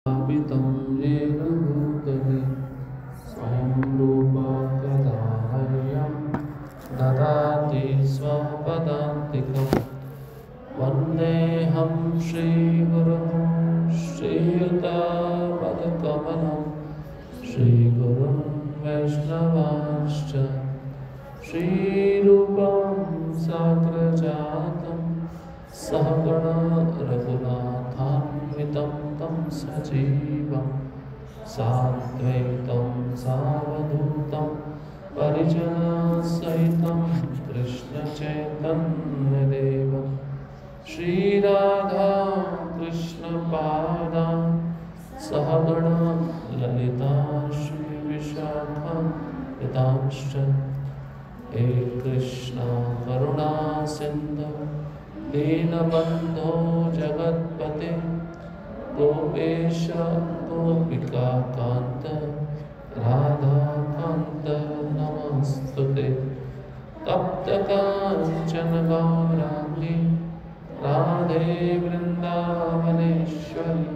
स्थापितं येन भूतले स्वयं रूपा कदा मह्यं ददाति स्वपदान्तिकं वन्देऽहं श्रीगुरुं श्रीयुतापदकमलं श्रीगुरुं वैष्णवांश्च श्रीरूपं साग्रजातं सहगण रघुनाथान्वितं तं सजीवं साद्वैतं सावधूतं परिजनसहितं कृष्णचैतन्यदेवं श्रीराधा कृष्णपादान् सहगण ललिता श्रीविशाखान्वितांश्च हे कृष्णा करुणा सिन्धु दीनबन्धो जगत्पते गोपेश गोपिकान्त राधाकान्त नमस्तुते तप्तकाञ्चन गौराङ्गी राधे वृन्दावनेश्वरी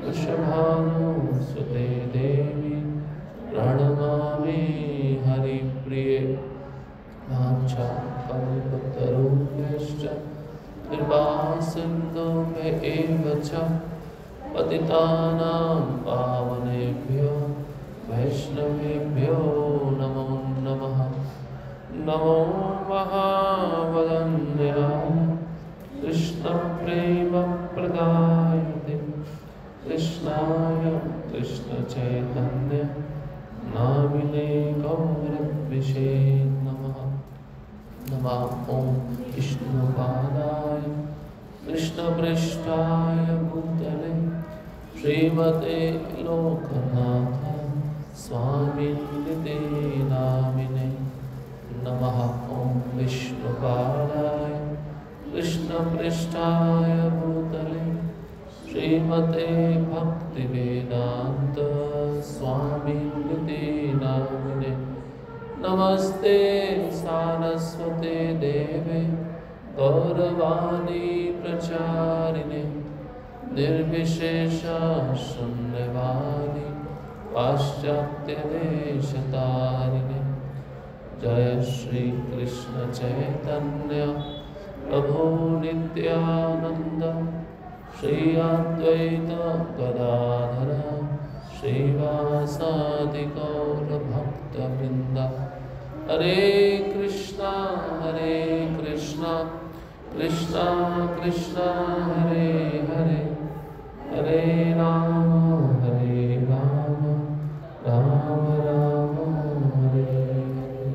वृषभानुसुते देवी प्रणमामि हरिप्रिये वाञ्छाकल्पतरुभ्यश्च कृपासिन्धुभ्येव च पतितानां पावनेभ्यो वैष्णवेभ्यो नमो नमः। नमो महावदन्याय कृष्णप्रेमप्रदायते कृष्णाय कृष्णचैतन्य नामिने गौरद्विषे नमः। नमः ॐ विष्णुपादाय कृष्णपृष्ठाय भूतले श्रीमते लोकनाथ स्वामिनिते नामिने नमः। ॐ विष्णुपादाय कृष्णपृष्ठाय भूतले श्रीमते भक्तिवेदान्त स्वामिनिते नामिने नमस्ते सारस्वते देवे गौरवाणी प्रचारिणे निर्विशेषा शून्यवादी पाश्चात्यदेशतारिणे जय श्री कृष्ण चैतन्य प्रभु नित्यानंद श्री अद्वैत गदाधर श्रीवासादि गौर भक्तवृंद हरे कृष्णा कृष्णा कृष्णा हरे हरे हरे राम राम राम हरे हरे।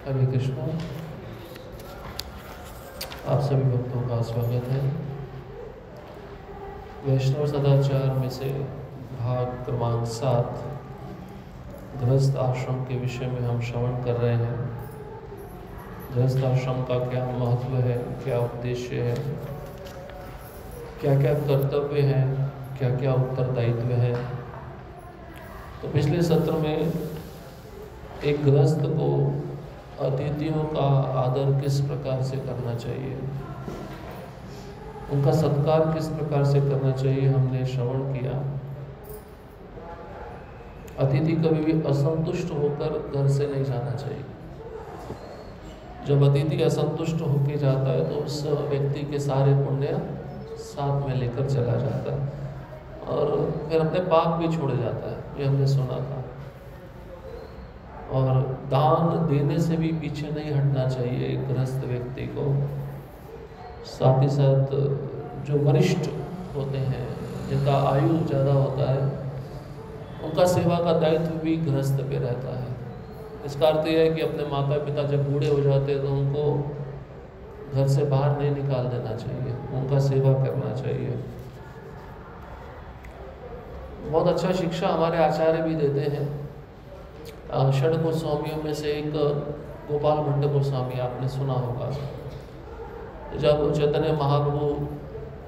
हरे कृष्णा। आप सभी भक्तों का स्वागत है। वैष्णव सदाचार में से भाग क्रमांक 7 गृहस्थ आश्रम के विषय में हम श्रवण कर रहे हैं। गृहस्थ आश्रम का क्या महत्व है, क्या उद्देश्य है, क्या क्या कर्तव्य हैं, क्या क्या उत्तरदायित्व है। तो पिछले सत्र में एक गृहस्थ को अतिथियों का आदर किस प्रकार से करना चाहिए, उनका सत्कार किस प्रकार से करना चाहिए, हमने श्रवण किया। अतिथि कभी भी असंतुष्ट होकर घर से नहीं जाना चाहिए। जब अतिथि असंतुष्ट होकर जाता है तो उस व्यक्ति के सारे पुण्य साथ में लेकर चला जाता है और फिर अपने पाप भी छोड़ जाता है, ये हमने सुना था। और दान देने से भी पीछे नहीं हटना चाहिए एक गृहस्थ व्यक्ति को। साथ ही साथ जो वरिष्ठ होते हैं, जिनका आयु ज़्यादा होता है, उनका सेवा का दायित्व भी गृहस्थ पे रहता है। इसका अर्थ यह है कि अपने माता पिता जब बूढ़े हो जाते हैं तो उनको घर से बाहर नहीं निकाल देना चाहिए, उनका सेवा करना चाहिए। बहुत अच्छा शिक्षा हमारे आचार्य भी देते हैं। षड गोस्वामियों में से एक गोपाल भट्ट गोस्वामी, आपने सुना होगा। जब चैतन्य महाप्रभु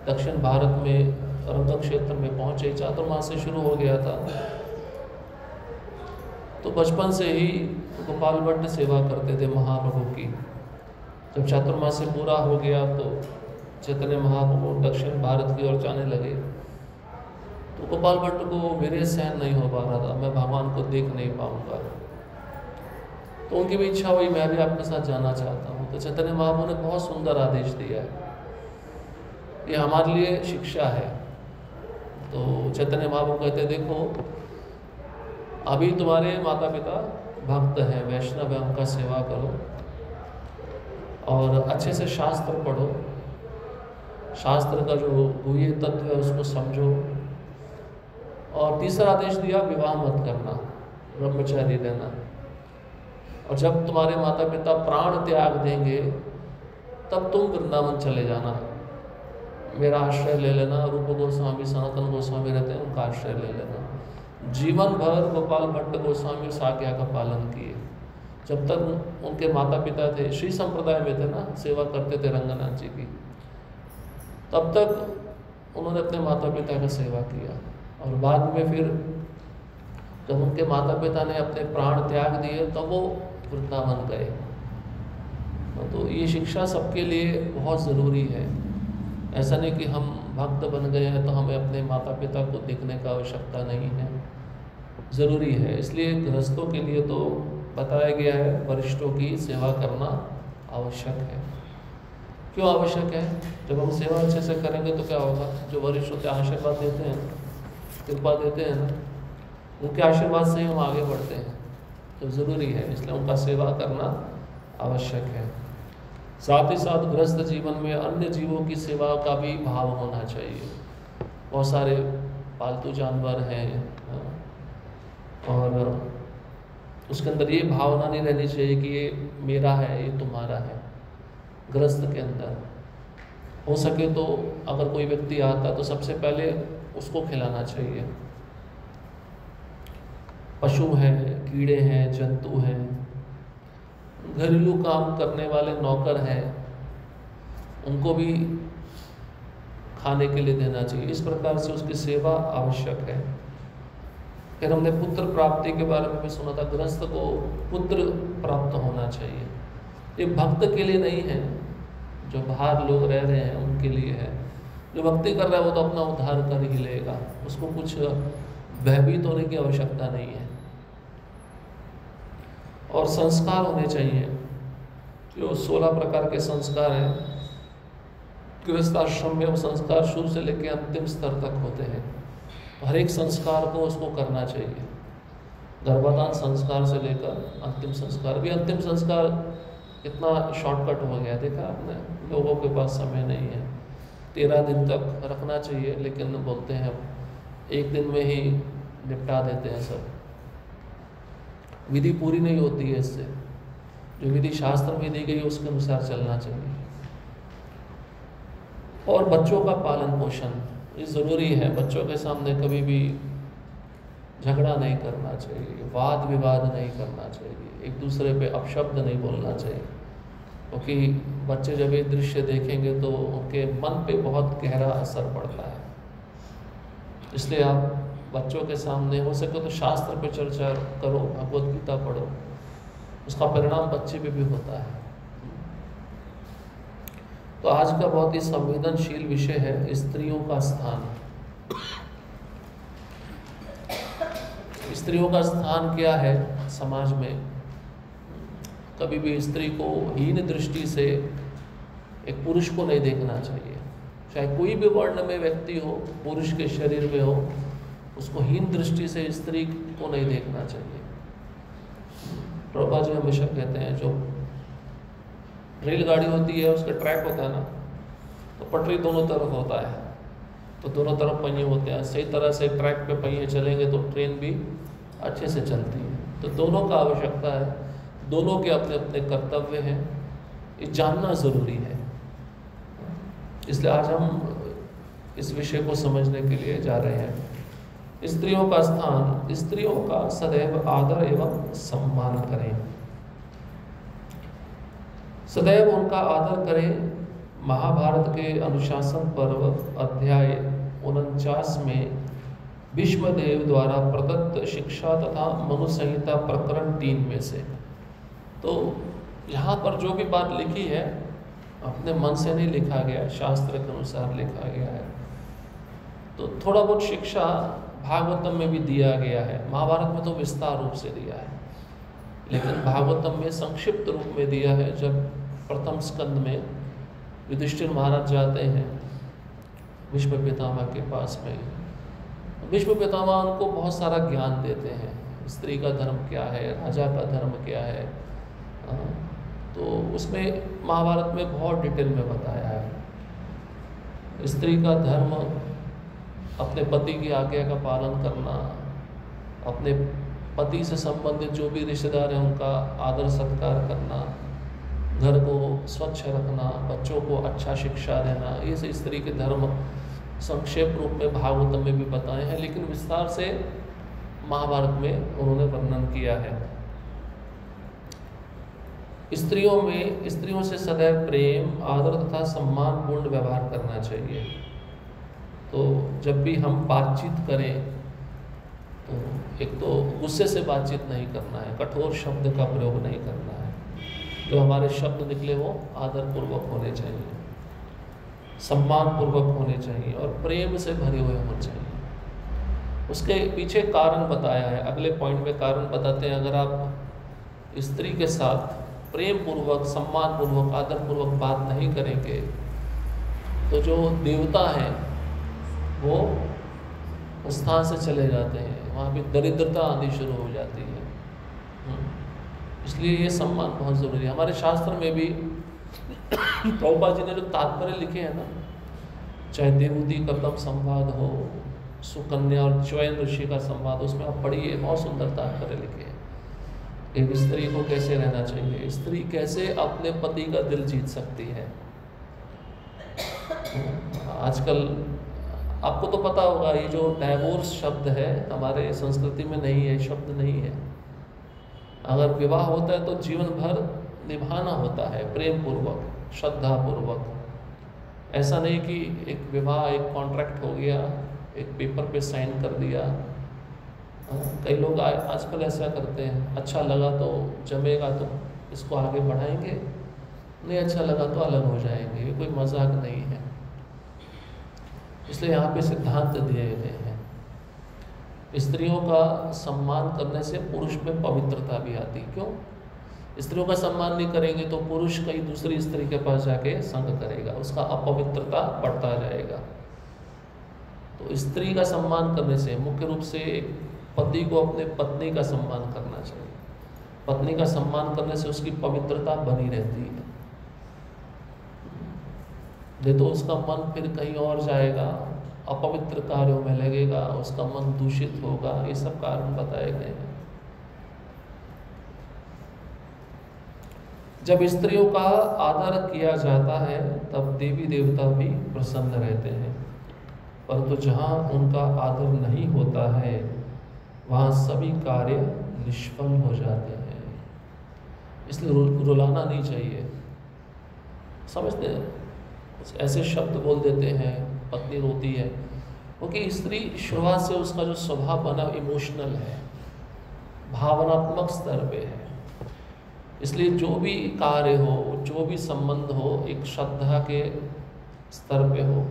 दक्षिण भारत में रंग क्षेत्र में पहुंचे, चातुर्मास से शुरू हो गया था, तो बचपन से ही तो गोपाल भट्ट सेवा करते थे महाप्रभु की। जब चातुर्मास पूरा हो गया तो चैतन्य महाप्रभु दक्षिण भारत की ओर जाने लगे। तो गोपाल भट्ट को मेरे सहन नहीं हो पा रहा था, मैं भगवान को देख नहीं पाऊंगा। तो उनकी भी इच्छा हुई मैं भी आपके साथ जाना चाहता हूँ। तो चैतन्य महाप्रभु ने बहुत सुंदर आदेश दिया है, ये हमारे लिए शिक्षा है। तो चैतन्य महाप्रभु कहते देखो अभी तुम्हारे माता पिता भक्त हैं, वैष्णव है, उनका सेवा करो और अच्छे से शास्त्र पढ़ो, शास्त्र का जो गुह्य तत्व है उसको समझो। और तीसरा आदेश दिया विवाह मत करना, ब्रह्मचारी रहना। और जब तुम्हारे माता पिता प्राण त्याग देंगे तब तुम वृंदावन चले जाना, मेरा आश्रय ले लेना। रूप गोस्वामी सनातन गोस्वामी रहते हैं, उनका आश्रय ले लेना। जीवन भर गोपाल भट्ट गोस्वामी उस आज्ञा का पालन किए। जब तक उनके माता पिता थे, श्री संप्रदाय में थे ना, सेवा करते थे रंगनाथ जी की, तब तक उन्होंने अपने माता पिता का सेवा किया। और बाद में फिर जब उनके माता पिता ने अपने प्राण त्याग दिए तब वो वृंदावन गए। तो ये शिक्षा सबके लिए बहुत ज़रूरी है। ऐसा नहीं कि हम भक्त बन गए हैं तो हमें अपने माता पिता को देखने का आवश्यकता नहीं है, ज़रूरी है। इसलिए गृहस्थों के लिए तो बताया गया है वरिष्ठों की सेवा करना आवश्यक है। क्यों आवश्यक है? जब हम सेवा अच्छे से करेंगे तो क्या होगा, जो वरिष्ठ होते हैं आशीर्वाद देते हैं, कृपा देते हैं ना, उनके आशीर्वाद से ही हम आगे बढ़ते हैं। तो ज़रूरी है, इसलिए उनका सेवा करना आवश्यक है। साथ ही साथ गृहस्थ जीवन में अन्य जीवों की सेवा का भी भाव होना चाहिए। बहुत सारे पालतू जानवर हैं और उसके अंदर ये भावना नहीं रहनी चाहिए कि ये मेरा है, ये तुम्हारा है। गृहस्थ के अंदर हो सके तो अगर कोई व्यक्ति आता तो सबसे पहले उसको खिलाना चाहिए। पशु हैं, कीड़े हैं, जंतु हैं, घरेलू काम करने वाले नौकर हैं, उनको भी खाने के लिए देना चाहिए। इस प्रकार से उसकी सेवा आवश्यक है। फिर हमने पुत्र प्राप्ति के बारे में भी सुना था, गृहस्थ को पुत्र प्राप्त होना चाहिए। ये भक्त के लिए नहीं है, जो बाहर लोग रह रहे हैं उनके लिए है। जो भक्ति कर रहा है वो तो अपना उद्धार कर ही लेगा, उसको कुछ भयभीत होने की आवश्यकता नहीं है। और संस्कार होने चाहिए, जो 16 प्रकार के संस्कार हैं गृहस्थ आश्रम में, वो संस्कार शुरू से लेकर अंतिम स्तर तक होते हैं। हर एक संस्कार को उसको करना चाहिए, गर्भाधान संस्कार से लेकर अंतिम संस्कार भी। अंतिम संस्कार इतना शॉर्टकट हो गया, देखा आपने, लोगों के पास समय नहीं है। 13 दिन तक रखना चाहिए, लेकिन बोलते हैं एक दिन में ही निपटा देते हैं सब। विधि पूरी नहीं होती है इससे। जो विधि शास्त्र में दी गई है उसके अनुसार चलना चाहिए। और बच्चों का पालन पोषण ये ज़रूरी है। बच्चों के सामने कभी भी झगड़ा नहीं करना चाहिए, वाद विवाद नहीं करना चाहिए, एक दूसरे पे अपशब्द नहीं बोलना चाहिए, क्योंकि बच्चे जब ये दृश्य देखेंगे तो उनके मन पे बहुत गहरा असर पड़ता है। इसलिए आप बच्चों के सामने हो सके तो शास्त्र पे चर्चा करो, भगवत गीता पढ़ो, उसका परिणाम बच्चे पे भी होता है। तो आज का बहुत ही संवेदनशील विषय है स्त्रियों का स्थान। स्त्रियों का स्थान क्या है समाज में? कभी भी स्त्री को हीन दृष्टि से एक पुरुष को नहीं देखना चाहिए। चाहे कोई भी वर्ण में व्यक्ति हो, पुरुष के शरीर में हो, उसको हीन दृष्टि से स्त्री को नहीं देखना चाहिए। प्रभुपाद जी हमेशा कहते हैं, जो रेलगाड़ी होती है उसका ट्रैक होता है ना, तो पटरी दोनों तरफ होता है, तो दोनों तरफ पहिए होते हैं। सही तरह से ट्रैक पे पहिए चलेंगे तो ट्रेन भी अच्छे से चलती है। तो दोनों का आवश्यकता है, दोनों के अपने अपने कर्तव्य हैं, ये जानना ज़रूरी है। इसलिए आज हम इस विषय को समझने के लिए जा रहे हैं। स्त्रियों का स्थान, स्त्रियों का सदैव आदर एवं सम्मान करें, सदैव उनका आदर करें। महाभारत के अनुशासन पर्व अध्याय 49 में भीष्मदेव द्वारा प्रदत्त शिक्षा तथा मनु संहिता प्रकरण 3 में से तो यहाँ पर जो भी बात लिखी है अपने मन से नहीं लिखा गया, शास्त्र के अनुसार लिखा गया है। तो थोड़ा बहुत शिक्षा भागवतम में भी दिया गया है, महाभारत में तो विस्तार रूप से दिया है, लेकिन भागवतम में संक्षिप्त रूप में दिया है। जब प्रथम स्कंद में युधिष्ठिर महाराज जाते हैं भीष्म पितामह के पास में, भीष्म पितामह उनको बहुत सारा ज्ञान देते हैं, स्त्री का धर्म क्या है, राजा का धर्म क्या है। तो उसमें महाभारत में बहुत डिटेल में बताया है। स्त्री का धर्म अपने पति की आज्ञा का पालन करना, अपने पति से संबंधित जो भी रिश्तेदार हैं उनका आदर सत्कार करना, घर को स्वच्छ रखना, बच्चों को अच्छा शिक्षा देना, ये स्त्री के धर्म संक्षेप रूप में भागवतम में भी बताए हैं, लेकिन विस्तार से महाभारत में उन्होंने वर्णन किया है। स्त्रियों से सदैव प्रेम, आदर तथा सम्मानपूर्ण व्यवहार करना चाहिए। तो जब भी हम बातचीत करें तो एक तो गुस्से से बातचीत नहीं करना है, कठोर शब्द का प्रयोग नहीं करना है, जो हमारे शब्द निकले वो आदरपूर्वक होने चाहिए, सम्मानपूर्वक होने चाहिए और प्रेम से भरे हुए होने चाहिए। उसके पीछे कारण बताया है, अगले पॉइंट में कारण बताते हैं। अगर आप स्त्री के साथ प्रेम पूर्वक, सम्मानपूर्वक, आदरपूर्वक बात नहीं करेंगे तो जो देवता हैं वो स्थान से चले जाते हैं, वहाँ पे दरिद्रता आनी शुरू हो जाती है। इसलिए ये सम्मान बहुत ज़रूरी है। हमारे शास्त्र में भी प्रभुपाद जी ने जो तात्पर्य लिखे हैं ना, चाहे देवूति कदम संवाद हो, सुकन्या और च्वयन ऋषि का संवाद, उसमें आप पढ़िए, बहुत सुंदर तात्पर्य लिखे हैं। एक स्त्री को कैसे रहना चाहिए, स्त्री कैसे अपने पति का दिल जीत सकती है। आजकल आपको तो पता होगा, ये जो डाइवोर्स शब्द है हमारे संस्कृति में नहीं है, शब्द नहीं है। अगर विवाह होता है तो जीवन भर निभाना होता है, प्रेम पूर्वक, श्रद्धा पूर्वक। ऐसा नहीं कि एक विवाह एक कॉन्ट्रैक्ट हो गया, एक पेपर पे साइन कर दिया। कई लोग आजकल ऐसा करते हैं, अच्छा लगा तो जमेगा तो इसको आगे बढ़ाएंगे, नहीं अच्छा लगा तो अलग हो जाएंगे। ये कोई मजाक नहीं है। इसलिए यहाँ पे सिद्धांत दिए गए हैं। स्त्रियों का सम्मान करने से पुरुष में पवित्रता भी आती। क्यों? स्त्रियों का सम्मान नहीं करेंगे तो पुरुष कहीं दूसरी स्त्री के पास जाके संग करेगा, उसका अपवित्रता बढ़ता जाएगा। तो स्त्री का सम्मान करने से, मुख्य रूप से पति को अपने पत्नी का सम्मान करना चाहिए। पत्नी का सम्मान करने से उसकी पवित्रता बनी रहती है, नहीं तो उसका मन फिर कहीं और जाएगा, अपवित्र कार्यों में लगेगा, उसका मन दूषित होगा। ये सब कारण बताए गए हैं। जब स्त्रियों का आदर किया जाता है तब देवी देवता भी प्रसन्न रहते हैं, परंतु जहाँ उनका आदर नहीं होता है वहाँ सभी कार्य निष्फल हो जाते हैं। इसलिए रुलाना नहीं चाहिए। समझते हैं, ऐसे शब्द बोल देते हैं, पत्नी रोती है, क्योंकि स्त्री शुरुआत से उसका जो स्वभाव बना इमोशनल है, भावनात्मक स्तर पे है। इसलिए जो भी कार्य हो, जो भी संबंध हो, एक श्रद्धा के स्तर पे हो,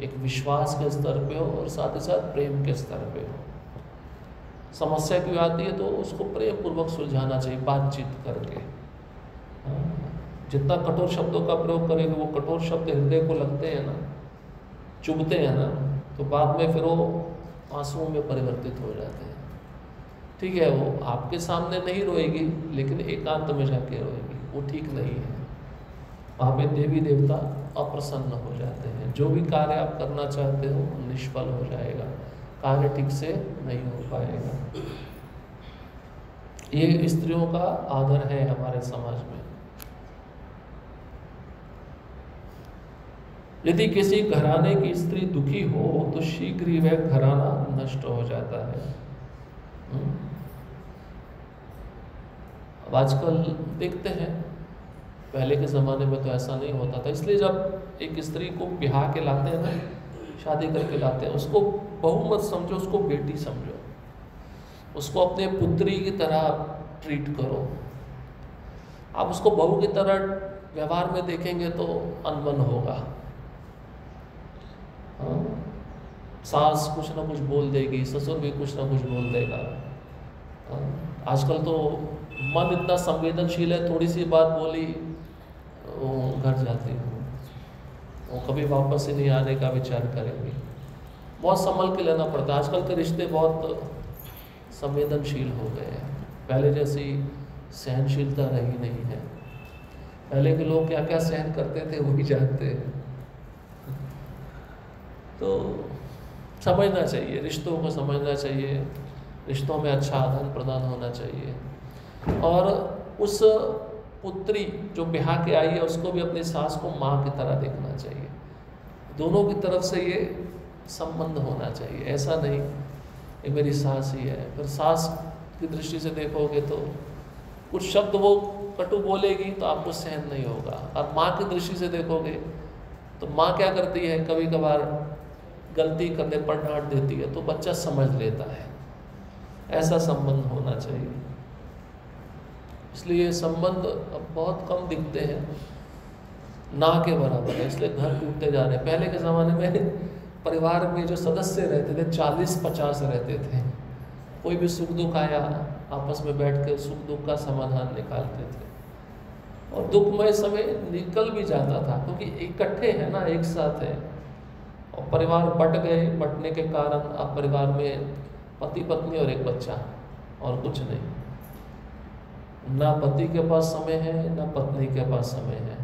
एक विश्वास के स्तर पे हो और साथ ही साथ प्रेम के स्तर पे हो। समस्या क्यों आती है तो उसको प्रेम पूर्वक सुलझाना चाहिए, बातचीत करके। जितना कठोर शब्दों का प्रयोग करेंगे, वो कठोर शब्द हृदय को लगते हैं ना, चुभते हैं ना, तो बाद में फिर वो आंसुओं में परिवर्तित हो जाते हैं। ठीक है, वो आपके सामने नहीं रोएगी, लेकिन एकांत में जाके रोएगी, वो ठीक नहीं है। वहाँ पे देवी देवता अप्रसन्न हो जाते हैं। जो भी कार्य आप करना चाहते हो निष्फल हो जाएगा, कार्य ठीक से नहीं हो पाएगा। ये स्त्रियों का आदर है हमारे समाज में। यदि किसी घराने की स्त्री दुखी हो तो शीघ्र ही वह घराना नष्ट हो जाता है। अब आजकल देखते हैं, पहले के ज़माने में तो ऐसा नहीं होता था। इसलिए जब एक स्त्री को ब्याह के लाते हैं ना, शादी करके लाते हैं, उसको बहू मत समझो, उसको बेटी समझो, उसको अपने पुत्री की तरह ट्रीट करो। आप उसको बहू की तरह व्यवहार में देखेंगे तो अनबन होगा। हाँ? सास कुछ ना कुछ बोल देगी, ससुर भी कुछ ना कुछ बोल देगा। हाँ? आजकल तो मन इतना संवेदनशील है, थोड़ी सी बात बोली वो घर जाती हूँ, वो कभी वापस ही नहीं आने का विचार करेंगे। बहुत संभल के लेना पड़ता है। आजकल के रिश्ते बहुत संवेदनशील हो गए हैं, पहले जैसी सहनशीलता रही नहीं है। पहले के लोग क्या क्या सहन करते थे वही जानते हैं। तो समझना चाहिए, रिश्तों को समझना चाहिए, रिश्तों में अच्छा आदान प्रदान होना चाहिए। और उस पुत्री जो ब्याह के आई है उसको भी अपनी सास को माँ की तरह देखना चाहिए। दोनों की तरफ से ये संबंध होना चाहिए, ऐसा नहीं ये मेरी सास ही है। फिर सास की दृष्टि से देखोगे तो कुछ शब्द वो कटु बोलेगी तो आपको सहन नहीं होगा, और माँ की दृष्टि से देखोगे तो माँ क्या करती है, कभी कभार गलती करने पर डांट देती है तो बच्चा समझ लेता है। ऐसा संबंध होना चाहिए। इसलिए संबंध अब बहुत कम दिखते हैं, ना के बराबर है, इसलिए घर टूटते जा रहे हैं। पहले के ज़माने में परिवार में जो सदस्य रहते थे 40-50 रहते थे, कोई भी सुख दुख आया आपस में बैठ कर सुख दुख का समाधान निकालते थे, और दुखमय समय निकल भी जाता था क्योंकि इकट्ठे हैं ना, एक साथ है। और परिवार बट गए, बटने के कारण अब परिवार में पति पत्नी और एक बच्चा, और कुछ नहीं। ना पति के पास समय है ना पत्नी के पास समय है,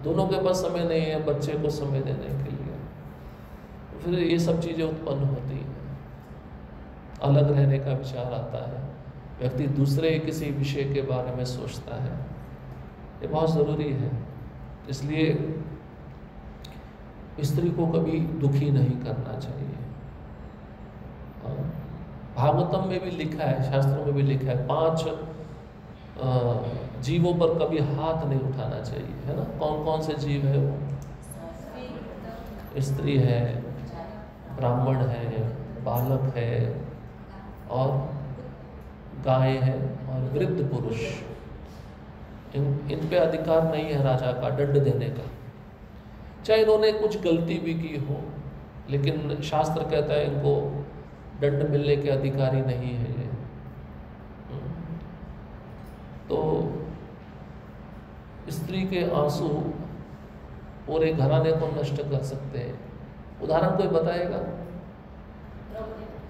दोनों के पास समय नहीं है बच्चे को समय देने के लिए। फिर ये सब चीज़ें उत्पन्न होती हैं, अलग रहने का विचार आता है, व्यक्ति दूसरे किसी विषय के बारे में सोचता है। ये बहुत ज़रूरी है। इसलिए स्त्री को कभी दुखी नहीं करना चाहिए। भागवतम में भी लिखा है, शास्त्रों में भी लिखा है, 5 जीवों पर कभी हाथ नहीं उठाना चाहिए, है ना। कौन कौन से जीव है वो? स्त्री है, ब्राह्मण है, बालक है, और गाय है, और वृद्ध पुरुष। इन पे अधिकार नहीं है राजा का दंड देने का, चाहे इन्होंने कुछ गलती भी की हो, लेकिन शास्त्र कहता है इनको दंड मिलने के अधिकारी नहीं है ये। तो स्त्री के आंसू पूरे घराने को नष्ट कर सकते हैं। उदाहरण कोई बताएगा?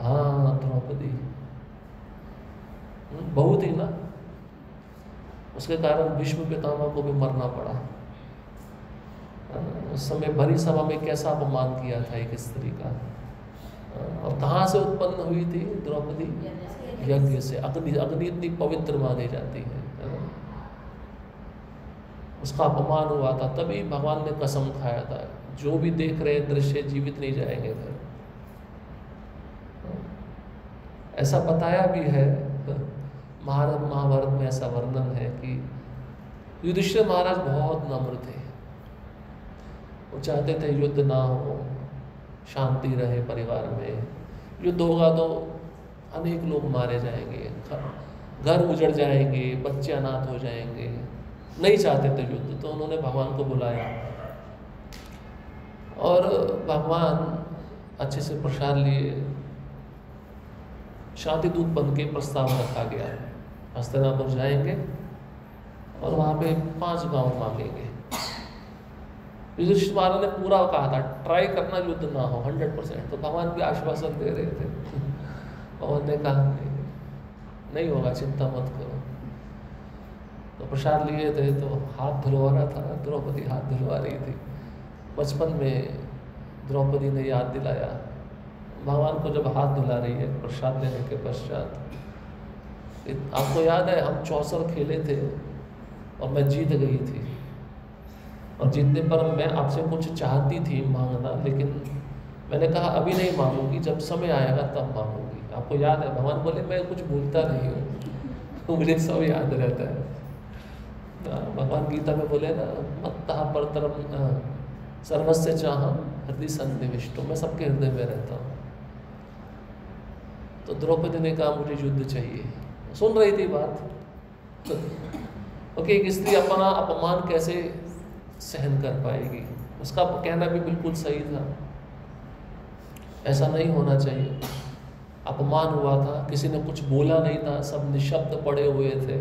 हाँ, द्रौपदी बहू थी ना, उसके कारण भीष्म पितामह को भी मरना पड़ा। उस समय भरी सभा में कैसा अपमान किया था एक स्त्री का। और कहाँ से उत्पन्न हुई थी द्रौपदी? यज्ञ से। अग्नि इतनी पवित्र मानी जाती है। उसका अपमान हुआ था, तभी भगवान ने कसम खाया था जो भी देख रहे दृश्य जीवित नहीं जाएंगे फिर। ऐसा बताया भी है, महाभारत में ऐसा वर्णन है कि युधिष्ठिर महाराज बहुत नम्र थे। वो चाहते थे युद्ध ना हो, शांति रहे परिवार में। युद्ध होगा तो अनेक लोग मारे जाएंगे, घर उजड़ जाएंगे, बच्चे अनाथ हो जाएंगे। नहीं चाहते थे युद्ध, तो उन्होंने भगवान को बुलाया और भगवान अच्छे से प्रसाद लिए। शांति दूत बन के प्रस्ताव रखा गया है, हस्तिनापुर जाएंगे और वहाँ पे 5 गांव मांगेंगे। युधिष्ठिर महाराज ने पूरा कहा था ट्राई करना युद्ध ना हो 100%, तो भगवान भी आश्वासन दे रहे थे। भगवान ने कहा नहीं होगा, चिंता मत करो। तो प्रसाद लिए थे तो हाथ धुलवा रहा था, द्रौपदी हाथ धुलवा रही थी। बचपन में द्रौपदी ने याद दिलाया भगवान को, जब हाथ धुला रही है प्रसाद लेने के पश्चात। आपको याद है हम चौसर खेले थे और मैं जीत गई थी, और जीतने पर मैं आपसे कुछ चाहती थी मांगना, लेकिन मैंने कहा अभी नहीं मांगूंगी, जब समय आएगा तब मांगूंगी। आपको याद है? भगवान बोले मैं कुछ भूलता नहीं हूँ, मुझे सब याद रहता है। भगवान गीता में बोले ना, मत्तः परतरम सर्वस्य चाहम हृदय सन्निविष्टो, मैं सबके हृदय में रहता हूँ। तो द्रौपदी ने कहा मुझे युद्ध चाहिए। सुन रही थी बात ओके, एक स्त्री अपना अपमान कैसे सहन कर पाएगी? उसका कहना भी बिल्कुल सही था, ऐसा नहीं होना चाहिए। अपमान हुआ था, किसी ने कुछ बोला नहीं था, सब निशब्द पड़े हुए थे।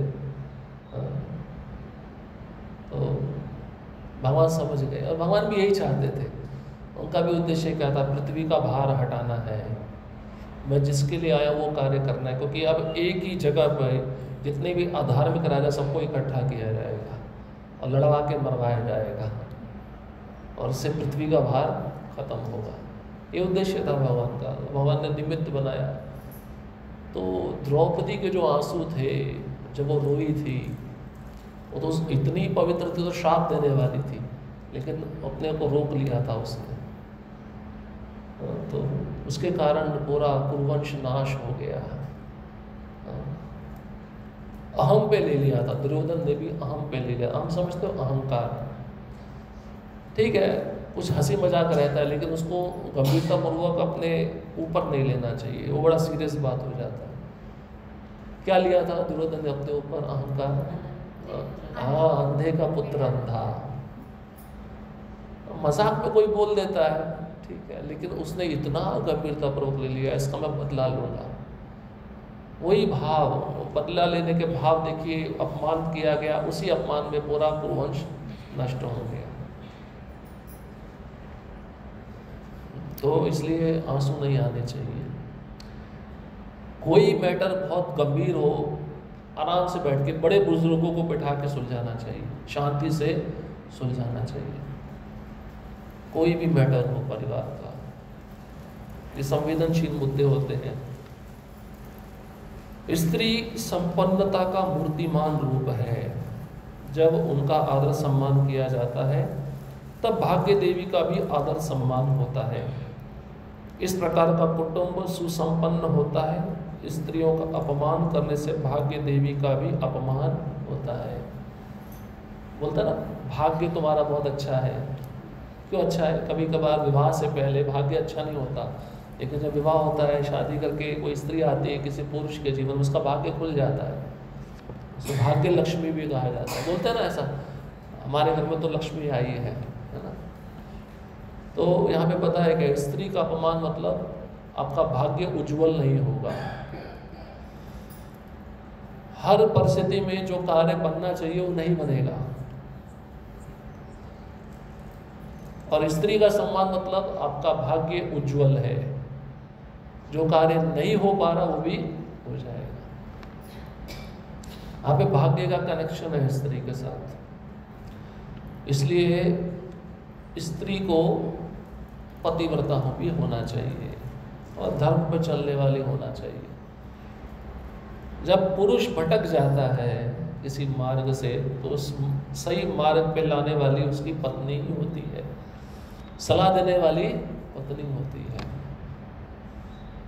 तो भगवान समझ गए, और भगवान भी यही चाहते थे। उनका भी उद्देश्य क्या था? पृथ्वी का भार हटाना है, मैं जिसके लिए आया वो कार्य करना है। क्योंकि अब एक ही जगह पर जितने भी अधार्मिक राजा सबको इकट्ठा किया जाएगा और लड़वा के मरवाया जाएगा, और इससे पृथ्वी का भार खत्म होगा। ये उद्देश्य था भगवान का, भगवान ने निमित्त बनाया। तो द्रौपदी के जो आंसू थे जब वो रोई थी, वो तो इतनी पवित्र थी, तो श्राप देने वाली थी, लेकिन अपने को रोक लिया था उसने। तो उसके कारण पूरा कुरुवंश नाश हो गया। अहम पे ले लिया था दुर्योधन ने भी, अहम पे ले लिया। हम समझते हो अहंकार, ठीक है, कुछ हंसी मजाक रहता है, लेकिन उसको गंभीरतापूर्वक अपने ऊपर नहीं लेना चाहिए, वो बड़ा सीरियस बात हो जाता है। क्या लिया था दुर्योधन ने अपने ऊपर? अहंकार। हाँ, अंधे का पुत्र अंधा। मजाक में कोई बोल देता है, ठीक है, लेकिन उसने इतना गंभीरतापूर्वक ले लिया, इसका मैं बदला लूंगा। वही भाव, बदला लेने के भाव देखिए, अपमान किया गया, उसी अपमान में पूरा कुरुवंश नष्ट हो गया। तो इसलिए आंसू नहीं आने चाहिए। कोई मैटर बहुत गंभीर हो, आराम से बैठ के बड़े बुजुर्गों को बैठा के सुलझाना चाहिए, शांति से सुलझाना चाहिए। कोई भी मैटर हो परिवार का, ये संवेदनशील मुद्दे होते हैं। स्त्री संपन्नता का मूर्तिमान रूप है। जब उनका आदर सम्मान किया जाता है, तब भाग्य देवी का भी आदर सम्मान होता है। इस प्रकार का कुटुंब सुसंपन्न होता है। स्त्रियों का अपमान करने से भाग्य देवी का भी अपमान होता है। बोलता ना, भाग्य तुम्हारा बहुत अच्छा है। क्यों अच्छा है? कभी कभार विवाह से पहले भाग्य अच्छा नहीं होता, लेकिन जब विवाह होता है, शादी करके कोई स्त्री आती है किसी पुरुष के जीवन में, उसका भाग्य खुल जाता है। उसको भाग्य लक्ष्मी भी कहा जाता है। बोलते हैं ना ऐसा, हमारे घर में तो लक्ष्मी आई है ना। तो यहाँ पे पता है कि स्त्री का अपमान मतलब आपका भाग्य उज्जवल नहीं होगा। हर परिस्थिति में जो कार्य बनना चाहिए वो नहीं बनेगा। और स्त्री का सम्मान मतलब आपका भाग्य उज्जवल है, जो कार्य नहीं हो पा रहा वो भी हो जाएगा। यहाँ पे भाग्य का कनेक्शन है स्त्री के साथ। इसलिए स्त्री को पतिव्रता भी होना चाहिए और धर्म पर चलने वाली होना चाहिए। जब पुरुष भटक जाता है किसी मार्ग से, तो उस सही मार्ग पे लाने वाली उसकी पत्नी ही होती है, सलाह देने वाली पत्नी होती है।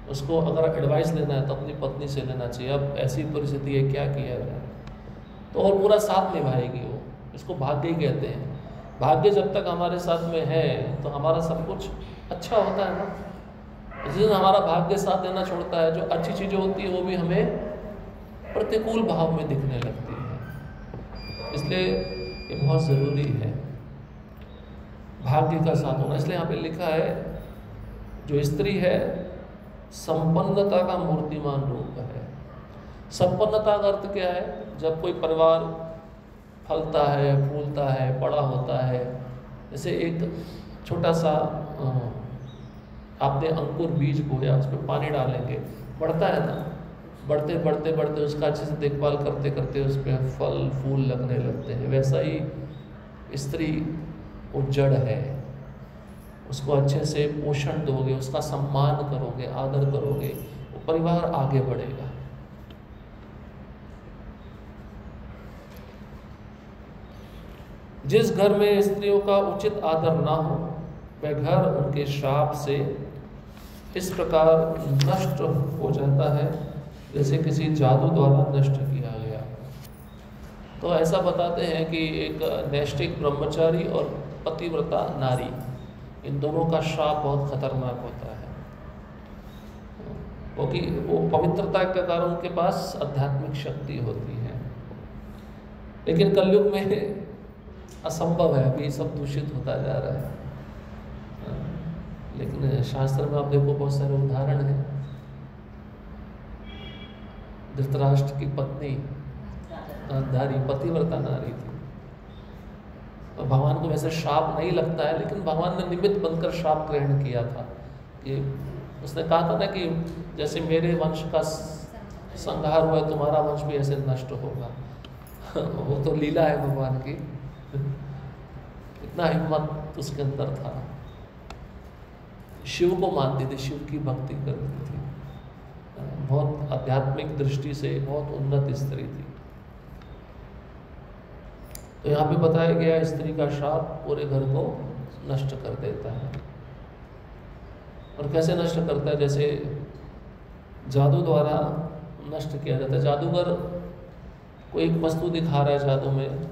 उसको अगर एडवाइस लेना है तो अपनी पत्नी से लेना चाहिए। अब ऐसी परिस्थिति है, क्या किया जाए, तो और पूरा साथ निभाएगी वो। इसको भाग्य ही कहते हैं। भाग्य जब तक हमारे साथ में है तो हमारा सब कुछ अच्छा होता है ना। जिस दिन हमारा भाग्य साथ देना छोड़ता है, जो अच्छी चीज़ें होती है वो भी हमें प्रतिकूल भाव में दिखने लगती है। इसलिए ये बहुत ज़रूरी है भाग्य का साथ होना। इसलिए यहाँ पे लिखा है जो स्त्री है संपन्नता का मूर्तिमान रूप है। संपन्नता का अर्थ क्या है? जब कोई परिवार फलता है, फूलता है, बड़ा होता है, जैसे एक छोटा सा आपने अंकुर बीज बोया, उस पर पानी डालेंगे, बढ़ता है ना, बढ़ते बढ़ते बढ़ते उसका अच्छे से देखभाल करते करते उस पर फल फूल लगने लगते हैं। वैसा ही स्त्री वो जड़ है, उसको अच्छे से पोषण दोगे, उसका सम्मान करोगे, आदर करोगे, वो परिवार आगे बढ़ेगा। जिस घर में स्त्रियों का उचित आदर ना हो, वह घर उनके श्राप से इस प्रकार नष्ट हो जाता है जैसे किसी जादू द्वारा नष्ट किया गया। तो ऐसा बताते हैं कि एक नैष्ठिक ब्रह्मचारी और पतिव्रता नारी, इन दोनों का श्राप बहुत खतरनाक होता है, क्योंकि वो पवित्रता के कारण उनके पास आध्यात्मिक शक्ति होती है। लेकिन कलयुग में असंभव है, अभी सब दूषित होता जा रहा है। लेकिन शास्त्र में आप देखो बहुत सारे उदाहरण हैं। धृतराष्ट्र की पत्नी गांधारी पतिव्रता नारी थी, और भगवान को वैसे श्राप नहीं लगता है, लेकिन भगवान ने निमित्त बनकर श्राप ग्रहण किया था कि उसने कहा था ना कि जैसे मेरे वंश का संहार हुआ तुम्हारा वंश भी ऐसे नष्ट होगा। वो तो लीला है भगवान की। इतना हिम्मत उसके अंदर था। शिव को मानती थी, शिव की भक्ति करती थी, बहुत आध्यात्मिक दृष्टि से बहुत उन्नत स्त्री थी। तो यहाँ पे बताया गया स्त्री का श्राप पूरे घर को नष्ट कर देता है। और कैसे नष्ट करता है? जैसे जादू द्वारा नष्ट किया जाता है। जादूगर कोई एक वस्तु दिखा रहा है जादू में,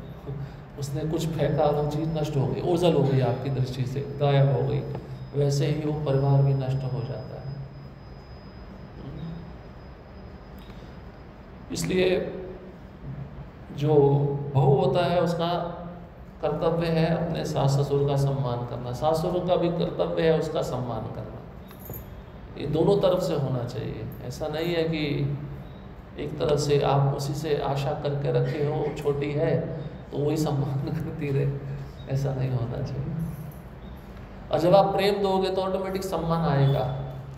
उसने कुछ फेंका, वो चीज़ नष्ट हो गई, ओझल हो गई आपकी दृष्टि से, गायब हो गई। वैसे ही वो परिवार भी नष्ट हो जाता है। इसलिए जो बहू होता है उसका कर्तव्य है अपने सास ससुर का सम्मान करना, सास ससुर का भी कर्तव्य है उसका सम्मान करना। ये दोनों तरफ से होना चाहिए। ऐसा नहीं है कि एक तरफ से आप उसी से आशा करके रखे हो, छोटी है तो वही सम्मान करती रहे, ऐसा नहीं होना चाहिए। और जब आप प्रेम दोगे तो ऑटोमेटिक सम्मान आएगा।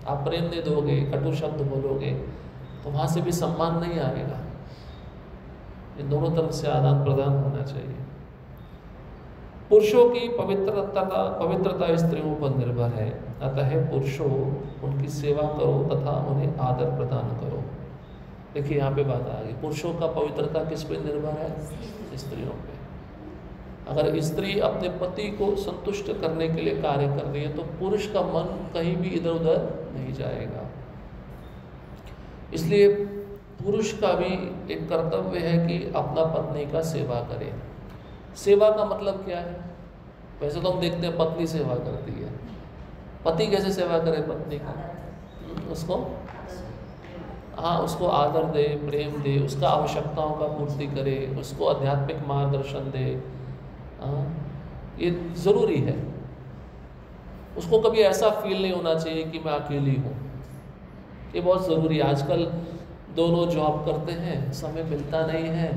आप प्रेम नहीं दोगे, कटु शब्द बोलोगे, तो वहाँ से भी सम्मान नहीं आएगा। ये दोनों तरफ से आदान प्रदान होना चाहिए। पुरुषों की पवित्रता स्त्रियों पर निर्भर है, अतः पुरुषों उनकी सेवा करो तथा उन्हें आदर प्रदान करो। देखिए यहाँ पे बात आ गई, पुरुषों का पवित्रता किस पे निर्भर है? स्त्रियों पे। अगर स्त्री अपने पति को संतुष्ट करने के लिए कार्य कर रही है तो पुरुष का मन कहीं भी इधर उधर नहीं जाएगा। इसलिए पुरुष का भी एक कर्तव्य है कि अपना पत्नी का सेवा करे। सेवा का मतलब क्या है? वैसे तो हम देखते हैं पत्नी सेवा करती है, पति कैसे सेवा करे पत्नी का? उसको उसको आदर दे, प्रेम दे, उसका आवश्यकताओं का पूर्ति करे, उसको आध्यात्मिक मार्गदर्शन दे। ये ज़रूरी है। उसको कभी ऐसा फील नहीं होना चाहिए कि मैं अकेली हूँ। ये बहुत ज़रूरी है। आजकल दोनों जॉब करते हैं, समय मिलता नहीं है।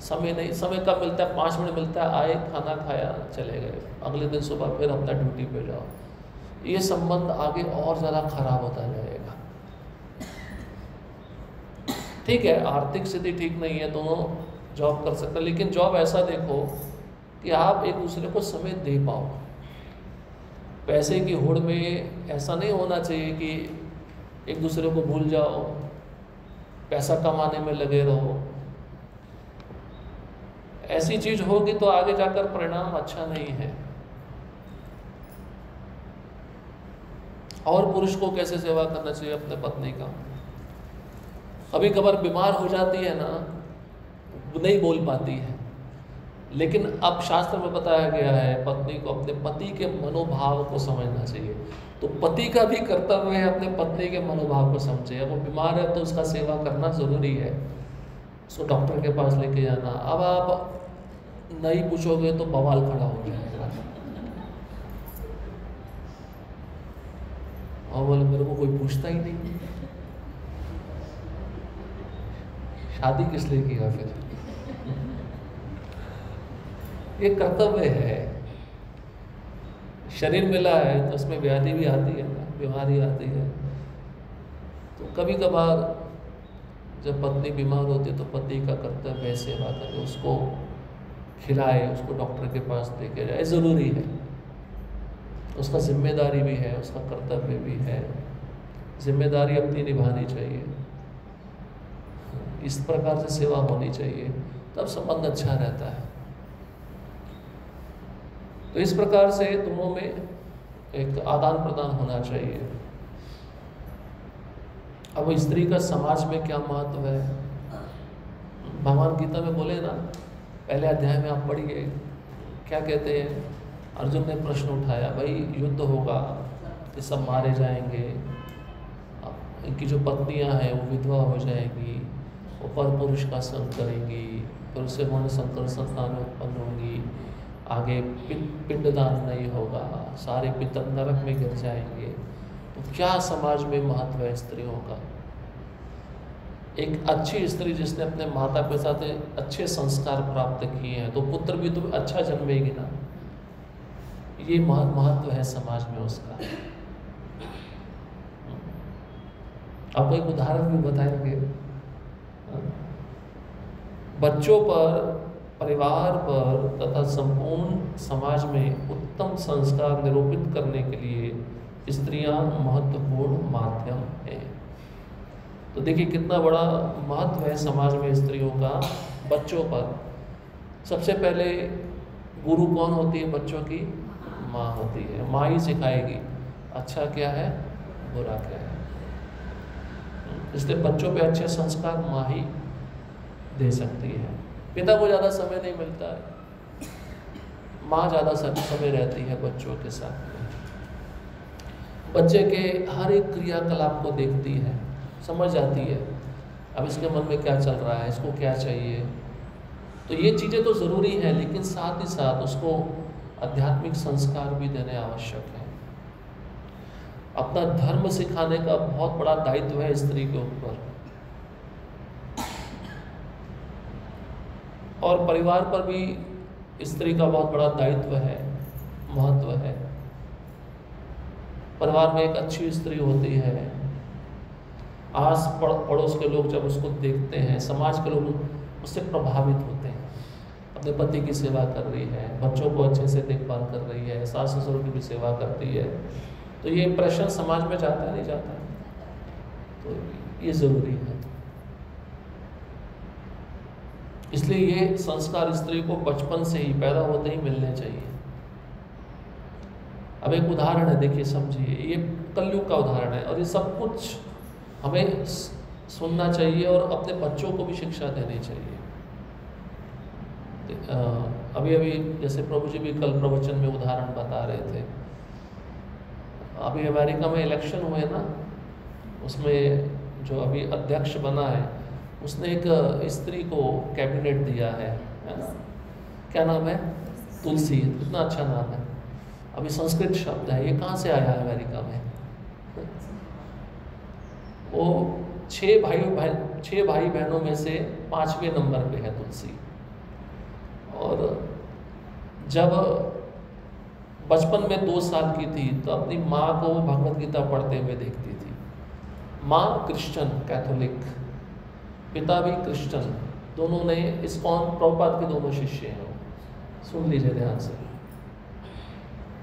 समय कब मिलता है? 5 मिनट मिलता है, आए खाना खाया चले गए, अगले दिन सुबह फिर अपना ड्यूटी पे जाओ। ये संबंध आगे और ज़्यादा खराब होता जाएगा। ठीक है, आर्थिक स्थिति ठीक नहीं है, दोनों जॉब कर सकते हैं, लेकिन जॉब ऐसा देखो कि आप एक दूसरे को समय दे पाओ। पैसे की होड़ में ऐसा नहीं होना चाहिए कि एक दूसरे को भूल जाओ, पैसा कमाने में लगे रहो। ऐसी चीज होगी तो आगे जाकर परिणाम अच्छा नहीं है। और पुरुष को कैसे सेवा करना चाहिए अपने पत्नी का? कभी कभार बीमार हो जाती है ना, नहीं बोल पाती है, लेकिन अब शास्त्र में बताया गया है पत्नी को अपने पति के मनोभाव को समझना चाहिए। तो पति का भी कर्तव्य है अपने पत्नी के मनोभाव को समझे। अब वो बीमार है तो उसका सेवा करना ज़रूरी है, उसको डॉक्टर के पास लेके जाना। अब आप नहीं पूछोगे तो बवाल खड़ा हो जाएगा, और बोले मेरे को कोई पूछता ही नहीं, शादी किस लिए किया फिर? ये कर्तव्य है। शरीर मिला है तो उसमें व्याधि भी आती है ना, बीमारी आती है। तो कभी कभार जब पत्नी बीमार होती है तो पति का कर्तव्य है सेवा करे, उसको खिलाए, उसको डॉक्टर के पास लेके जाए, ज़रूरी है। उसका जिम्मेदारी भी है, उसका कर्तव्य भी है। जिम्मेदारी अपनी निभानी चाहिए, इस प्रकार से सेवा होनी चाहिए, तब संबंध अच्छा रहता है। तो इस प्रकार से दोनों में एक आदान प्रदान होना चाहिए। अब स्त्री का समाज में क्या महत्व है? भगवान गीता में बोले ना, पहले अध्याय में आप पढ़िए, क्या कहते हैं? अर्जुन ने प्रश्न उठाया, भाई युद्ध होगा, ये सब मारे जाएंगे, इनकी जो पत्नियां हैं वो विधवा हो जाएंगी, वो पर पुरुष का संग करेंगी, फिर उससे मन संकर संतान उत्पन्न होंगी, आगे पिंडदान नहीं होगा, सारे पितर नरक में गिर जाएंगे। तो क्या समाज में महत्व है स्त्रियों का? एक अच्छी स्त्री जिसने अपने माता पिता से अच्छे संस्कार प्राप्त किए हैं तो पुत्र भी तो अच्छा जन्मेगी ना। ये महत्व है समाज में उसका। आपको एक उदाहरण भी बताएंगे। बच्चों पर, परिवार पर तथा संपूर्ण समाज में उत्तम संस्कार निरूपित करने के लिए स्त्रियां महत्वपूर्ण माध्यम हैं। तो देखिए कितना बड़ा महत्व है समाज में स्त्रियों का बच्चों पर। सबसे पहले गुरु कौन होती है बच्चों की? माँ होती है। माँ ही सिखाएगी अच्छा क्या है, बुरा क्या है। इसलिए बच्चों पे अच्छे संस्कार माँ ही दे सकती है। पिता को ज़्यादा समय नहीं मिलता है, माँ ज़्यादा समय रहती है बच्चों के साथ में। बच्चे के हर एक क्रियाकलाप को देखती है, समझ जाती है अब इसके मन में क्या चल रहा है, इसको क्या चाहिए। तो ये चीज़ें तो ज़रूरी हैं, लेकिन साथ ही साथ उसको आध्यात्मिक संस्कार भी देने आवश्यक है। अपना धर्म सिखाने का बहुत बड़ा दायित्व है स्त्री के ऊपर, और परिवार पर भी स्त्री का बहुत बड़ा दायित्व है, महत्व है। परिवार में एक अच्छी स्त्री होती है, आस पड़ोस के लोग जब उसको देखते हैं, समाज के लोग उससे प्रभावित होते हैं। अपने पति की सेवा कर रही है, बच्चों को अच्छे से देखभाल कर रही है, सास ससुर की भी सेवा करती है, तो ये इंप्रेशन समाज में जाता नहीं जाता है। तो ये ज़रूरी है। इसलिए ये संस्कार स्त्री को बचपन से ही, पैदा होते ही मिलने चाहिए। अब एक उदाहरण है, देखिए समझिए, ये कलयुग का उदाहरण है और ये सब कुछ हमें सुनना चाहिए और अपने बच्चों को भी शिक्षा देनी चाहिए। अभी अभी जैसे प्रभु जी भी कल प्रवचन में उदाहरण बता रहे थे, अभी अमेरिका में इलेक्शन हुए ना, उसमें जो अभी अध्यक्ष बना है उसने एक स्त्री को कैबिनेट दिया है ना? क्या नाम है? तुलसी। कितना अच्छा नाम है। अभी संस्कृत शब्द है, ये कहाँ से आया है अमेरिका में? वो 6 भाई बहनों में से 5वें नंबर पे है तुलसी। और जब बचपन में 2 साल की थी तो अपनी माँ को भगवत गीता पढ़ते हुए देखती थी। माँ क्रिश्चियन, कैथोलिक, पिता भी क्रिश्चियन, दोनों ने इस्कॉन, प्रभुपाद के दोनों शिष्य हैं। सुन लीजिए ध्यान से।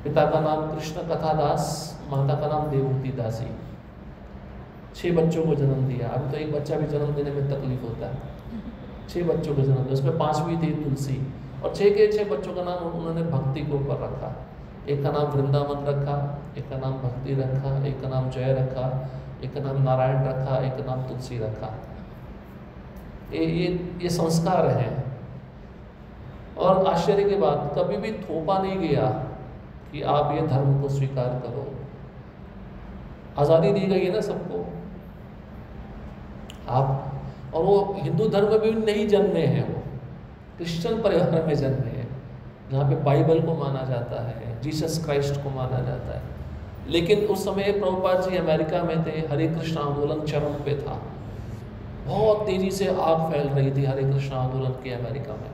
पिता का नाम कृष्ण कथा दास, माता का नाम देवहूति दासी। 6 बच्चों को जन्म दिया। अभी तो एक बच्चा भी जन्म देने में तकलीफ होता है। 6 बच्चों को जन्म दिया, उसमें 5वीं थी तुलसी। और 6 के 6 बच्चों का नाम उन्होंने भक्ति के ऊपर रखा। एक का नाम वृंदावन रखा, एक का नाम भक्ति रखा, एक का नाम जय रखा, एक का नाम नारायण रखा, एक का नाम तुलसी रखा। ये संस्कार हैं। और आश्चर्य की बात, कभी भी थोपा नहीं गया कि आप ये धर्म को स्वीकार करो। आज़ादी दी गई है ना सबको। आप, और वो हिंदू धर्म में भी नहीं जन्मे हैं, वो क्रिश्चियन परिवार में जन्मे हैं, जहाँ पे बाइबल को माना जाता है, जीसस क्राइस्ट को माना जाता है। लेकिन उस समय प्रभुपाद जी अमेरिका में थे, हरे कृष्ण आंदोलन चरम पे था, बहुत तेजी से आग फैल रही थी हरे कृष्ण आंदोलन के अमेरिका में।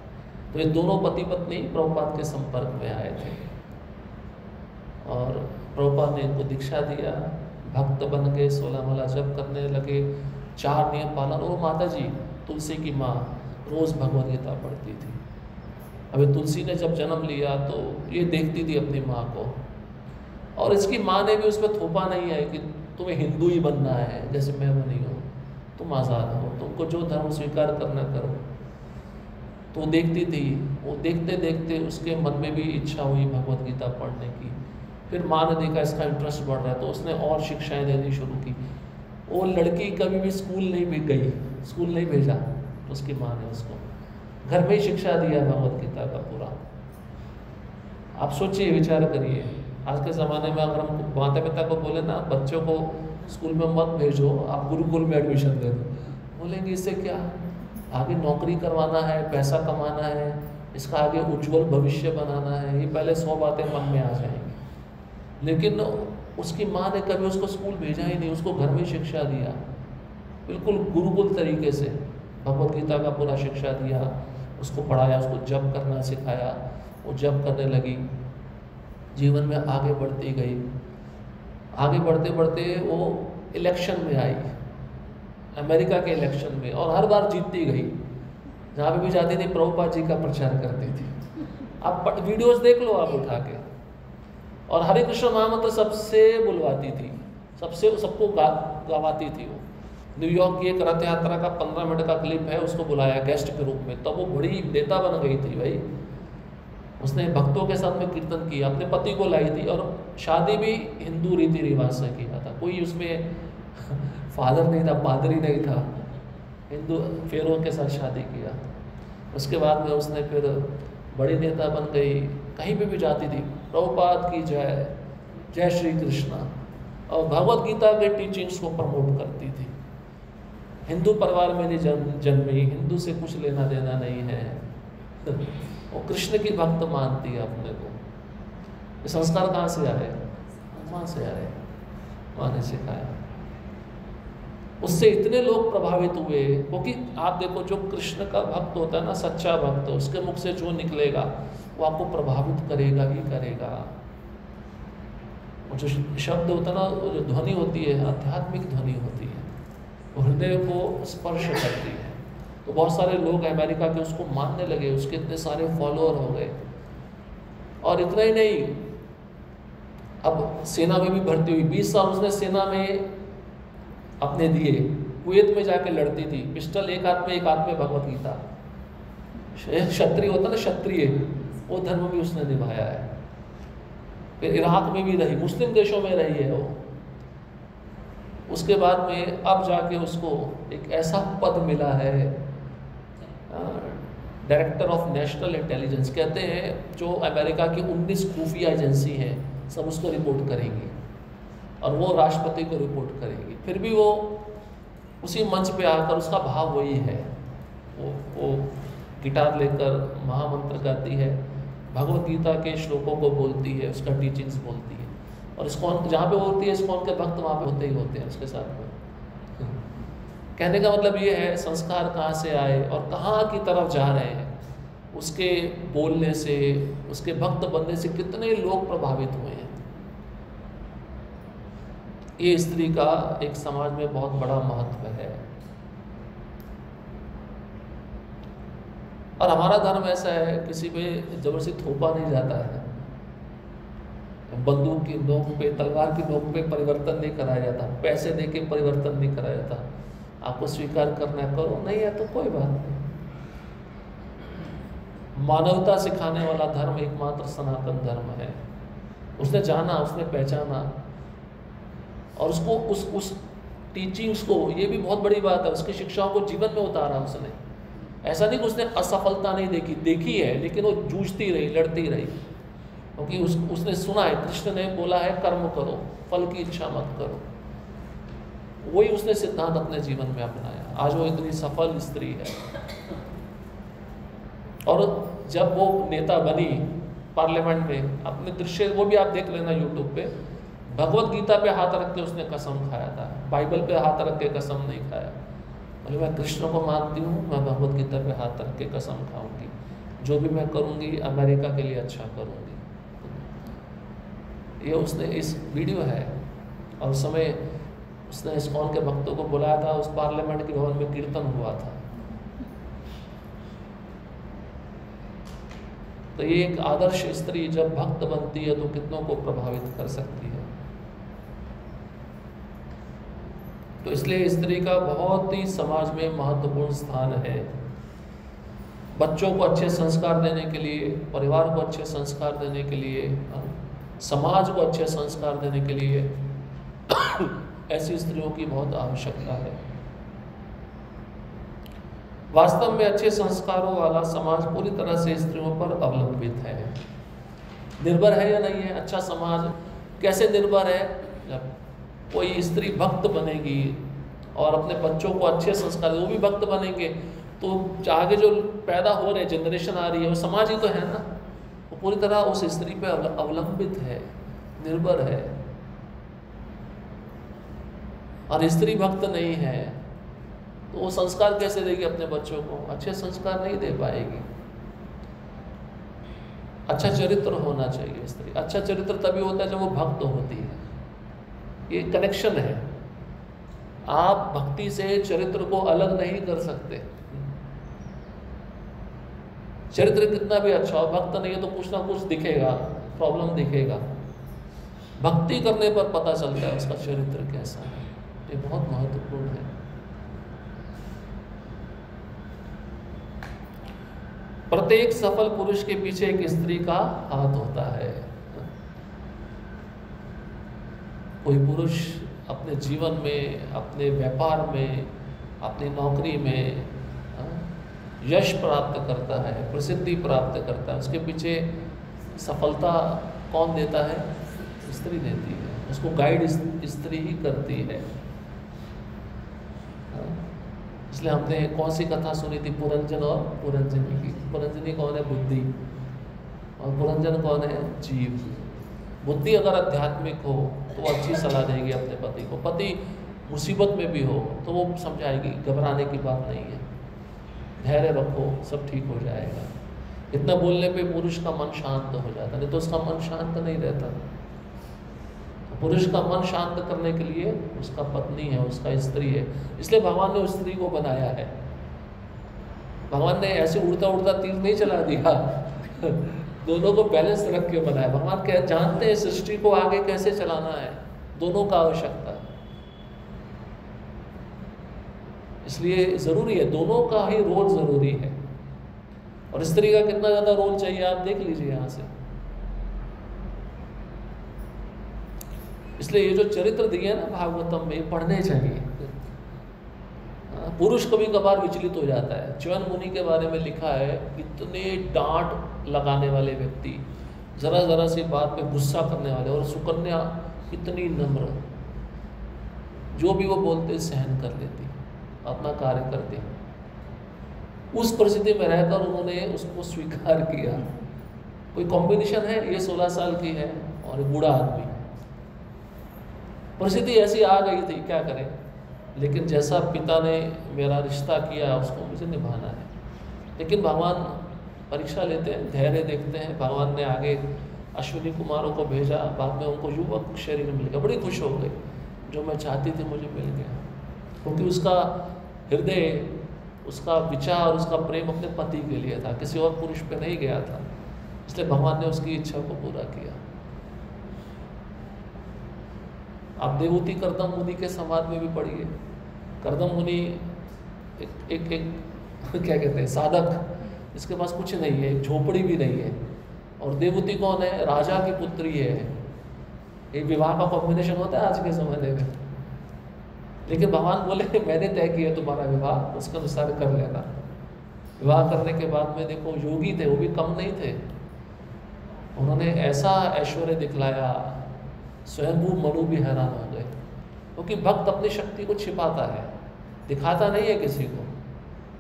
तो ये दोनों पति पत्नी प्रभुपाद के संपर्क में आए थे और प्रभुपाद ने इनको दीक्षा दिया, भक्त बन गए, 16 माला जप करने लगे, 4 नियम पालन। और माता जी तुलसी की माँ रोज़ भगवद गीता पढ़ती थी। अभी तुलसी ने जब जन्म लिया तो ये देखती थी अपनी माँ को, और इसकी माँ ने भी उसमें थोपा नहीं है कि तुम्हें हिंदू ही बनना है, जैसे मैं बनी हूँ, तुम आज़ाद हो, तुमको जो धर्म स्वीकार करना करो। तो वो देखती थी, वो देखते देखते उसके मन में भी इच्छा हुई भगवद गीता पढ़ने की। फिर माँ ने देखा इसका इंटरेस्ट बढ़ रहा है तो उसने और शिक्षाएं देनी शुरू की। वो लड़की कभी भी स्कूल नहीं गई, स्कूल नहीं भेजा, उसकी माँ ने उसको घर में ही शिक्षा दिया भगवद गीता का पूरा। आप सोचिए, विचार करिए, आज के ज़माने में अगर हम माता पिता को बोले ना बच्चों को स्कूल में मत भेजो, आप गुरुकुल में एडमिशन दे दो, बोलेंगे इससे क्या, आगे नौकरी करवाना है, पैसा कमाना है, इसका आगे उज्जवल भविष्य बनाना है, ये पहले 100 बातें मन में आ जाएंगी। लेकिन उसकी माँ ने कभी उसको स्कूल भेजा ही नहीं, उसको घर में शिक्षा दिया, बिल्कुल गुरुकुल तरीके से भगवत गीता का पूरा शिक्षा दिया, उसको पढ़ाया, उसको जप करना सिखाया, वो जप करने लगी, जीवन में आगे बढ़ती गई। आगे बढ़ते बढ़ते वो इलेक्शन में आई, अमेरिका के इलेक्शन में, और हर बार जीतती गई। जहाँ पे भी जाती थी प्रभुपाद जी का प्रचार करती थी। आप वीडियोस देख लो आप उठा के। और हरे कृष्ण महामंत्र सबसे बुलवाती थी, सबको गवाती थी वो। न्यूयॉर्क की एक रथ यात्रा का 15 मिनट का क्लिप है, उसको बुलाया गेस्ट के रूप में, तब वो बड़ी नेता बन गई थी भाई। उसने भक्तों के साथ में कीर्तन किया, अपने पति को लाई थी, और शादी भी हिंदू रीति रिवाज से किया था, कोई उसमें फादर नहीं था, पादरी नहीं था, हिंदू फेरों के साथ शादी किया। उसके बाद में उसने फिर बड़ी नेता बन गई, कहीं पे भी जाती थी प्रभुपाद की जय, जय श्री कृष्णा, और भगवत गीता के टीचिंग्स को प्रमोट करती थी। हिंदू परिवार में नहीं जन्मी, हिंदू से कुछ लेना देना नहीं है, वो कृष्ण की भक्त मानती है अपने को। ये संस्कार कहाँ से आए? माँ से आए, माँ ने सिखाया। उससे इतने लोग प्रभावित हुए, क्योंकि आप देखो जो कृष्ण का भक्त होता है ना, सच्चा भक्त, उसके मुख से जो निकलेगा वो आपको प्रभावित करेगा ही करेगा। वो जो शब्द होता है ना, वो जो ध्वनि होती है, आध्यात्मिक ध्वनि होती है, वो हृदय को स्पर्श करती है। तो बहुत सारे लोग अमेरिका के उसको मानने लगे, उसके इतने सारे फॉलोअर हो गए। और इतना ही नहीं, अब सेना में भी भर्ती हुई, 20 साल उसने सेना में अपने दिए, कुवैत में जाके लड़ती थी, पिस्टल एक हाथ में, एक हाथ में भगवत गीता। क्षत्रिय होता ना, क्षत्रिय, वो धर्म भी उसने निभाया है। फिर इराक में भी रही, मुस्लिम देशों में रही है वो। उसके बाद में अब जाके उसको एक ऐसा पद मिला है, डायरेक्टर ऑफ नेशनल इंटेलिजेंस, कहते हैं जो अमेरिका की 19 खुफिया एजेंसी हैं सब उसको रिपोर्ट करेंगी, और वो राष्ट्रपति को रिपोर्ट करेगी। फिर भी वो उसी मंच पे आकर, उसका भाव वही है, वो गिटार लेकर महामंत्र गाती है, भगवत गीता के श्लोकों को बोलती है, उसका टीचिंग्स बोलती है। और इस्कॉन जहाँ पे बोलती है, इस्कॉन के भक्त वहाँ पे होते ही होते हैं उसके साथ में। कहने का मतलब ये है, संस्कार कहाँ से आए और कहाँ की तरफ जा रहे हैं, उसके बोलने से, उसके भक्त बनने से कितने लोग प्रभावित हुए हैं। ये स्त्री का एक समाज में बहुत बड़ा महत्व है। और हमारा धर्म ऐसा है, किसी पे जबरदस्ती थोपा नहीं जाता है, बंदूक की नोक पे, तलवार की नोक पे परिवर्तन नहीं कराया जाता, पैसे देके परिवर्तन नहीं कराया जाता। आपको स्वीकार करना है करो, नहीं है तो कोई बात नहीं। मानवता सिखाने वाला धर्म एकमात्र सनातन धर्म है। उसने जाना, उसने पहचाना, और उसको उस टीचिंग्स को, ये भी बहुत बड़ी बात है, उसकी शिक्षाओं को जीवन में उतारा उसने। ऐसा नहीं कि उसने असफलता नहीं देखी है, लेकिन वो जूझती रही, लड़ती रही, क्योंकि उसने सुना है, कृष्ण ने बोला है कर्म करो, फल की इच्छा मत करो। वही उसने सिद्धांत अपने जीवन में अपनाया। आज वो इतनी सफल स्त्री है। और जब वो नेता बनी पार्लियामेंट में, अपने दृश्य वो भी आप देख लेना यूट्यूब पे, भगवत गीता पे हाथ रख के उसने कसम खाया था, बाइबल पे हाथ रख के कसम नहीं खाया। बोले मैं कृष्ण को मानती हूँ, मैं भगवत गीता पे हाथ रख के कसम खाऊंगी, जो भी मैं करूँगी अमेरिका के लिए अच्छा करूँगी। ये उसने, इस वीडियो है। और उस समय उसने इस्कॉन के भक्तों को बुलाया था, उस पार्लियामेंट के भवन में कीर्तन हुआ था। तो ये एक आदर्श स्त्री जब भक्त बनती है तो कितनों को प्रभावित कर सकती है। तो इसलिए स्त्री का बहुत ही समाज में महत्वपूर्ण स्थान है। बच्चों को अच्छे संस्कार देने के लिए, परिवार को अच्छे संस्कार देने के लिए, समाज को अच्छे संस्कार देने के लिए ऐसी स्त्रियों की बहुत आवश्यकता है। वास्तव में अच्छे संस्कारों वाला समाज पूरी तरह से स्त्रियों पर अवलंबित है। निर्भर है या नहीं है? अच्छा समाज कैसे निर्भर है? जब कोई स्त्री भक्त बनेगी और अपने बच्चों को अच्छे संस्कार, वो भी भक्त बनेंगे, तो आगे जो पैदा हो रहे जनरेशन आ रही है वो समाज ही तो है ना, वो पूरी तरह उस स्त्री पे अवलंबित है, निर्भर है। और स्त्री भक्त नहीं है तो वो संस्कार कैसे देगी अपने बच्चों को? अच्छे संस्कार नहीं दे पाएगी। अच्छा चरित्र होना चाहिए स्त्री। अच्छा चरित्र तभी होता है जब वो भक्त होती है। ये कनेक्शन है। आप भक्ति से चरित्र को अलग नहीं कर सकते। चरित्र कितना भी अच्छा हो, भक्त नहीं है तो कुछ ना कुछ दिखेगा, प्रॉब्लम दिखेगा। भक्ति करने पर पता चलता है उसका चरित्र कैसा है। ये बहुत महत्वपूर्ण है। प्रत्येक सफल पुरुष के पीछे एक स्त्री का हाथ होता है। कोई पुरुष अपने जीवन में, अपने व्यापार में, अपनी नौकरी में यश प्राप्त करता है, प्रसिद्धि प्राप्त करता है, उसके पीछे सफलता कौन देता है? स्त्री देती है। उसको गाइड स्त्री ही करती है। इसलिए हमने कौन सी कथा सुनी थी? पुरंजन और पुरंजनी की। पुरंजनी कौन है? बुद्धि। और पुरंजन कौन है? जीव। बुद्धि अगर आध्यात्मिक हो तो वो अच्छी सलाह देगी अपने पति को। पति मुसीबत में भी हो तो वो समझाएगी, घबराने की बात नहीं है, धैर्य रखो, सब ठीक हो जाएगा। इतना बोलने पे पुरुष का मन शांत हो जाता, नहीं तो उसका मन शांत नहीं रहता। पुरुष का मन शांत करने के लिए उसका पत्नी है, उसका स्त्री है। इसलिए भगवान ने उस स्त्री को बनाया है। भगवान ने ऐसे उड़ता उड़ता तीर नहीं चला दिया दोनों को बैलेंस रख के बनाया। भगवान क्या जानते हैं सृष्टि को आगे कैसे चलाना है, दोनों का आवश्यकता है। इसलिए जरूरी है, दोनों का ही रोल जरूरी है। और स्त्री का कितना ज्यादा रोल चाहिए आप देख लीजिए यहाँ से। इसलिए ये जो चरित्र दिए ना भागवतम में, पढ़ने चाहिए। पुरुष कभी कभार विचलित हो जाता है। च्यवन मुनि के बारे में लिखा है, इतने डांट लगाने वाले व्यक्ति, जरा जरा सी बात पे गुस्सा करने वाले, और सुकन्या इतनी नम्र, जो भी वो बोलते सहन कर लेती, अपना कार्य करती। उस परिस्थिति में रहकर उन्होंने उसको स्वीकार किया। कोई कॉम्बिनेशन है, ये 16 साल की है और एक बूढ़ा आदमी। परिस्थिति ऐसी आ गई थी, क्या करें। लेकिन जैसा पिता ने मेरा रिश्ता किया उसको मुझे निभाना है। लेकिन भगवान परीक्षा लेते हैं, धैर्य देखते हैं। भगवान ने आगे अश्विनी कुमारों को भेजा, बाद में उनको युवक शरीर मिल गया। बड़ी खुश हो गई, जो मैं चाहती थी मुझे मिल गया। क्योंकि उसका हृदय, उसका विचार, उसका प्रेम अपने पति के लिए था, किसी और पुरुष पे नहीं गया था। इसलिए भगवान ने उसकी इच्छा को पूरा किया। आप देवहूति कर्दम मुनि के समाज में भी पढ़िए। कर्दम मुनि एक क्या कहते हैं, साधक, इसके पास कुछ नहीं है, एक झोपड़ी भी नहीं है। और देवहूति कौन है? राजा की पुत्री है। एक विवाह का कॉम्बिनेशन होता है आज के ज़माने में। लेकिन भगवान बोले मैंने तय किया तुम्हारा विवाह, उसके अनुसार कर लेना। विवाह करने के बाद में देखो, योगी थे, वो भी कम नहीं थे। उन्होंने ऐसा ऐश्वर्य दिखलाया, स्वयंभू मनु भी हैरान हो गए। क्योंकि भक्त अपनी शक्ति को छिपाता है, दिखाता नहीं है किसी को।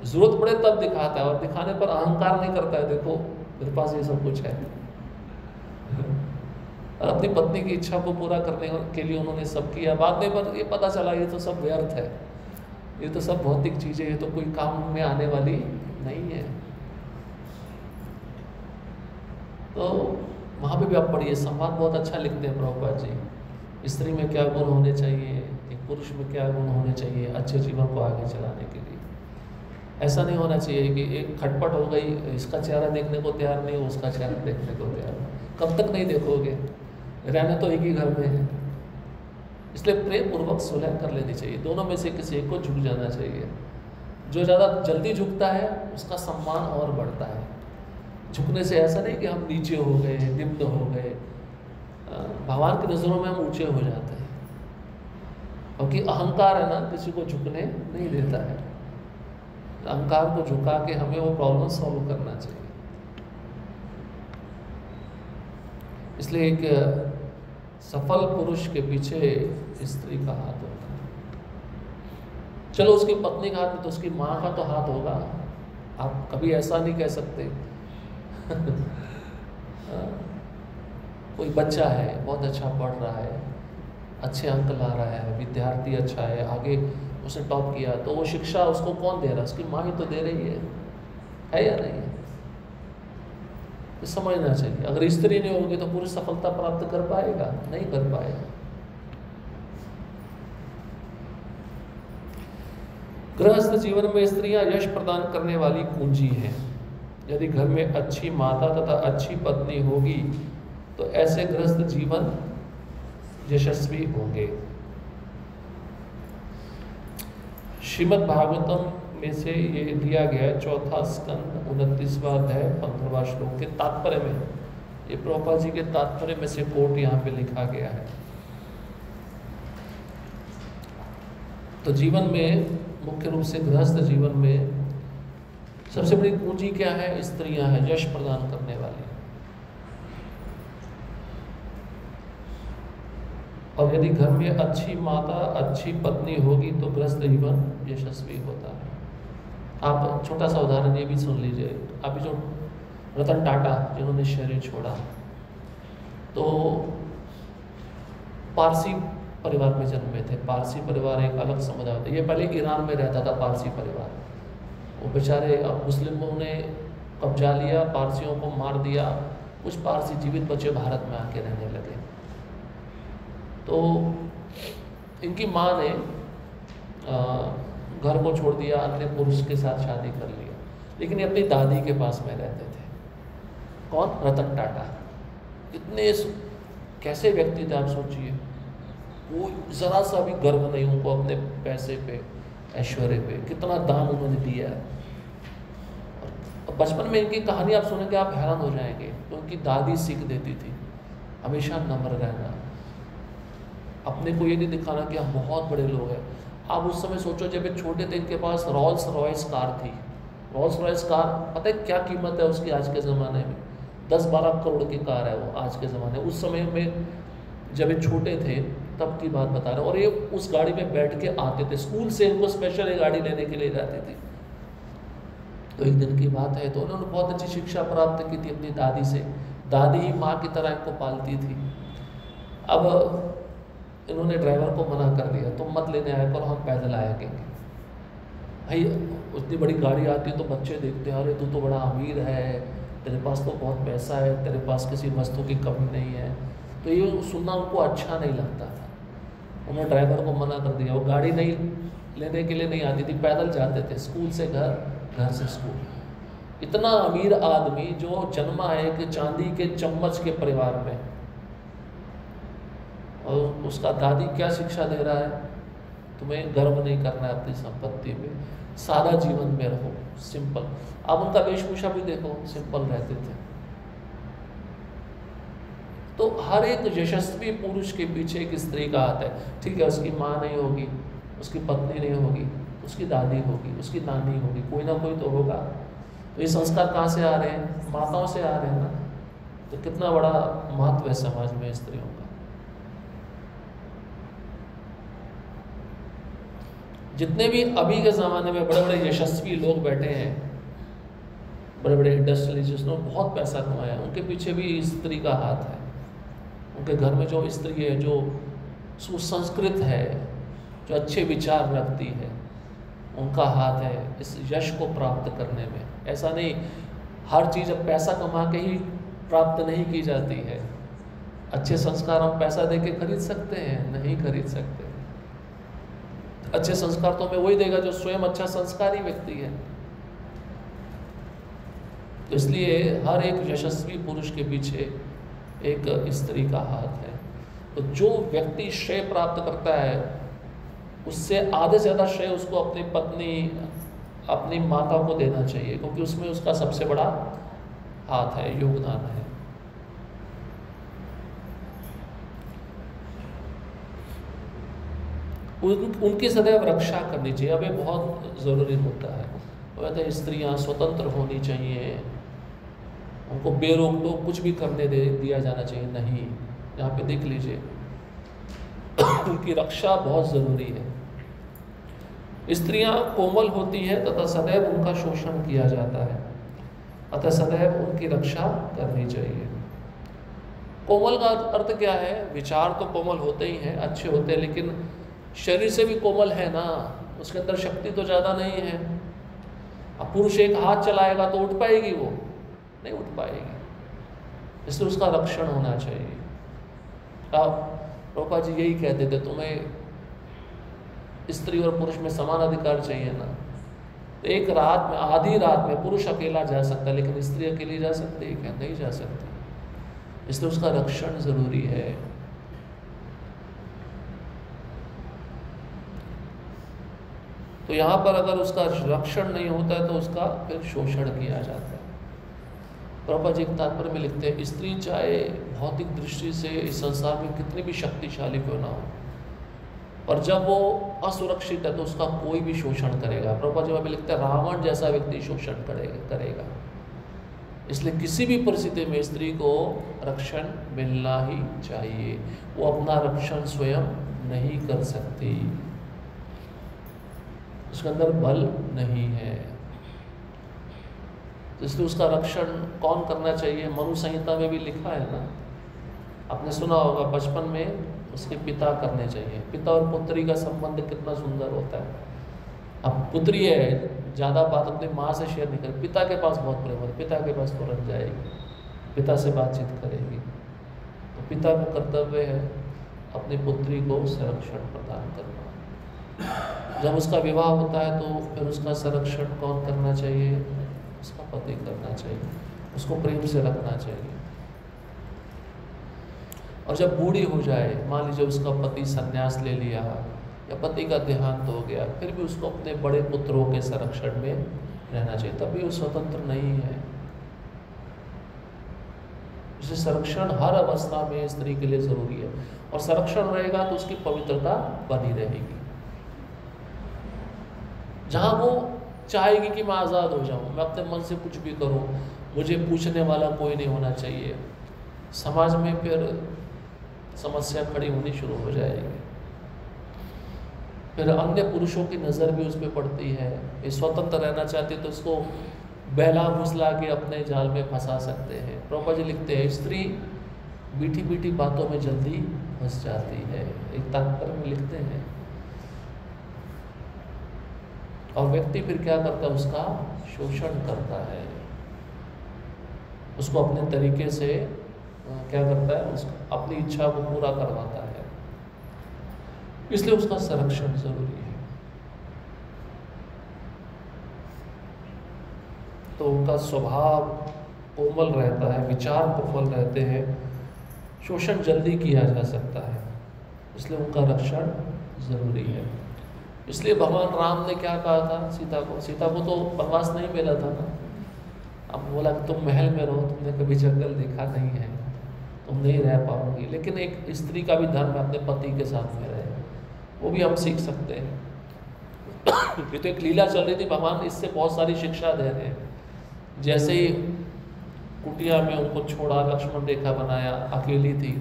जरूरत पड़े तब दिखाता है, और दिखाने पर अहंकार नहीं करता है, देखो मेरे पास ये सब कुछ है। और अपनी पत्नी की इच्छा को पूरा करने के लिए उन्होंने सब किया। बाद में पर ये पता चला ये तो सब व्यर्थ है, ये तो सब भौतिक चीज़ें, ये तो कोई काम में आने वाली नहीं है। तो वहाँ पे भी आप पढ़िए, संवाद बहुत अच्छा लिखते हैं प्रभुपाद जी। स्त्री में क्या गुण होने चाहिए, एक पुरुष में क्या गुण होने चाहिए अच्छे जीवन को आगे चलाने के लिए। ऐसा नहीं होना चाहिए कि एक खटपट हो गई, इसका चेहरा देखने को तैयार नहीं, उसका चेहरा देखने को तैयार नहीं। कब तक नहीं देखोगे, रहना तो एक ही घर में है। इसलिए प्रेम पूर्वक सुलह कर लेनी चाहिए। दोनों में से किसी एक को झुक जाना चाहिए। जो ज़्यादा जल्दी झुकता है उसका सम्मान और बढ़ता है। झुकने से ऐसा नहीं कि हम नीचे हो गए, निम्न हो गए। भगवान की नज़रों में हम ऊंचे हो जाते हैं। क्योंकि अहंकार है ना, किसी को झुकने नहीं देता है। अहंकार को झुका के हमें वो प्रॉब्लम सॉल्व करना चाहिए। इसलिए एक सफल पुरुष के पीछे स्त्री का हाथ होता है। चलो उसकी पत्नी का हाथ नहीं तो उसकी माँ का तो हाथ होगा, आप कभी ऐसा नहीं कह सकते। कोई बच्चा है, बहुत अच्छा पढ़ रहा है, अच्छे अंक ला रहा है, विद्यार्थी अच्छा है, आगे उसने टॉप किया, तो वो शिक्षा उसको कौन दे रहा है? उसकी माँ ही तो दे रही है या नहीं? तो समझना चाहिए, अगर स्त्री नहीं होगी तो पुरुष सफलता प्राप्त कर पाएगा? नहीं कर पाएगा। गृहस्थ जीवन में स्त्रियां यश प्रदान करने वाली कुंजी हैं। यदि घर में अच्छी माता तथा अच्छी पत्नी होगी तो ऐसे गृहस्थ जीवन यशस्वी होंगे। श्रीमद् भागवतम में से ये दिया गया है, 4 स्कंद 29वां अध्याय 15वां श्लोक के तात्पर्य में, ये प्रभुपाद जी के तात्पर्य में से कोट यहाँ पे लिखा गया है। तो जीवन में, मुख्य रूप से गृहस्थ जीवन में सबसे बड़ी पूंजी क्या है? स्त्रियां हैं, यश प्रदान करने वाली। और यदि घर में अच्छी माता, अच्छी पत्नी होगी तो गृहस्थ जीवन यशस्वी होता है। आप छोटा सा उदाहरण ये भी सुन लीजिए। अभी जो रतन टाटा जिन्होंने शरीर छोड़ा, तो पारसी परिवार में जन्मे थे। पारसी परिवार एक अलग समुदाय था, ये पहले ईरान में रहता था पारसी परिवार। वो बेचारे, अब मुस्लिमों ने कब्जा लिया, पारसियों को मार दिया, कुछ पारसी जीवित बचे भारत में आके रहने लगे। तो इनकी माँ ने घर को छोड़ दिया, अन्य पुरुष के साथ शादी कर लिया, लेकिन ये अपनी दादी के पास में रहते थे। कौन? रतन टाटा। कितने कैसे व्यक्ति थे आप सोचिए। वो ज़रा सा भी गर्व नहीं उनको अपने पैसे पे, ऐश्वर्य पे, कितना दान उन्होंने दिया है। और बचपन में इनकी कहानी आप सुनेंगे आप हैरान हो जाएंगे। तो उनकी दादी सीख देती थी हमेशा नम्र रहना, अपने को ये नहीं दिखाना कि हम बहुत बड़े लोग हैं। आप उस समय सोचो, जब ये छोटे थे, इनके पास रोल्स रॉयस कार थी। रोल्स रॉयस कार पता है क्या कीमत है उसकी आज के ज़माने में? 10-12 करोड़ की कार है वो आज के ज़माने। उस समय में जब ये छोटे थे तब की बात बता रहे हैं। और ये उस गाड़ी में बैठ के आते थे, स्कूल से इनको स्पेशल ये गाड़ी लेने के लिए जाती थी। तो एक दिन की बात है, तो उन्होंने बहुत अच्छी शिक्षा प्राप्त की थी अपनी दादी से। दादी ही माँ की तरह इनको पालती थी। अब इन्होंने ड्राइवर को मना कर दिया, तुम मत लेने आया करो, हम पैदल आया करेंगे। भाई उतनी बड़ी गाड़ी आती है तो बच्चे देखते हैं, अरे तू तो बड़ा अमीर है, तेरे पास तो बहुत पैसा है, तेरे पास किसी वस्तु की कमी नहीं है। तो ये सुनना उनको अच्छा नहीं लगता था। उन्होंने ड्राइवर को मना कर दिया। वो गाड़ी नहीं लेने के लिए नहीं आती थी, पैदल जाते थे स्कूल से घर, घर से स्कूल। इतना अमीर आदमी जो जन्मा है कि चांदी के चम्मच के परिवार में, और उसका दादी क्या शिक्षा दे रहा है? तुम्हें गर्व नहीं करना है अपनी संपत्ति में, सादा जीवन में रहो, सिंपल। अब उनका वेशभूषा भी देखो, सिंपल रहते थे। तो हर एक यशस्वी पुरुष के पीछे एक स्त्री का हाथ है। ठीक है, उसकी माँ नहीं होगी, उसकी पत्नी नहीं होगी, उसकी दादी होगी, उसकी नानी होगी, कोई ना कोई तो होगा। तो ये संस्कार कहाँ से आ रहे हैं? माताओं से आ रहे हैं ना। तो कितना बड़ा महत्व है समाज में स्त्रियों का। जितने भी अभी के ज़माने में बड़े बड़े यशस्वी लोग बैठे हैं, बड़े बड़े इंडस्ट्रियलिस्ट जिसने बहुत पैसा कमाया, उनके पीछे भी स्त्री का हाथ है। उनके घर में जो स्त्री है, जो सुसंस्कृत है, जो अच्छे विचार रखती है, उनका हाथ है इस यश को प्राप्त करने में। ऐसा नहीं हर चीज़ अब पैसा कमा के ही प्राप्त नहीं की जाती है। अच्छे संस्कार हम पैसा दे के खरीद सकते हैं? नहीं खरीद सकते। अच्छे संस्कार तो हमें वही देगा जो स्वयं अच्छा संस्कारी व्यक्ति है। तो इसलिए हर एक यशस्वी पुरुष के पीछे एक स्त्री का हाथ है। तो जो व्यक्ति श्रेय प्राप्त करता है उससे आधे से ज़्यादा श्रेय उसको अपनी पत्नी, अपनी माता को देना चाहिए, क्योंकि उसमें उसका सबसे बड़ा हाथ है, योगदान है। उनकी सदैव रक्षा करनी चाहिए। अब ये बहुत ज़रूरी होता है। वो कहते हैं स्त्रियाँ स्वतंत्र होनी चाहिए, उनको बेरोक टोक कुछ भी करने दिया जाना चाहिए। नहीं, यहाँ पे देख लीजिए उनकी रक्षा बहुत ज़रूरी है। स्त्रियां कोमल होती है तथा सदैव उनका शोषण किया जाता है, अतः सदैव उनकी रक्षा करनी चाहिए। कोमल का अर्थ क्या है? विचार तो कोमल होते ही हैं, अच्छे होते हैं, लेकिन शरीर से भी कोमल है ना, उसके अंदर शक्ति तो ज़्यादा नहीं है। अब पुरुष एक हाथ चलाएगा तो उठ पाएगी? वो नहीं उठ पाएगी, इसलिए उसका रक्षण होना चाहिए। अब प्रभुपाद जी यही कहते थे, तुम्हें स्त्री और पुरुष में समान अधिकार चाहिए ना। तो एक रात में, आधी रात में पुरुष अकेला जा सकता है, लेकिन स्त्री अकेली जा सकती है क्या? नहीं जा सकती, इसलिए उसका रक्षण जरूरी है। तो यहाँ पर अगर उसका रक्षण नहीं होता है तो उसका फिर शोषण किया जाता है। प्रभुपाद जी एक तात्पर्य में लिखते हैं, स्त्री चाहे भौतिक दृष्टि से इस संसार में कितनी भी शक्तिशाली क्यों ना हो, पर जब वो असुरक्षित है तो उसका कोई भी शोषण करेगा। प्रभुपाद जी में लिखते हैं, रावण जैसा व्यक्ति शोषण करेगा। इसलिए किसी भी परिस्थिति में स्त्री को रक्षण मिलना ही चाहिए। वो अपना रक्षण स्वयं नहीं कर सकती, उसके अंदर बल नहीं है, तो इसलिए उसका रक्षण कौन करना चाहिए? मनु संहिता में भी लिखा है ना, आपने सुना होगा, बचपन में उसके पिता करने चाहिए। पिता और पुत्री का संबंध कितना सुंदर होता है। अब पुत्री है, ज़्यादा बात अपनी माँ से शेयर नहीं करेगी, पिता के पास बहुत प्रेम है, पिता के पास तुरंत जाएगी, पिता से बातचीत करेगी। तो पिता का कर्तव्य है अपनी पुत्री को संरक्षण प्रदान करना। जब उसका विवाह होता है तो फिर उसका संरक्षण कौन करना चाहिए? उसका पति करना चाहिए, उसको प्रेम से रखना चाहिए। और जब बूढ़ी हो जाए, मान लीजिए उसका पति संन्यास ले लिया या पति का देहांत हो गया, फिर भी उसको अपने बड़े पुत्रों के संरक्षण में रहना चाहिए, तभी वो स्वतंत्र नहीं है। इसलिए संरक्षण हर अवस्था में स्त्री के लिए जरूरी है, और संरक्षण रहेगा तो उसकी पवित्रता बनी रहेगी। जहाँ वो चाहेगी कि मैं आज़ाद हो जाऊँ, मैं अपने मन से कुछ भी करूँ, मुझे पूछने वाला कोई नहीं होना चाहिए, समाज में फिर समस्या खड़ी होनी शुरू हो जाएगी। फिर अन्य पुरुषों की नज़र भी उस पर पड़ती है। ये स्वतंत्र रहना चाहती तो उसको बहला फुसला के अपने जाल में फंसा सकते हैं। प्रभुपाद जी लिखते हैं, स्त्री मीठी मीठी बातों में जल्दी फंस जाती है, एक तात्पर्य में लिखते हैं। और व्यक्ति फिर क्या करता है? उसका शोषण करता है, उसको अपने तरीके से क्या करता है? उसको अपनी इच्छा को पूरा करवाता है। इसलिए उसका संरक्षण जरूरी है। तो उनका स्वभाव कोमल रहता है, विचार कोमल रहते हैं, शोषण जल्दी किया जा सकता है, इसलिए उनका रक्षण जरूरी है। इसलिए भगवान राम ने क्या कहा था सीता को? सीता को तो वनवास नहीं मिला था ना। अब बोला कि तुम महल में रहो, तुमने कभी जंगल देखा नहीं है, तुम नहीं रह पाओगी। लेकिन एक स्त्री का भी धर्म है अपने पति के साथ में रहे, वो भी हम सीख सकते हैं। ये तो एक लीला चल रही थी, भगवान इससे बहुत सारी शिक्षा दे रहे हैं। जैसे ही कुटिया में उनको छोड़ा, लक्ष्मण रेखा बनाया, अकेली थी,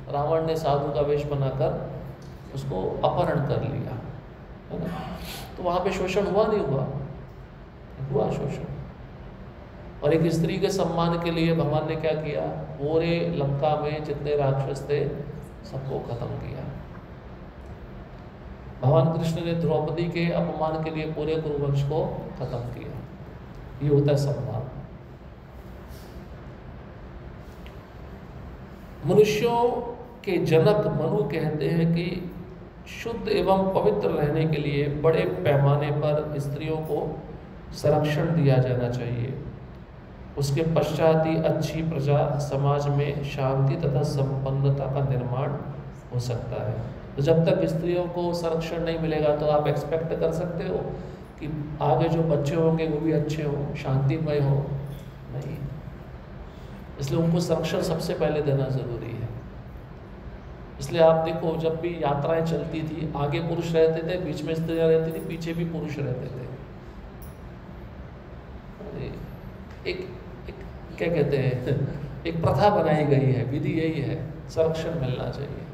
रावण ने साधु का वेश बनाकर उसको अपहरण कर लिया, है ना। तो वहाँ पे शोषण हुआ नहीं हुआ शोषण। और एक स्त्री के सम्मान के लिए भगवान ने क्या किया? पूरे लंका में जितने राक्षस थे सबको खत्म किया। भगवान कृष्ण ने द्रौपदी के अपमान के लिए पूरे कुरुवंश को खत्म किया। ये होता है सम्मान। मनुष्यों के जनक मनु कहते हैं कि शुद्ध एवं पवित्र रहने के लिए बड़े पैमाने पर स्त्रियों को संरक्षण दिया जाना चाहिए। उसके पश्चात ही अच्छी प्रजा, समाज में शांति तथा संपन्नता का निर्माण हो सकता है। तो जब तक स्त्रियों को संरक्षण नहीं मिलेगा तो आप एक्सपेक्ट कर सकते हो कि आगे जो बच्चे होंगे वो भी अच्छे हों, शांतिमय हो? नहीं। इसलिए उनको संरक्षण सबसे पहले देना जरूरी है। इसलिए आप देखो, जब भी यात्राएं चलती थी, आगे पुरुष रहते थे, बीच में स्त्रियां रहती थी, पीछे भी पुरुष रहते थे। एक क्या कहते हैं, एक प्रथा बनाई गई है, विधि यही है, संरक्षण मिलना चाहिए।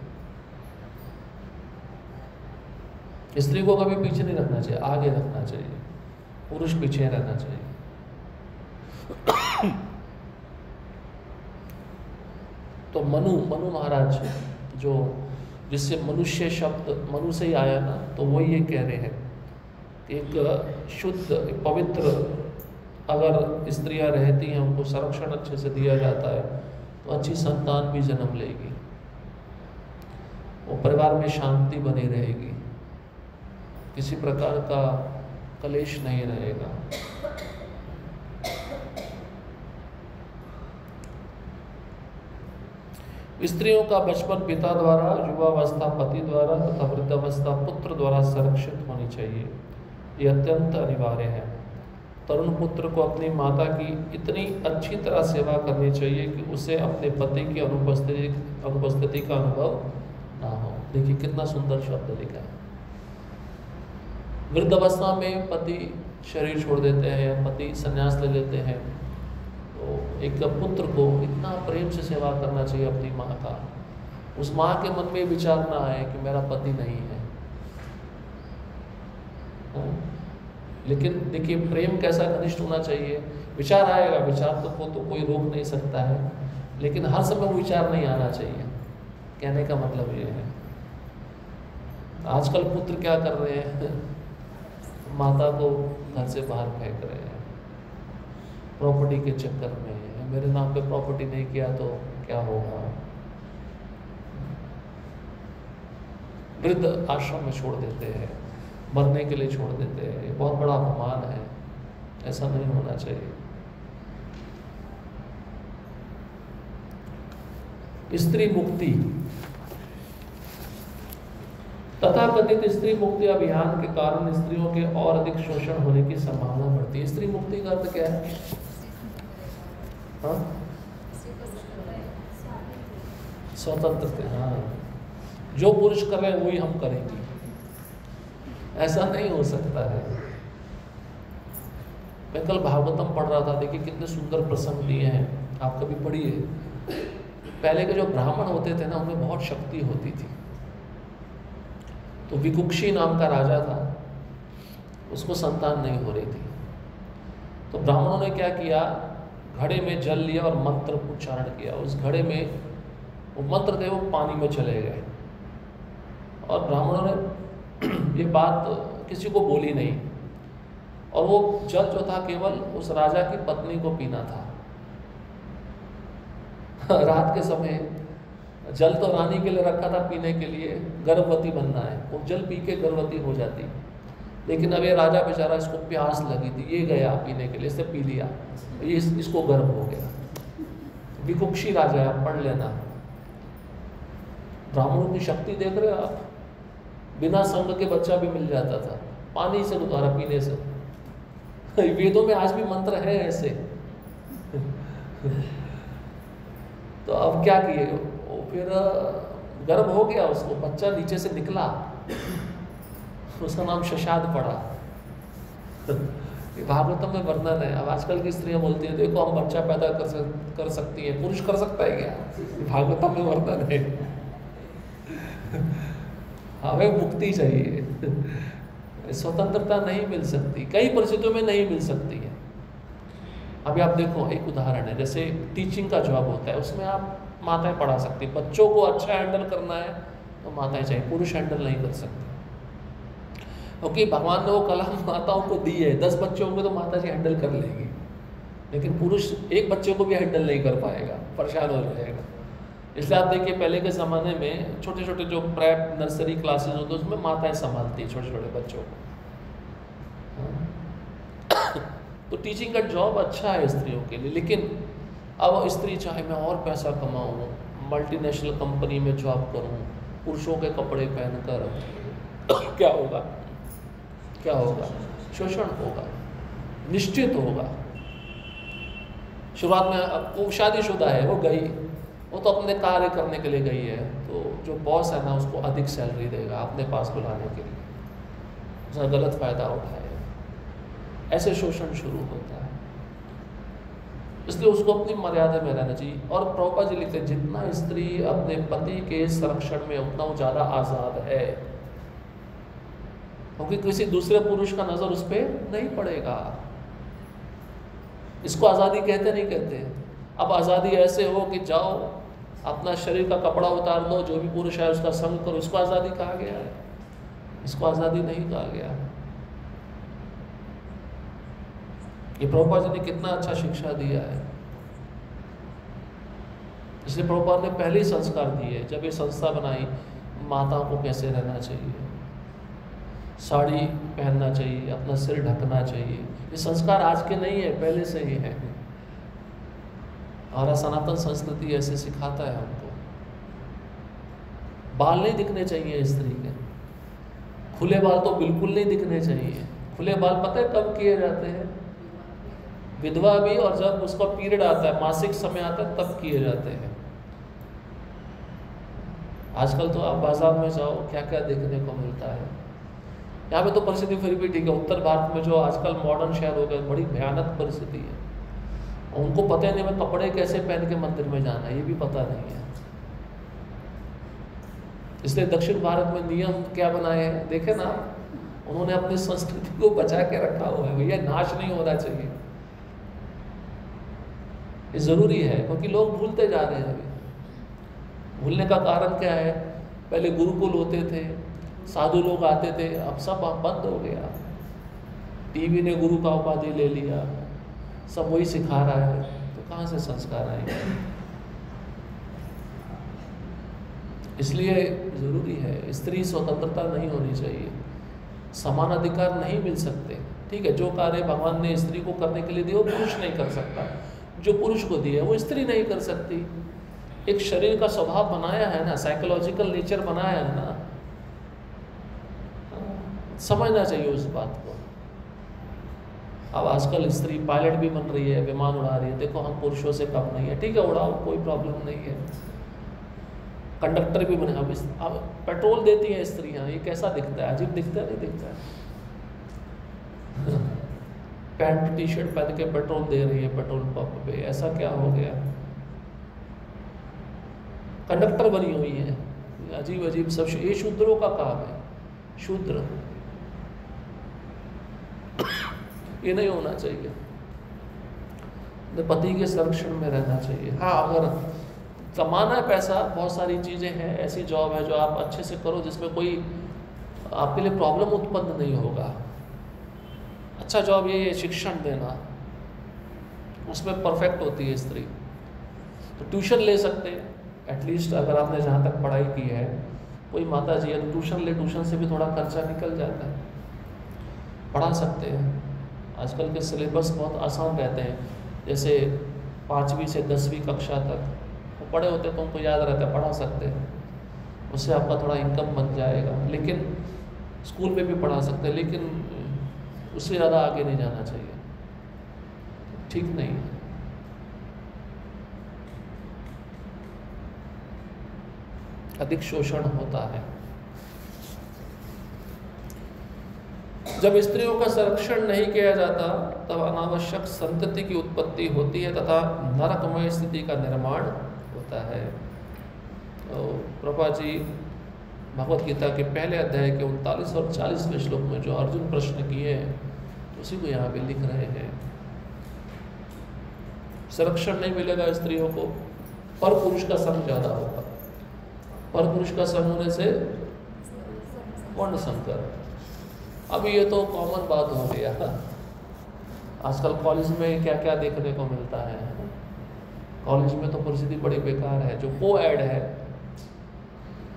स्त्री को कभी पीछे नहीं रखना चाहिए, आगे रखना चाहिए, पुरुष पीछे रहना चाहिए। तो मनु महाराज जो जिससे मनुष्य शब्द मनु से ही आया ना, तो वो ये कह रहे हैं कि एक शुद्ध पवित्र अगर स्त्रियां रहती हैं, उनको संरक्षण अच्छे से दिया जाता है, तो अच्छी संतान भी जन्म लेगी, वो परिवार में शांति बनी रहेगी, किसी प्रकार का कलेश नहीं रहेगा। स्त्रियों का बचपन पिता द्वारा, युवावस्था पति द्वारा तथा वृद्धावस्था पुत्र द्वारा संरक्षित होनी चाहिए, ये अत्यंत अनिवार्य है। तरुण पुत्र को अपनी माता की इतनी अच्छी तरह सेवा करनी चाहिए कि उसे अपने पति की अनुपस्थिति का अनुभव ना हो। देखिए कितना सुंदर शब्द लिखा है। वृद्धावस्था में पति शरीर छोड़ देते हैं या पति संन्यास ले लेते हैं, तो एक पुत्र को इतना प्रेम से सेवा करना चाहिए अपनी माँ का। उस माँ के मन में विचार ना आए कि मेरा पति नहीं है। लेकिन देखिए प्रेम कैसा घनिष्ठ होना चाहिए। विचार आएगा, विचार तो कोई रोक नहीं सकता है, लेकिन हर समय वो विचार नहीं आना चाहिए। कहने का मतलब ये है, आजकल पुत्र क्या कर रहे हैं, माता को घर से बाहर फेंक रहे हैं प्रॉपर्टी के चक्कर में। मेरे नाम पे प्रॉपर्टी नहीं किया तो क्या होगा। वृद्ध आश्रम में छोड़ देते हैं, मरने के लिए छोड़ देते हैं। ये बहुत बड़ा अपमान है, ऐसा नहीं होना चाहिए। स्त्री मुक्ति, तथाकथित स्त्री मुक्ति अभियान के कारण स्त्रियों के और अधिक शोषण होने की संभावना बढ़ती है। स्त्री मुक्ति का अर्थ क्या है? हाँ, स्वतंत्र। हाँ, जो पुरुष कर रहे हैं वही हम करेंगे, ऐसा नहीं हो सकता है। मैं कल भागवतम पढ़ रहा था, देखिए कितने सुंदर प्रसंग दिए हैं, आप कभी पढ़िए। पहले के जो ब्राह्मण होते थे ना, उनमें बहुत शक्ति होती थी। तो विकुक्षी नाम का राजा था, उसको संतान नहीं हो रही थी। तो ब्राह्मणों ने क्या किया, घड़े में जल लिया और मंत्र उच्चारण किया। उस घड़े में वो मंत्र थे, वो पानी में चले गए। और ब्राह्मणों ने ये बात किसी को बोली नहीं, और वो जल जो था केवल उस राजा की पत्नी को पीना था। रात के समय जल तो रानी के लिए रखा था पीने के लिए, गर्भवती बनना है, वो जल पी के गर्भवती हो जाती। लेकिन अब ये राजा बेचारा, इसको प्यास लगी थी, ये गया पीने के लिए, इससे पी लिया, ये इसको गर्भ हो गया। विकुक्षी राजा है, आप पढ़ लेना। ब्राह्मणों की शक्ति देख रहे हो आप, बिना संग के बच्चा भी मिल जाता था, पानी से द्वारा पीने से। वेदों में आज भी मंत्र है ऐसे। तो अब क्या किए, फिर गर्भ हो गया, उसको बच्चा नीचे से निकला, उसका नाम शशाद पड़ा। भागवतम में वर्णन है। अब आजकल की स्त्रियां बोलती हैं, देखो हम बच्चा पैदा कर सकती हैं, पुरुष कर सकता है क्या? भागवतम में वर्णन है। हमें मुक्ति चाहिए, स्वतंत्रता नहीं मिल सकती, कई परिस्थितियों में नहीं मिल सकती है। अभी आप देखो, एक उदाहरण है, जैसे टीचिंग का जॉब होता है, उसमें आप माताएं पढ़ा सकती, बच्चों को अच्छा हैंडल करना है तो माताएं चाहिए, पुरुष हैंडल नहीं कर सकते। क्योंकि भगवान ने वो कला माताओं को दी है। 10 बच्चे होंगे तो माता जी हैंडल कर लेंगी, लेकिन पुरुष एक बच्चे को भी हैंडल नहीं कर पाएगा, परेशान हो जाएगा। इसलिए आप देखिए, पहले के ज़माने में छोटे छोटे जो प्रेप नर्सरी क्लासेस होते हैं, उसमें माताएं संभालती छोटे छोटे बच्चों को। तो टीचिंग का जॉब अच्छा है स्त्रियों के लिए। लेकिन अब स्त्री चाहे मैं और पैसा कमाऊँ, मल्टीनेशनल कंपनी में जॉब करूँ, पुरुषों के कपड़े पहनकर, क्या होगा? क्या होगा? शोषण होगा, निश्चित होगा। शुरुआत में वो शादीशुदा है, वो गई, वो तो अपने कार्य करने के लिए गई है, तो जो बॉस है ना, उसको अधिक सैलरी देगा अपने पास बुलाने के लिए, उसका गलत फायदा उठाएगा। ऐसे शोषण शुरू होता है। इसलिए उसको अपनी मर्यादा में रहना चाहिए। और प्रभुपाद जी लिखते हैं, जितना स्त्री अपने पति के संरक्षण में, उतना वो ज़्यादा आज़ाद है। क्योंकि किसी दूसरे पुरुष का नजर उस पर नहीं पड़ेगा। इसको आज़ादी कहते नहीं कहते। अब आज़ादी ऐसे हो कि जाओ अपना शरीर का कपड़ा उतार दो, जो भी पुरुष है उसका संग करो, इसको आज़ादी कहा गया है? इसको आज़ादी नहीं कहा गया। ये प्रभुपाद जी ने कितना अच्छा शिक्षा दिया है। इसलिए प्रभुपाद ने पहले ही संस्कार दिए, जब ये संस्था बनाई, माताओं को कैसे रहना चाहिए, साड़ी पहनना चाहिए, अपना सिर ढकना चाहिए। ये संस्कार आज के नहीं है, पहले से ही है। हमारा सनातन संस्कृति ऐसे सिखाता है हमको। बाल नहीं दिखने चाहिए स्त्री के, खुले बाल तो बिल्कुल नहीं दिखने चाहिए। खुले बाल पता है कब किए जाते हैं? विधवा भी, और जब उसका पीरियड आता है, मासिक समय आता है, तब किए जाते हैं। आजकल तो आप बाजार में जाओ, क्या क्या देखने को मिलता है। यहाँ पे तो परिस्थिति फिर भी ठीक है। उत्तर भारत में जो आजकल मॉडर्न शहर हो गए, बड़ी भयानक परिस्थिति है। उनको पता ही नहीं मैं कपड़े कैसे पहन के मंदिर में जाना है, ये भी पता नहीं है। इसलिए दक्षिण भारत में नियम क्या बनाए हैं देखे ना, उन्होंने अपनी संस्कृति को बचा के रखा हुआ है। भैया नाश नहीं होना चाहिए, ये जरूरी है, क्योंकि लोग भूलते जा रहे हैं। अभी भूलने का कारण क्या है? पहले गुरुकुल होते थे, साधु लोग आते थे, अब सब बंद हो गया। टीवी ने गुरु का उपाधि ले लिया, सब वही सिखा रहा है, तो कहाँ से संस्कार आएंगे? इसलिए जरूरी है, स्त्री स्वतंत्रता नहीं होनी चाहिए, समान अधिकार नहीं मिल सकते। ठीक है, जो कार्य भगवान ने स्त्री को करने के लिए दिया वो पुरुष नहीं कर सकता, जो पुरुष को दिया वो स्त्री नहीं कर सकती। एक शरीर का स्वभाव बनाया है ना, साइकोलॉजिकल नेचर बनाया है ना, समझना चाहिए उस बात को। अब आजकल स्त्री पायलट भी बन रही है, विमान उड़ा रही है, देखो हम पुरुषों से कम नहीं है। ठीक है, उड़ाओ, कोई प्रॉब्लम नहीं है। कंडक्टर भी बने। अब पेट्रोल देती हैं स्त्रियां, ये कैसा दिखता है? अजीब दिखता है, नहीं दिखता है? पैंट टी शर्ट पहन के पेट्रोल दे रही है पेट्रोल पंप पे, ऐसा क्या हो गया? कंडक्टर बनी हुई है, अजीब अजीब सब। ये शूद्रों का काम है, शूद्र ये नहीं होना चाहिए। पति के संरक्षण में रहना चाहिए। हाँ, अगर कमाना है पैसा, बहुत सारी चीज़ें हैं, ऐसी जॉब है जो आप अच्छे से करो जिसमें कोई आपके लिए प्रॉब्लम उत्पन्न नहीं होगा। अच्छा जॉब ये है शिक्षण देना, उसमें परफेक्ट होती है स्त्री। तो ट्यूशन ले सकते हैं, एटलीस्ट अगर आपने जहाँ तक पढ़ाई की है, कोई माता जी अगर ट्यूशन ले, ट्यूशन से भी थोड़ा खर्चा निकल जाता है, पढ़ा सकते हैं। आजकल के सिलेबस बहुत आसान रहते हैं, जैसे 5वीं से 10वीं कक्षा तक वो पढ़े होते हैं तो उनको याद रहता है, पढ़ा सकते हैं, उससे आपका थोड़ा इनकम बन जाएगा। लेकिन स्कूल में भी पढ़ा सकते हैं, लेकिन उससे ज़्यादा आगे नहीं जाना चाहिए, ठीक नहीं है। अधिक शोषण होता है। जब स्त्रियों का संरक्षण नहीं किया जाता तब अनावश्यक संतति की उत्पत्ति होती है तथा नरकमय स्थिति का निर्माण होता है। तो प्रभुपाद जी भगवत गीता के पहले अध्याय के 39 और 40वें श्लोक में जो अर्जुन प्रश्न किए हैं उसी को यहाँ पे लिख रहे हैं। संरक्षण नहीं मिलेगा स्त्रियों को, पर पुरुष का संग ज्यादा होगा। पर पुरुष का संग होने से वर्ण संकर। अब ये तो कॉमन बात हो गया। आजकल कॉलेज में क्या क्या देखने को मिलता है। कॉलेज में तो परिस्थिति बड़ी बेकार है। जो को एड है,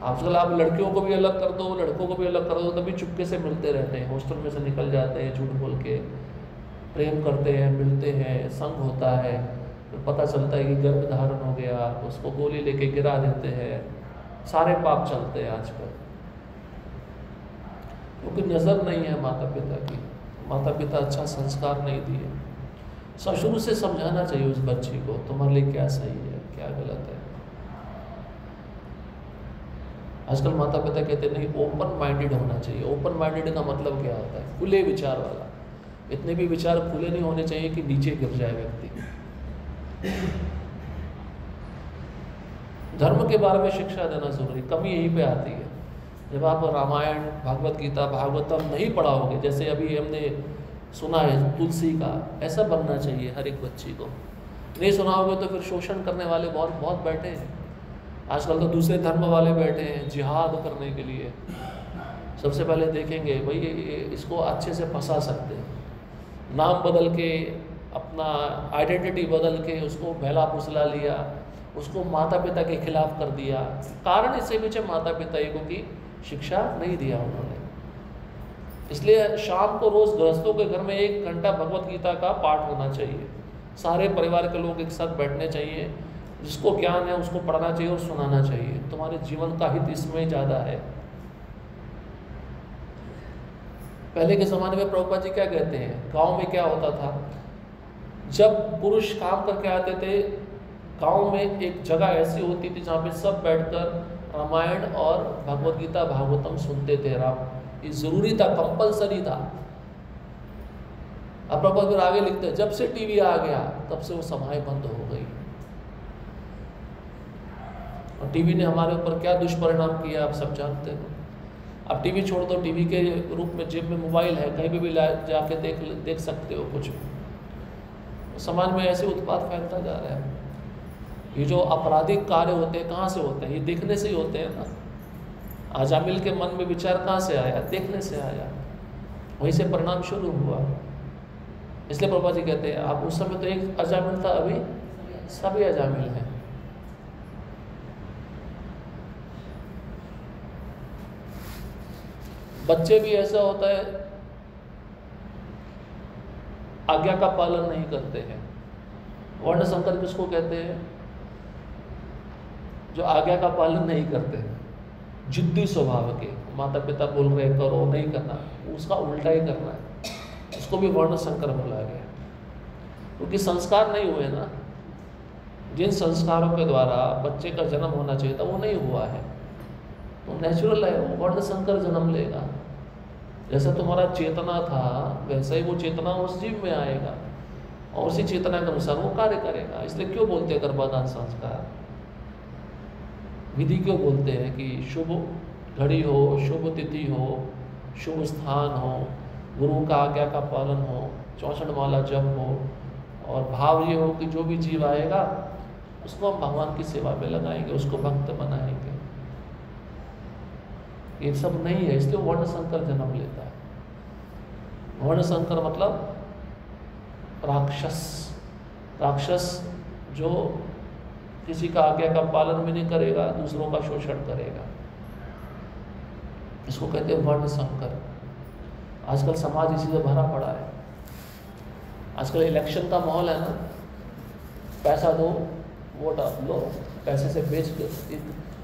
आजकल आप लड़कियों को भी अलग कर दो, लड़कों को भी अलग कर दो, तभी चुपके से मिलते रहते हैं, हॉस्टल में से निकल जाते हैं, झूठ बोल के प्रेम करते हैं, मिलते हैं, संग होता है, फिर पता चलता है कि गर्भ धारण हो गया, उसको गोली लेके गिरा देते हैं। सारे पाप चलते हैं आजकल, क्योंकि नज़र नहीं है माता पिता की। माता पिता अच्छा संस्कार नहीं दिए। शुरू से समझाना चाहिए उस बच्ची को, तुम्हारे लिए क्या सही है क्या गलत है। आजकल माता पिता कहते नहीं, ओपन माइंडेड होना चाहिए। ओपन माइंडेड का मतलब क्या होता है? खुले विचार वाला। इतने भी विचार खुले नहीं होने चाहिए कि नीचे गिर जाए व्यक्ति। धर्म के बारे में शिक्षा देना जरूरी, कमी यहीं पे आती है। जब आप रामायण, भागवत गीता, भागवतम नहीं पढ़ाओगे, जैसे अभी हमने सुना है तुलसी का, ऐसा बनना चाहिए हर एक बच्ची को। नहीं सुनाओगे तो फिर शोषण करने वाले बहुत बहुत बैठे हैं। आजकल तो दूसरे धर्म वाले बैठे हैं जिहाद करने के लिए। सबसे पहले देखेंगे भाई इसको अच्छे से फंसा सकते हैं, नाम बदल के, अपना आइडेंटिटी बदल के उसको भैला फुसला लिया, उसको माता पिता के खिलाफ कर दिया। कारण इससे पीछे माता पिता को की शिक्षा नहीं दिया उन्होंने। इसलिए शाम को रोज़ गृहस्थों के घर में 1 घंटा भगवत गीता का पाठ होना चाहिए। सारे परिवार के लोग एक साथ बैठने चाहिए, जिसको ज्ञान है उसको पढ़ना चाहिए और सुनाना चाहिए। तुम्हारे जीवन का हित इसमें ज़्यादा है। पहले के ज़माने में प्रभुपाद जी क्या कहते हैं, गांव में क्या होता था, जब पुरुष काम करके आते थे, गांव में एक जगह ऐसी होती थी जहाँ पे सब बैठकर रामायण और भगवत गीता, भागवतम सुनते थे। ये ज़रूरी था, कंपलसरी था। अब प्रभुपाद फिर आगे लिखते हैं, जब से टीवी आ गया तब से वो समाएं बंद हो गई। और टीवी ने हमारे ऊपर क्या दुष्परिणाम किया आप सब जानते हो। अब टीवी छोड़ दो, टीवी के रूप में जेब में मोबाइल है, कहीं भी जाके देख सकते हो कुछ। समाज में ऐसे उत्पाद फैलता जा रहा है। ये जो आपराधिक कार्य होते हैं कहाँ से होते हैं, ये देखने से ही होते हैं ना। अजामिल के मन में विचार कहाँ से आया, देखने से आया, वहीं से परिणाम शुरू हुआ। इसलिए प्रभुपाद जी कहते हैं, आप उस समय तो एक अजामिल था, अभी सभी अजामिल हैं। बच्चे भी ऐसा होता है, आज्ञा का पालन नहीं करते हैं। वर्ण संकर किसको कहते हैं, जो आज्ञा का पालन नहीं करते, जिद्दी स्वभाव के। माता पिता बोल रहे करो, नहीं करना, उसका उल्टा ही करना है, उसको भी वर्ण संकर बोला गया। क्योंकि संस्कार नहीं हुए ना। जिन संस्कारों के द्वारा बच्चे का जन्म होना चाहिए था वो नहीं हुआ है, तो नेचुरल है वो वर्ण संकर जन्म लेगा। जैसा तुम्हारा चेतना था वैसा ही वो चेतना उस जीव में आएगा और उसी चेतना के अनुसार वो कार्य करेगा। इसलिए क्यों बोलते हैं गर्भाधान संस्कार, विधि क्यों बोलते हैं कि शुभ घड़ी हो, शुभ तिथि हो, शुभ स्थान हो, गुरु का आज्ञा का पालन हो, 64 माला जप हो, और भाव ये हो कि जो भी जीव आएगा उसको हम भगवान की सेवा में लगाएंगे, उसको भक्त बनाएंगे। ये सब नहीं है, इसलिए वर्ण संकर जन्म लेता है। वर्ण संकर मतलब राक्षस। राक्षस जो किसी का आज्ञा का पालन भी नहीं करेगा, दूसरों का शोषण करेगा, इसको कहते हैं वर्ण संकर। आजकल समाज इसी से भरा पड़ा है। आजकल इलेक्शन का माहौल है ना, पैसा दो वोट आप लो, पैसे से बेच दो।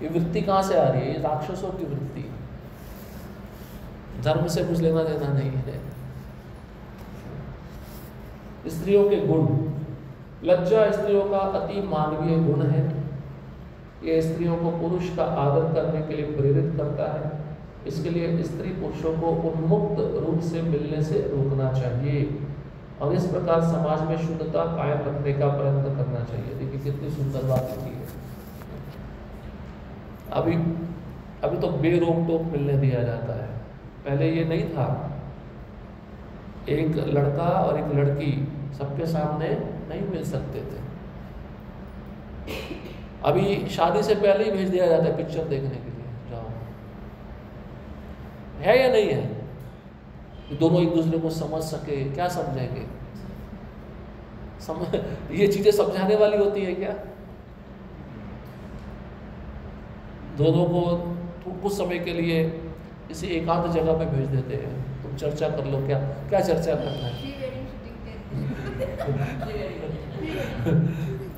ये वृत्ति कहाँ से आ रही है, ये राक्षसों की वृत्ति। धर्म से कुछ लेना देना नहीं है। स्त्रियों के गुण, लज्जा स्त्रियों का अति मानवीय गुण है। ये स्त्रियों को पुरुष का आदर करने के लिए प्रेरित करता है। इसके लिए स्त्री पुरुषों को उन्मुक्त रूप से मिलने से रोकना चाहिए और इस प्रकार समाज में शुद्धता कायम रखने का प्रयत्न करना चाहिए। देखिए कितनी सुंदर बात लिखी है। अभी तो बेरोक टोक मिलने दिया जाता है, पहले ये नहीं था। एक लड़का और एक लड़की सबके सामने नहीं मिल सकते थे। अभी शादी से पहले ही भेज दिया जाता है पिक्चर देखने के लिए, जाओ। है या नहीं है, दोनों एक दूसरे को समझ सके। क्या समझेंगे, ये चीजें समझाने वाली होती है क्या? दोनों को कुछ समय के लिए किसी एकांत जगह पे भेज देते हैं, तुम चर्चा कर लो। क्या क्या चर्चा करना है?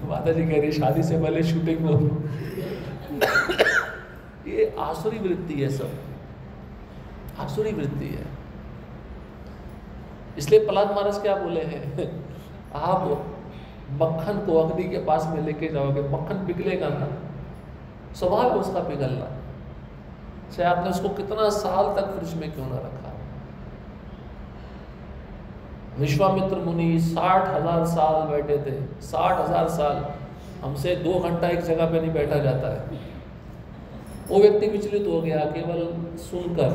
माता जी कह रही शादी से पहले शूटिंग हो। ये आसुरी वृत्ति है, सब आसुरी वृत्ति है। इसलिए प्रहलाद महाराज क्या बोले हैं, आप मक्खन को अग्नि के पास में लेके जाओगे, मक्खन पिघलेगा ना, स्वभाव है उसका पिघलना, चाहे आपने उसको कितना साल तक फ्रिज में क्यों ना रखा। विश्वामित्र मुनि 60,000 साल बैठे थे, 60,000 साल। हमसे 2 घंटा एक जगह पे नहीं बैठा जाता है। वो व्यक्ति विचलित हो गया केवल सुनकर।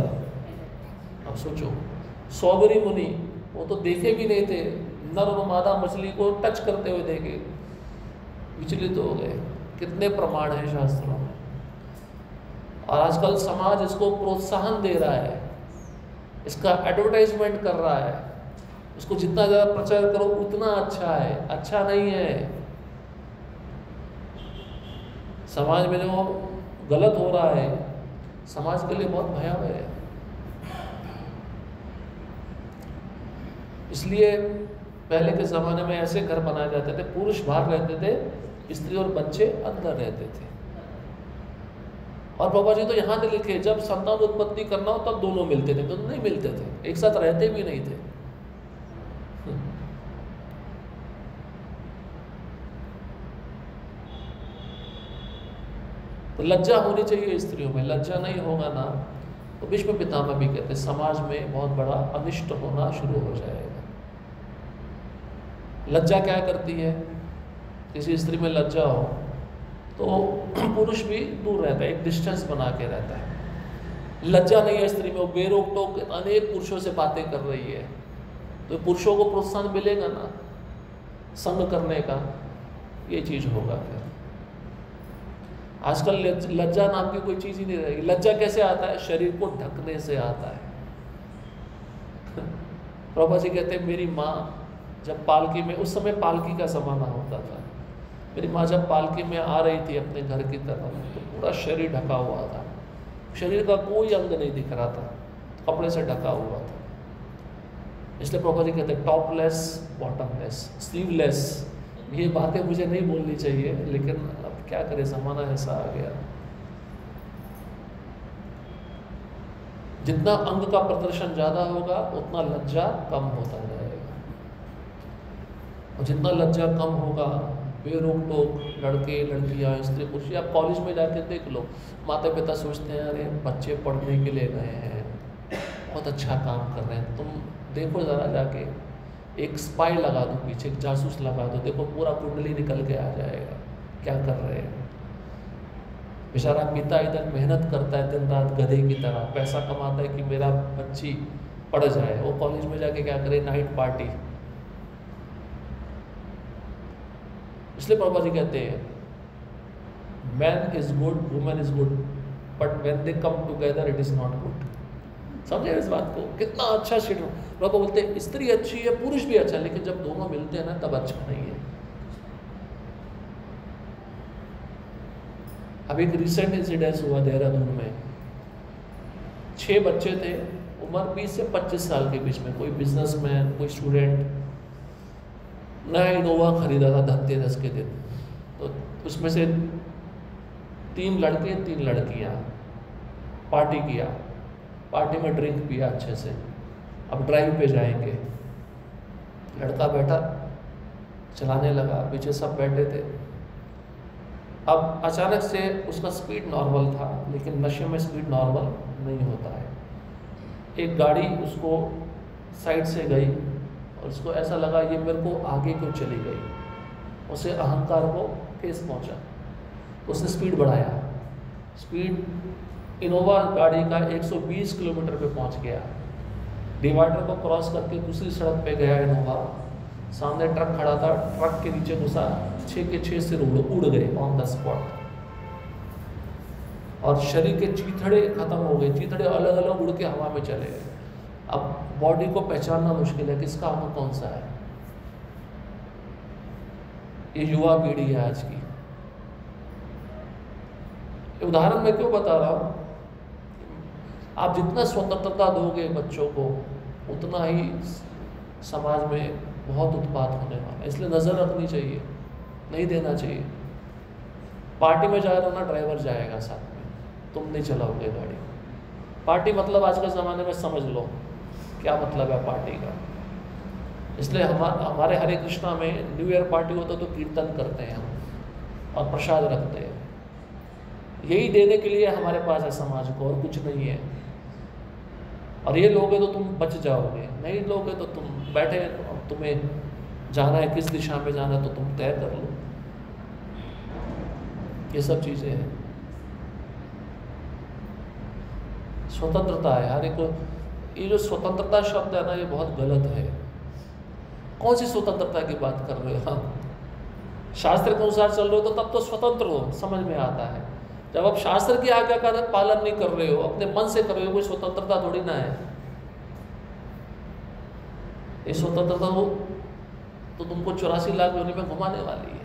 अब सोचो, सौबरी मुनि, वो तो देखे भी नहीं थे, नर और मादा मछली को टच करते हुए देखे, विचलित हो गए। कितने प्रमाण हैं शास्त्रों में। और आजकल समाज इसको प्रोत्साहन दे रहा है, इसका एडवर्टाइजमेंट कर रहा है। इसको जितना ज़्यादा प्रचार करो उतना अच्छा है। अच्छा नहीं है। समाज में जो गलत हो रहा है समाज के लिए बहुत भयावह है। इसलिए पहले के ज़माने में ऐसे घर बनाए जाते थे, पुरुष बाहर रहते थे, स्त्री और बच्चे अंदर रहते थे। और बाबा जी तो यहाँ ने लिखे जब संतान उत्पत्ति करना हो तब दोनों मिलते थे, तो नहीं मिलते थे, एक साथ रहते भी नहीं थे। तो लज्जा होनी चाहिए स्त्रियों में। लज्जा नहीं होगा ना तो भीष्म पितामह भी कहते समाज में बहुत बड़ा अनिष्ट होना शुरू हो जाएगा। लज्जा क्या करती है? किसी स्त्री में लज्जा हो तो पुरुष भी दूर रहता है, एक डिस्टेंस बना के रहता है। लज्जा नहीं है स्त्री में, वो बेरोक टोक अनेक पुरुषों से बातें कर रही है, तो पुरुषों को प्रोत्साहन मिलेगा ना संग करने का, ये चीज होगा। फिर आजकल लज्जा नाम की कोई चीज ही नहीं रहेगी। लज्जा कैसे आता है? शरीर को ढकने से आता है। प्रभा जी कहते हैं मेरी माँ जब पालकी में, उस समय पालकी का जमाना होता था, मेरी माँ जब पालकी में आ रही थी अपने घर की तरफ तो पूरा शरीर ढका हुआ था, शरीर का कोई अंग नहीं दिख रहा था, कपड़े से ढका हुआ था। इसलिए प्रभा जी कहते हैं टॉपलेस बॉटमलेस स्लीवलेस। ये बातें मुझे नहीं बोलनी चाहिए, लेकिन अब क्या करें, ज़माना ऐसा आ गया। जितना अंग का प्रदर्शन ज़्यादा होगा उतना लज्जा कम होता जाएगा, और जितना लज्जा कम होगा बेरोक टोक लड़के लड़कियाँ स्त्री पुरुष, या कॉलेज में जाके देख लो, माता पिता सोचते हैं अरे बच्चे पढ़ने के लिए गए हैं, बहुत अच्छा काम कर रहे हैं, तुम देखो ज़रा जाके एक स्पाई लगा दो, पीछे एक जासूस लगा दो, देखो पूरा कुंडली निकल के आ जाएगा क्या कर रहे हैं। बेचारा पिता इधर मेहनत करता है दिन रात गधे की तरह, पैसा कमाता है कि मेरा बच्ची पढ़ जाए, वो कॉलेज में जाके क्या करे, नाइट पार्टी। इसलिए प्रभा जी कहते हैं man is good women is good but when they come together it is not good. समझे इस बात को? कितना अच्छा शेड। प्रभु बोलते हैं स्त्री अच्छी है पुरुष भी अच्छा है, लेकिन जब दोनों मिलते हैं ना तब अच्छा नहीं है। अभी एक रिसेंट इंसिडेंस हुआ देहरादून में, 6 बच्चे थे, उम्र 20 से 25 साल के बीच में, कोई बिजनेसमैन कोई स्टूडेंट, नया इनोवा खरीदा था धनतेरस के दिन, तो उसमें से 3 लड़के 3 लड़कियां पार्टी किया, पार्टी में ड्रिंक पिया अच्छे से। अब ड्राइव पे जाएंगे, लड़का बैठा चलाने लगा, पीछे सब बैठे थे। अब अचानक से उसका स्पीड नॉर्मल था, लेकिन नशे में स्पीड नॉर्मल नहीं होता है। एक गाड़ी उसको साइड से गई और उसको ऐसा लगा ये मेरे को आगे क्यों चली गई, उसे अहंकार को ठेस पहुंचा, उसने स्पीड बढ़ाया। स्पीड इनोवा गाड़ी का 120 किलोमीटर पे पहुंच गया। डिवाइडर को क्रॉस करके दूसरी सड़क पे गया इनोवा, सामने ट्रक खड़ा था, ट्रक के नीचे घुसा, 6 के 6 सिर उड़ गए ऑन द स्पॉट, और शरीर के चीथड़े खत्म हो गए, चीथड़े अलग अलग उड़ के हवा में चले गए। अब बॉडी को पहचानना मुश्किल है किसका अंग कौन सा है। ये युवा पीढ़ी है आज की। उदाहरण मैं क्यों बता रहा हूँ, आप जितना स्वतंत्रता दोगे बच्चों को उतना ही समाज में बहुत उत्पात होने वाला है। इसलिए नज़र रखनी चाहिए, नहीं देना चाहिए। पार्टी में जा रहा ना ड्राइवर जाएगा साथ में, तुम नहीं चलाओगे गाड़ी। पार्टी मतलब आज के ज़माने में समझ लो क्या मतलब है पार्टी का। इसलिए हमारे हरे कृष्णा में न्यू ईयर पार्टी होता तो कीर्तन करते हैं हम और प्रसाद रखते हैं। यही देने के लिए हमारे पास है समाज को, और कुछ नहीं है। और ये लोगे तो तुम बच जाओगे, नहीं लोगे तो तुम बैठे, तुम्हें जाना है किस दिशा में जाना है तो तुम तय कर लो। ये सब चीज़ें हैं। स्वतंत्रता है हर एक को। ये जो स्वतंत्रता शब्द है ना, ये बहुत गलत है। कौन सी स्वतंत्रता की बात कर रहे हो आप? शास्त्र के अनुसार चल रहे हो तो तब तो स्वतंत्र हो, समझ में आता है। जब आप शास्त्र की आज्ञा का पालन नहीं कर रहे हो, अपने मन से कर रहे हो, कोई स्वतंत्रता थोड़ी ना है। ये स्वतंत्रता हो तो तुमको 84 लाख योनि में घुमाने वाली है।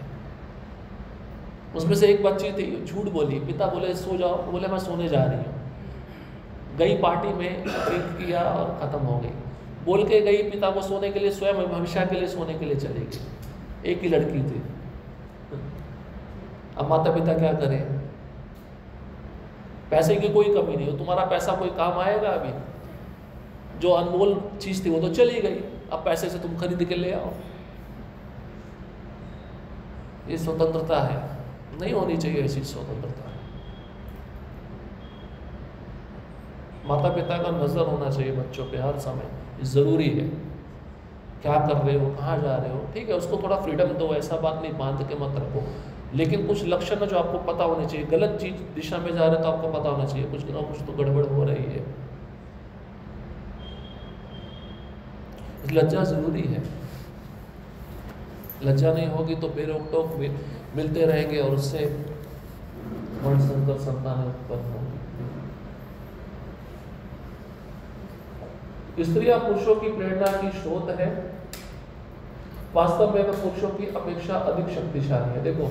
उसमें से एक बच्ची थी, झूठ बोली, पिता बोले सो जाओ, बोले मैं सोने जा रही हूँ। गई पार्टी में, ड्रिंक किया और ख़त्म हो गई। बोल के गई पिता को सोने के लिए, स्वयं हमेशा के लिए सोने के लिए चली गई। एक ही लड़की थी। अब माता पिता क्या करें? पैसे की कोई कमी नहीं हो, तुम्हारा पैसा कोई काम आएगा? अभी जो अनमोल चीज़ थी वो तो चली गई, अब पैसे से तुम खरीद के ले आओ। ये स्वतंत्रता है? नहीं होनी चाहिए ऐसी स्वतंत्रता। माता पिता का नज़र होना चाहिए बच्चों पे हर समय, ज़रूरी है। क्या कर रहे हो, कहाँ जा रहे हो, ठीक है, उसको थोड़ा फ्रीडम दो, ऐसा बात नहीं बांध के मत रखो, लेकिन कुछ लक्षण है जो आपको पता होने चाहिए। गलत चीज दिशा में जा रहे तो आपको पता होना चाहिए कुछ ना कुछ तो गड़बड़ हो रही है। लज्जा जरूरी है। लज्जा नहीं होगी तो बेरोक टोक मिलते रहेंगे और उससे वर्ण संकर संतान उत्पन्न होगी। स्त्रियां पुरुषों की प्रेरणा की स्रोत है। वास्तव में वह पुरुषों की अपेक्षा अधिक शक्तिशाली है। देखो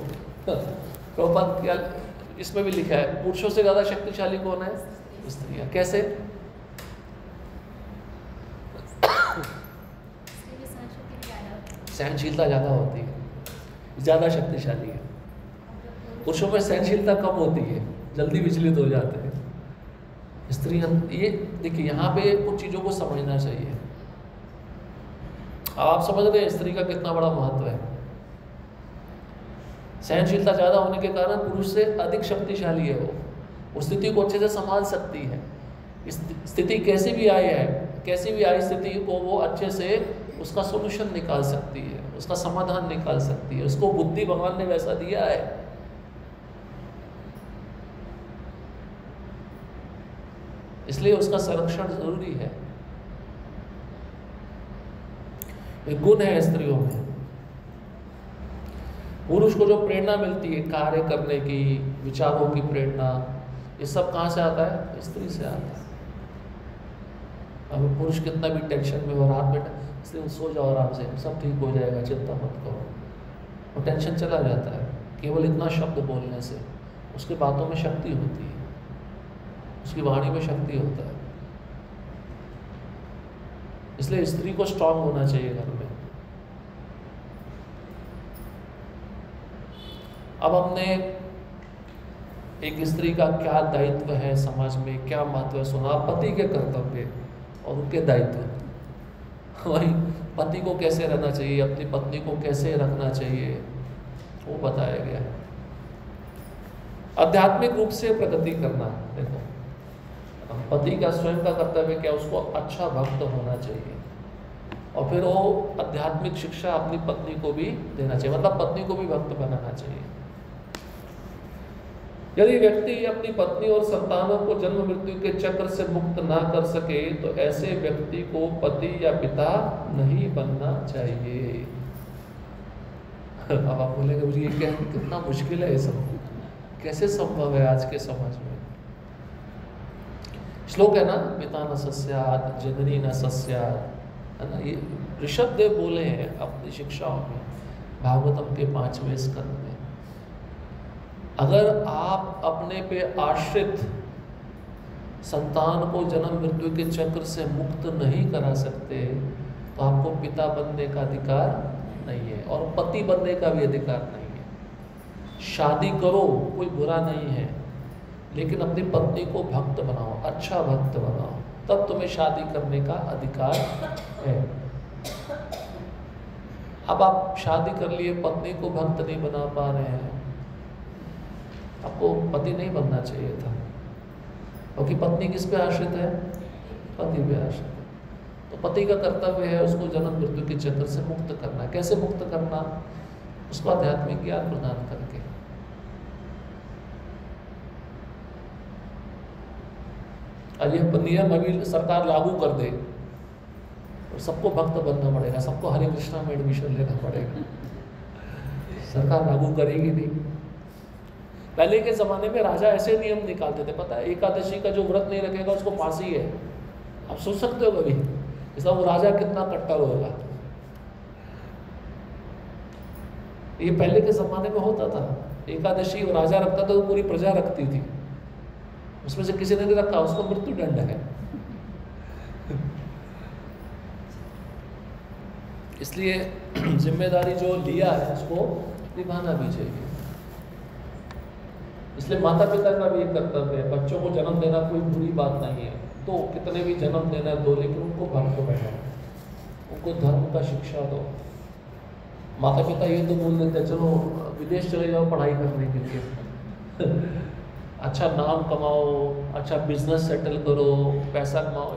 प्रभुपाद क्या इसमें भी लिखा है, पुरुषों से ज्यादा शक्तिशाली कौन है? स्त्रियां। कैसे? सहनशीलता ज्यादा होती है, ज्यादा शक्तिशाली है। पुरुषों में सहनशीलता कम होती है, जल्दी विचलित हो जाते हैं। स्त्रियां, ये देखिए यहाँ पे कुछ चीजों को समझना चाहिए। आप समझ रहे हैं स्त्री का कितना बड़ा महत्व है। सहनशीलता ज्यादा होने के कारण पुरुष से अधिक शक्तिशाली है। वो स्थिति को अच्छे से संभाल सकती है। स्थिति कैसी भी आई है, कैसी भी आई स्थिति को वो अच्छे से उसका सोल्यूशन निकाल सकती है, उसका समाधान निकाल सकती है। उसको बुद्धि भगवान ने वैसा दिया है। इसलिए उसका संरक्षण जरूरी है। एक गुण है स्त्रियों में। पुरुष को जो प्रेरणा मिलती है कार्य करने की, विचारों की प्रेरणा, ये सब कहाँ से आता है? स्त्री से आता है। अब पुरुष कितना भी टेंशन में हो, रात में इसलिए सो जाओ आराम से, सब ठीक हो जाएगा, चिंता मत करो, वो टेंशन चला जाता है। केवल इतना शब्द बोलने से उसकी बातों में शक्ति होती है, उसकी वाणी में शक्ति होता है। इसलिए स्त्री को स्ट्रांग होना चाहिए घर में। अब हमने एक स्त्री का क्या दायित्व है समाज में, क्या महत्व है सुना। पति के कर्तव्य और उनके दायित्व, वही पति को कैसे रहना चाहिए, अपनी पत्नी को कैसे रखना चाहिए, वो बताया गया। आध्यात्मिक रूप से प्रगति करना, देखो पति का स्वयं का कर्तव्य क्या, उसको अच्छा भक्त होना चाहिए और फिर वो आध्यात्मिक शिक्षा अपनी पत्नी को भी देना चाहिए, मतलब पत्नी को भी भक्त बनाना चाहिए। यदि व्यक्ति अपनी पत्नी और संतानों को जन्म मृत्यु के चक्र से मुक्त ना कर सके तो ऐसे व्यक्ति को पति या पिता नहीं बनना चाहिए। अब आप बोलेंगे मुझे ये क्या, कितना मुश्किल है ये सब, कैसे संभव है आज के समाज में। श्लोक है ना, पिता न सस्यात् जननी न सस्यात्, है ना। ये ऋषभ देव बोले हैं अपनी शिक्षाओं में, भागवतम के 5वें स्कंद में। अगर आप अपने पे आश्रित संतान को जन्म मृत्यु के चक्र से मुक्त नहीं करा सकते तो आपको पिता बनने का अधिकार नहीं है और पति बनने का भी अधिकार नहीं है। शादी करो, कोई बुरा नहीं है, लेकिन अपनी पत्नी को भक्त बनाओ, अच्छा भक्त बनाओ, तब तुम्हें शादी करने का अधिकार है। अब आप शादी कर लिए, पत्नी को भक्त नहीं बना पा रहे हैं, आपको पति नहीं बनना चाहिए था, क्योंकि पत्नी किस पे आश्रित है? पति पे आश्रित है। तो पति का कर्तव्य है उसको जन्म मृत्यु के चक्र से मुक्त करना। कैसे मुक्त करना? उसको आध्यात्मिक ज्ञान प्रदान करके। और ये नियम अभी सरकार लागू कर दे और सबको भक्त बनना पड़ेगा, सबको हरे कृष्णा में एडमिशन लेना पड़ेगा, सरकार लागू करेगी नहीं। पहले के ज़माने में राजा ऐसे नियम निकालते थे, पता है, एकादशी का जो व्रत नहीं रखेगा उसको फांसी है। आप सोच सकते हो कभी इसका वो राजा कितना कट्टर होगा। ये पहले के ज़माने में होता था, एकादशी राजा रखता था तो पूरी प्रजा रखती थी, उसमें से किसी ने नहीं रखा उसको मृत्यु दंड है। इसलिए जिम्मेदारी जो लिया है उसको निभाना भी चाहिए। इसलिए माता पिता का भी एक कर्तव्य है, बच्चों को जन्म देना कोई बुरी बात नहीं है, तो कितने भी जन्म देना दो, लेकिन उनको भक्त बनाओ, उनको धर्म का शिक्षा दो। माता पिता ये तो बोल देते चलो विदेश चले जाओ पढ़ाई करने के लिए अच्छा नाम कमाओ, अच्छा बिजनेस सेटल करो, पैसा कमाओ,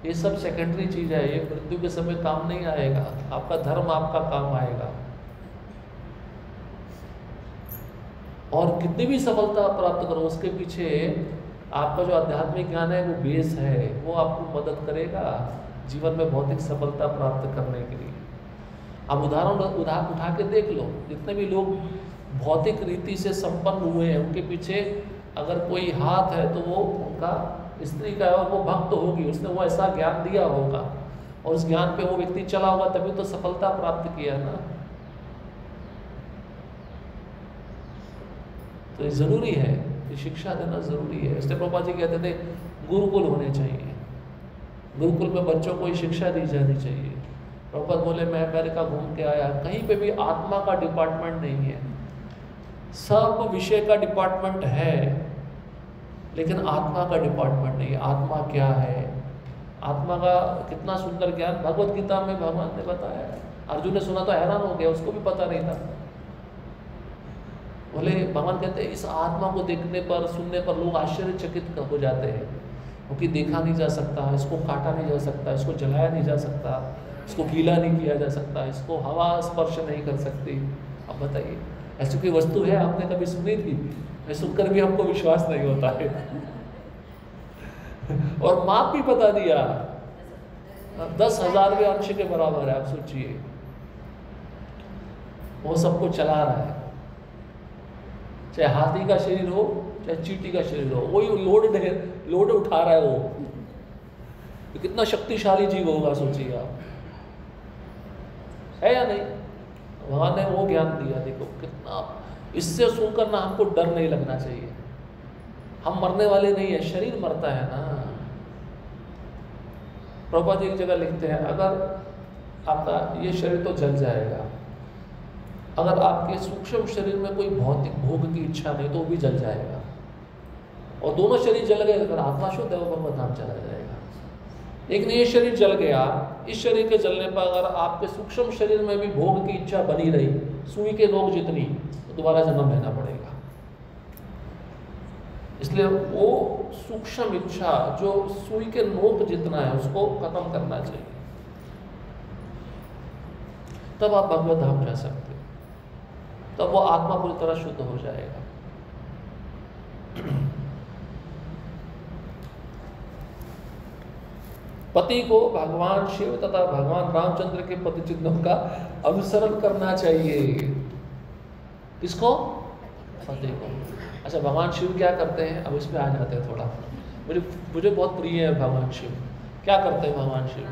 ये सब सेकेंडरी चीज़ है, ये मृत्यु के समय काम नहीं आएगा। आपका धर्म आपका काम आएगा। और कितनी भी सफलता प्राप्त करो उसके पीछे आपका जो आध्यात्मिक ज्ञान है वो बेस है, वो आपको मदद करेगा जीवन में भौतिक सफलता प्राप्त करने के लिए। आप उदाहरण उठा के देख लो, जितने भी लोग भौतिक रीति से संपन्न हुए हैं उनके पीछे अगर कोई हाथ है तो वो उनका स्त्री का है और वो भक्त होगी, उसने वो ऐसा ज्ञान दिया होगा और उस ज्ञान पे वो व्यक्ति चला होगा, तभी तो सफलता प्राप्त किया ना। तो ये ज़रूरी है, ये शिक्षा देना ज़रूरी है। इसलिए प्रभुपाद जी कहते थे गुरुकुल होने चाहिए, गुरुकुल में बच्चों को ये शिक्षा दी जानी चाहिए। प्रभुपाद बोले मैं अमेरिका घूम के आया, कहीं पे भी आत्मा का डिपार्टमेंट नहीं है, सब विषय का डिपार्टमेंट है लेकिन आत्मा का डिपार्टमेंट नहीं है। आत्मा क्या है, आत्मा का कितना सुंदर ज्ञान भगवत गीता में भगवान ने बताया। अर्जुन ने सुना तो हैरान हो गया, उसको भी पता नहीं था। बोले भगवान कहते हैं इस आत्मा को देखने पर सुनने पर लोग आश्चर्यचकित हो जाते हैं, क्योंकि देखा नहीं जा सकता, इसको काटा नहीं जा सकता, इसको जलाया नहीं जा सकता, इसको गीला नहीं किया जा सकता, इसको हवा स्पर्श नहीं कर सकती। अब बताइए ऐसी कोई वस्तु है आपने कभी सुनी थी? मैं सुनकर भी हमको विश्वास नहीं होता है और माप भी बता दिया 10,000वें अंश के बराबर है। आप सोचिए वो सबको चला रहा है, चाहे हाथी का शरीर हो चाहे चींटी का शरीर हो, वही लोड उठा रहा है वो। तो कितना शक्तिशाली जीव होगा सोचिए आप, है या नहीं? भगवान ने वो ज्ञान दिया, देखो कितना। इससे सुनकर ना हमको डर नहीं लगना चाहिए, हम मरने वाले नहीं है, शरीर मरता है ना। प्रभुपाद जी एक जगह लिखते हैं अगर आपका ये शरीर तो जल जाएगा, अगर आपके सूक्ष्म शरीर में कोई भौतिक भोग की इच्छा नहीं तो वो भी जल जाएगा, और दोनों शरीर जल गए अगर आत्मा शुद्ध है वो भगवत धाम चला जाएगा। लेकिन ये शरीर जल गया, इस शरीर के जलने पर अगर आपके सूक्ष्म शरीर में भी भोग की इच्छा बनी रही, सुई के नोक जितनी, तो दोबारा जन्म लेना पड़ेगा। इसलिए वो सूक्ष्म इच्छा जो सुई के नोक जितना है उसको खत्म करना चाहिए, तब आप भगवत धाम जा सकते, तब वो आत्मा पूरी तरह शुद्ध हो जाएगा। पति को भगवान शिव तथा भगवान रामचंद्र के पति चिन्हों का अनुसरण करना चाहिए। किसको? पति को। अच्छा भगवान शिव क्या करते हैं, अब इसमें आ जाते हैं थोड़ा। मुझे बहुत प्रिय है भगवान शिव। क्या करते हैं भगवान शिव?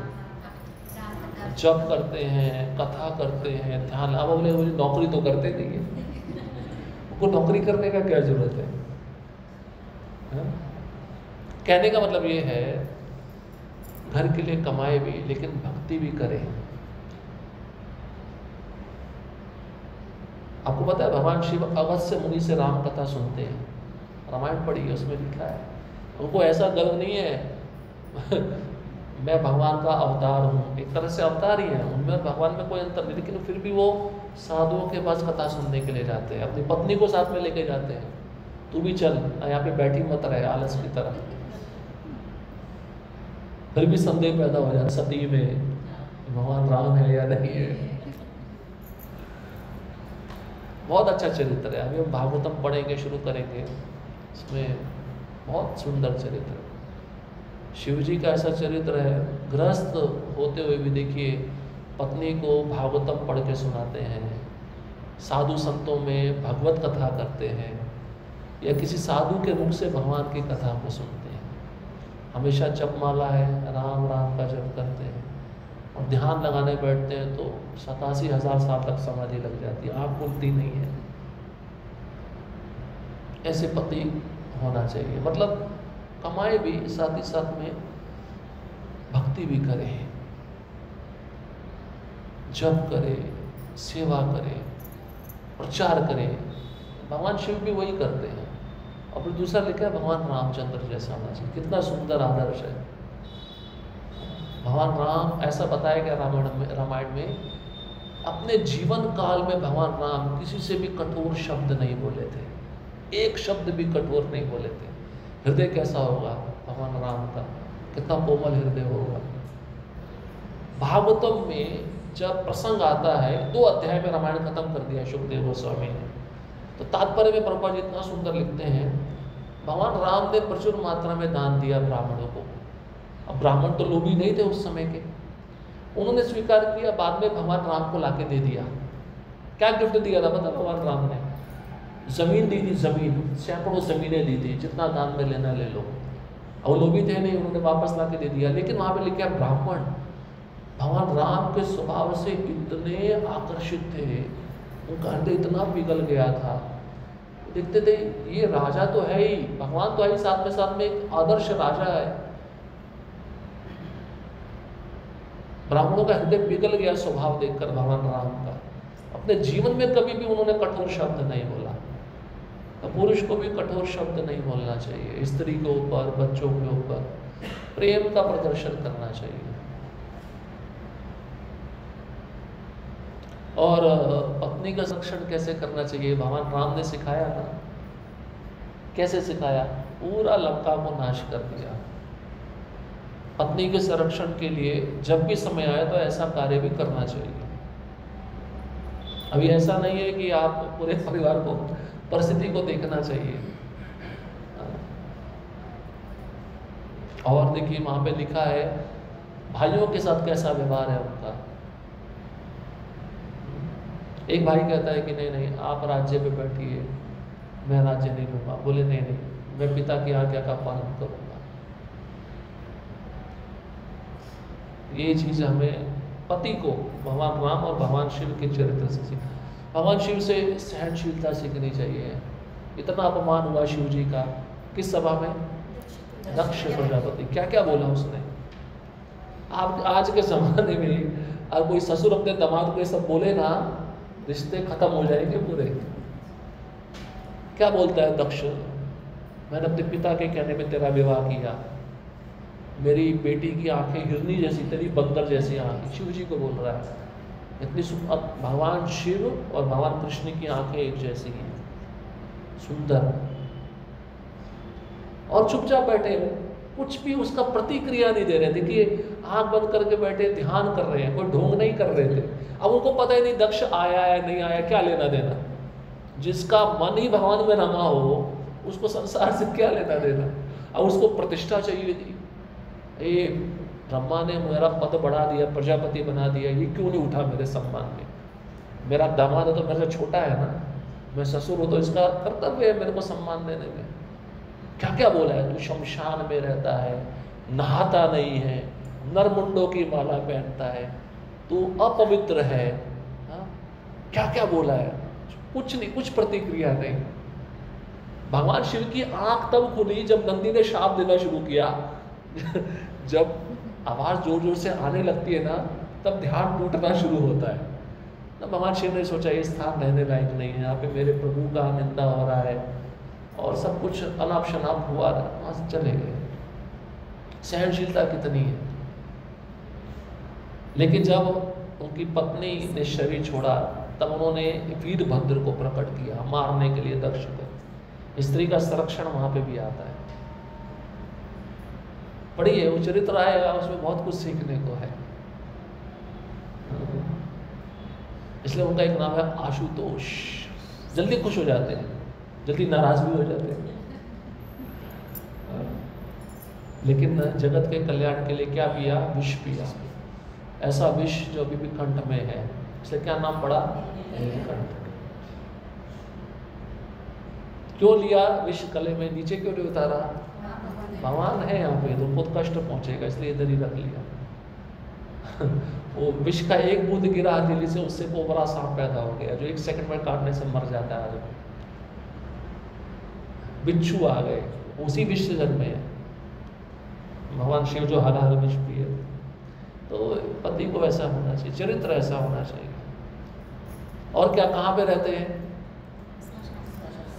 जप करते हैं, कथा करते हैं, ध्यान। अब बोले मुझे नौकरी तो करते नहीं है, उनको नौकरी करने का क्या जरूरत है? कहने का मतलब ये है घर के लिए कमाए भी लेकिन भक्ति भी करें। आपको पता है भगवान शिव अगस्त्य मुनि से राम कथा सुनते हैं, रामायण पढ़ी है उसमें लिखा है। उनको ऐसा गर्व नहीं है मैं भगवान का अवतार हूँ, एक तरह से अवतार ही है, उनमें भगवान में कोई अंतर नहीं, लेकिन फिर भी वो साधुओं के पास कथा सुनने के लिए जाते हैं, अपनी पत्नी को साथ में लेके जाते हैं। तू भी चल, यहाँ पे बैठी मत रहे आलस की तरह। फिर भी संदेह पैदा हो जाता सती में भगवान राम है या नहीं है। बहुत अच्छा चरित्र है, अभी हम भागवतम पढ़ेंगे, शुरू करेंगे, इसमें बहुत सुंदर चरित्र। शिव जी का ऐसा चरित्र है, गृहस्थ होते हुए भी देखिए पत्नी को भागवतम पढ़ के सुनाते हैं, साधु संतों में भगवत कथा करते हैं, या किसी साधु के मुख से भगवान की कथा को सुनते हैं। हमेशा जपमाला है, राम राम का जप करते हैं, और ध्यान लगाने बैठते हैं तो 87,000 साल तक समाधि लग जाती है, आँख खुलती नहीं है। ऐसे पति होना चाहिए, मतलब कमाए भी, साथ ही साथ में भक्ति भी करे, जप करे, सेवा करे, प्रचार करे। भगवान शिव भी वही करते हैं। और फिर दूसरा लिखा है भगवान रामचंद्र जैसा होना चाहिए। कितना सुंदर आदर्श है। भगवान राम, ऐसा बताया गया रामायण में, अपने जीवन काल में भगवान राम किसी से भी कठोर शब्द नहीं बोले थे, एक शब्द भी कठोर नहीं बोले थे। हृदय कैसा होगा भगवान राम का, कितना कोमल हृदय होगा। भागवतम में जब प्रसंग आता है, 2 अध्याय में रामायण खत्म कर दिया सुखदेव गोस्वामी ने, तो तात्पर्य में प्रभुपाद जी इतना सुंदर लिखते हैं, भगवान राम ने प्रचुर मात्रा में दान दिया ब्राह्मणों को। अब ब्राह्मण तो लोभी नहीं थे उस समय के, उन्होंने स्वीकार किया। बाद में भगवान राम को लाके दे दिया। क्या गिफ्ट दिया था पता भगवान राम ने? जमीन दी थी, जमीन, सैकड़ों जमीनें दी थी, जितना दान में लेना ले लो। और लोभी थे नहीं, उन्होंने वापस लाके दे दिया। लेकिन वहां पे लिखा ब्राह्मण भगवान राम के स्वभाव से इतने आकर्षित थे, उनका हृदय इतना पिघल गया था, देखते थे ये राजा तो है ही, भगवान तो है ही, साथ में एक आदर्श राजा है। ब्राह्मणों का हृदय पिघल गया स्वभाव देखकर भगवान राम का। अपने जीवन में कभी भी उन्होंने कठोर शब्द नहीं बोला। तो पुरुष को भी कठोर शब्द नहीं बोलना चाहिए, स्त्री के ऊपर, बच्चों के ऊपर प्रेम का प्रदर्शन करना चाहिए। और पत्नी का संरक्षण कैसे करना चाहिए, भगवान राम ने सिखाया ना। कैसे सिखाया? पूरा लंका को नाश कर दिया। पत्नी के संरक्षण के लिए जब भी समय आए तो ऐसा कार्य भी करना चाहिए। अभी ऐसा नहीं है कि आप पूरे परिवार को, परिस्थिति को देखना चाहिए। और देखिए वहां पे लिखा है भाइयों के साथ कैसा व्यवहार है उनका। एक भाई कहता है कि नहीं नहीं आप राज्य पे बैठिए, मैं राज्य नहीं लूंगा। बोले नहीं नहीं, मैं पिता की आज्ञा का पालन करूंगा। ये चीज हमें पति को भगवान राम और भगवान शिव के चरित्र से सीखना। भगवान शिव से सहनशीलता सीखनी चाहिए। इतना अपमान हुआ शिव जी का किस सभा में? दक्ष प्रजापति। क्या क्या बोला उसने। आप आज के जमाने में अगर कोई ससुर अपने दामाद को ये सब बोले ना, रिश्ते खत्म हो जाएंगे पूरे। क्या बोलता है दक्ष? मैंने अपने पिता के कहने में तेरा विवाह किया, मेरी बेटी की आंखें हिरनी जैसी, तेरी बंदर जैसी आंखें। शिव जी को बोल रहा है। इतनी भगवान शिव और भगवान कृष्ण की आंखें एक जैसी हैं, सुंदर। और चुपचाप बैठे, कुछ भी उसका प्रतिक्रिया नहीं दे रहे। देखिए आंख बंद करके बैठे, ध्यान कर रहे हैं, कोई ढोंग नहीं कर रहे थे। अब उनको पता ही नहीं दक्ष आया है नहीं आया, क्या लेना देना। जिसका मन ही भगवान में रमा हो उसको संसार से क्या लेना देना। अब उसको प्रतिष्ठा चाहिए थी। ये ब्रह्मा ने मेरा पद बढ़ा दिया, प्रजापति बना दिया, ये क्यों नहीं उठा मेरे सम्मान में? मेरा दामाद है तो मेरे से छोटा है ना, मैं ससुर हूँ तो इसका कर्तव्य है मेरे को सम्मान देने में। क्या क्या बोला है? तू शमशान में रहता है, नहाता नहीं है, नरमुंडों की माला पहनता है, तू अपवित्र है। हाँ? क्या क्या बोला है? कुछ नहीं, कुछ प्रतिक्रिया नहीं। भगवान शिव की आंख तब खुली जब नंदी ने शाप देना शुरू किया। जब आवाज जोर जोर से आने लगती है ना, तब ध्यान टूटना शुरू होता है। तब भगवान शिव ने सोचा ये स्थान रहने लायक नहीं है, यहाँ पे मेरे प्रभु का निंदा हो रहा है और सब कुछ अनाप शनाप हुआ, वहां से चले गए। सहनशीलता कितनी है। लेकिन जब उनकी पत्नी ने शरीर छोड़ा तब उन्होंने वीरभद्र को प्रकट किया मारने के लिए दक्ष को। स्त्री का संरक्षण वहां पे भी आता है। पढ़िए वो चरित्र आएगा, उसमें बहुत कुछ सीखने को है। इसलिए उनका एक नाम है आशुतोष। जल्दी खुश हो जाते हैं, जल्दी नाराज भी हो जाते हैं। लेकिन जगत के कल्याण के लिए क्या पिया? विष पिया। ऐसा विष जो अभी भी कंठ में है, इसलिए क्या नाम पड़ा? नीलकंठ। क्यों लिया विष गले में? नीचे क्यों नहीं उतारा? भगवान है यहाँ पे तो बहुत कष्ट पहुंचेगा, इसलिए इधर ही रख लिया। वो विष का एक बूंद गिरा हथेली से, उससे कोबरा सांप पैदा हो गया जो 1 सेकंड में काटने से मर जाता है आदमी। बिच्छू आ गए, उसी विष से जन्मे हैं। भगवान शिव जो हर हर विष पिए। तो पति को ऐसा होना चाहिए, चरित्र ऐसा होना चाहिए। और क्या, कहाँ पे रहते हैं?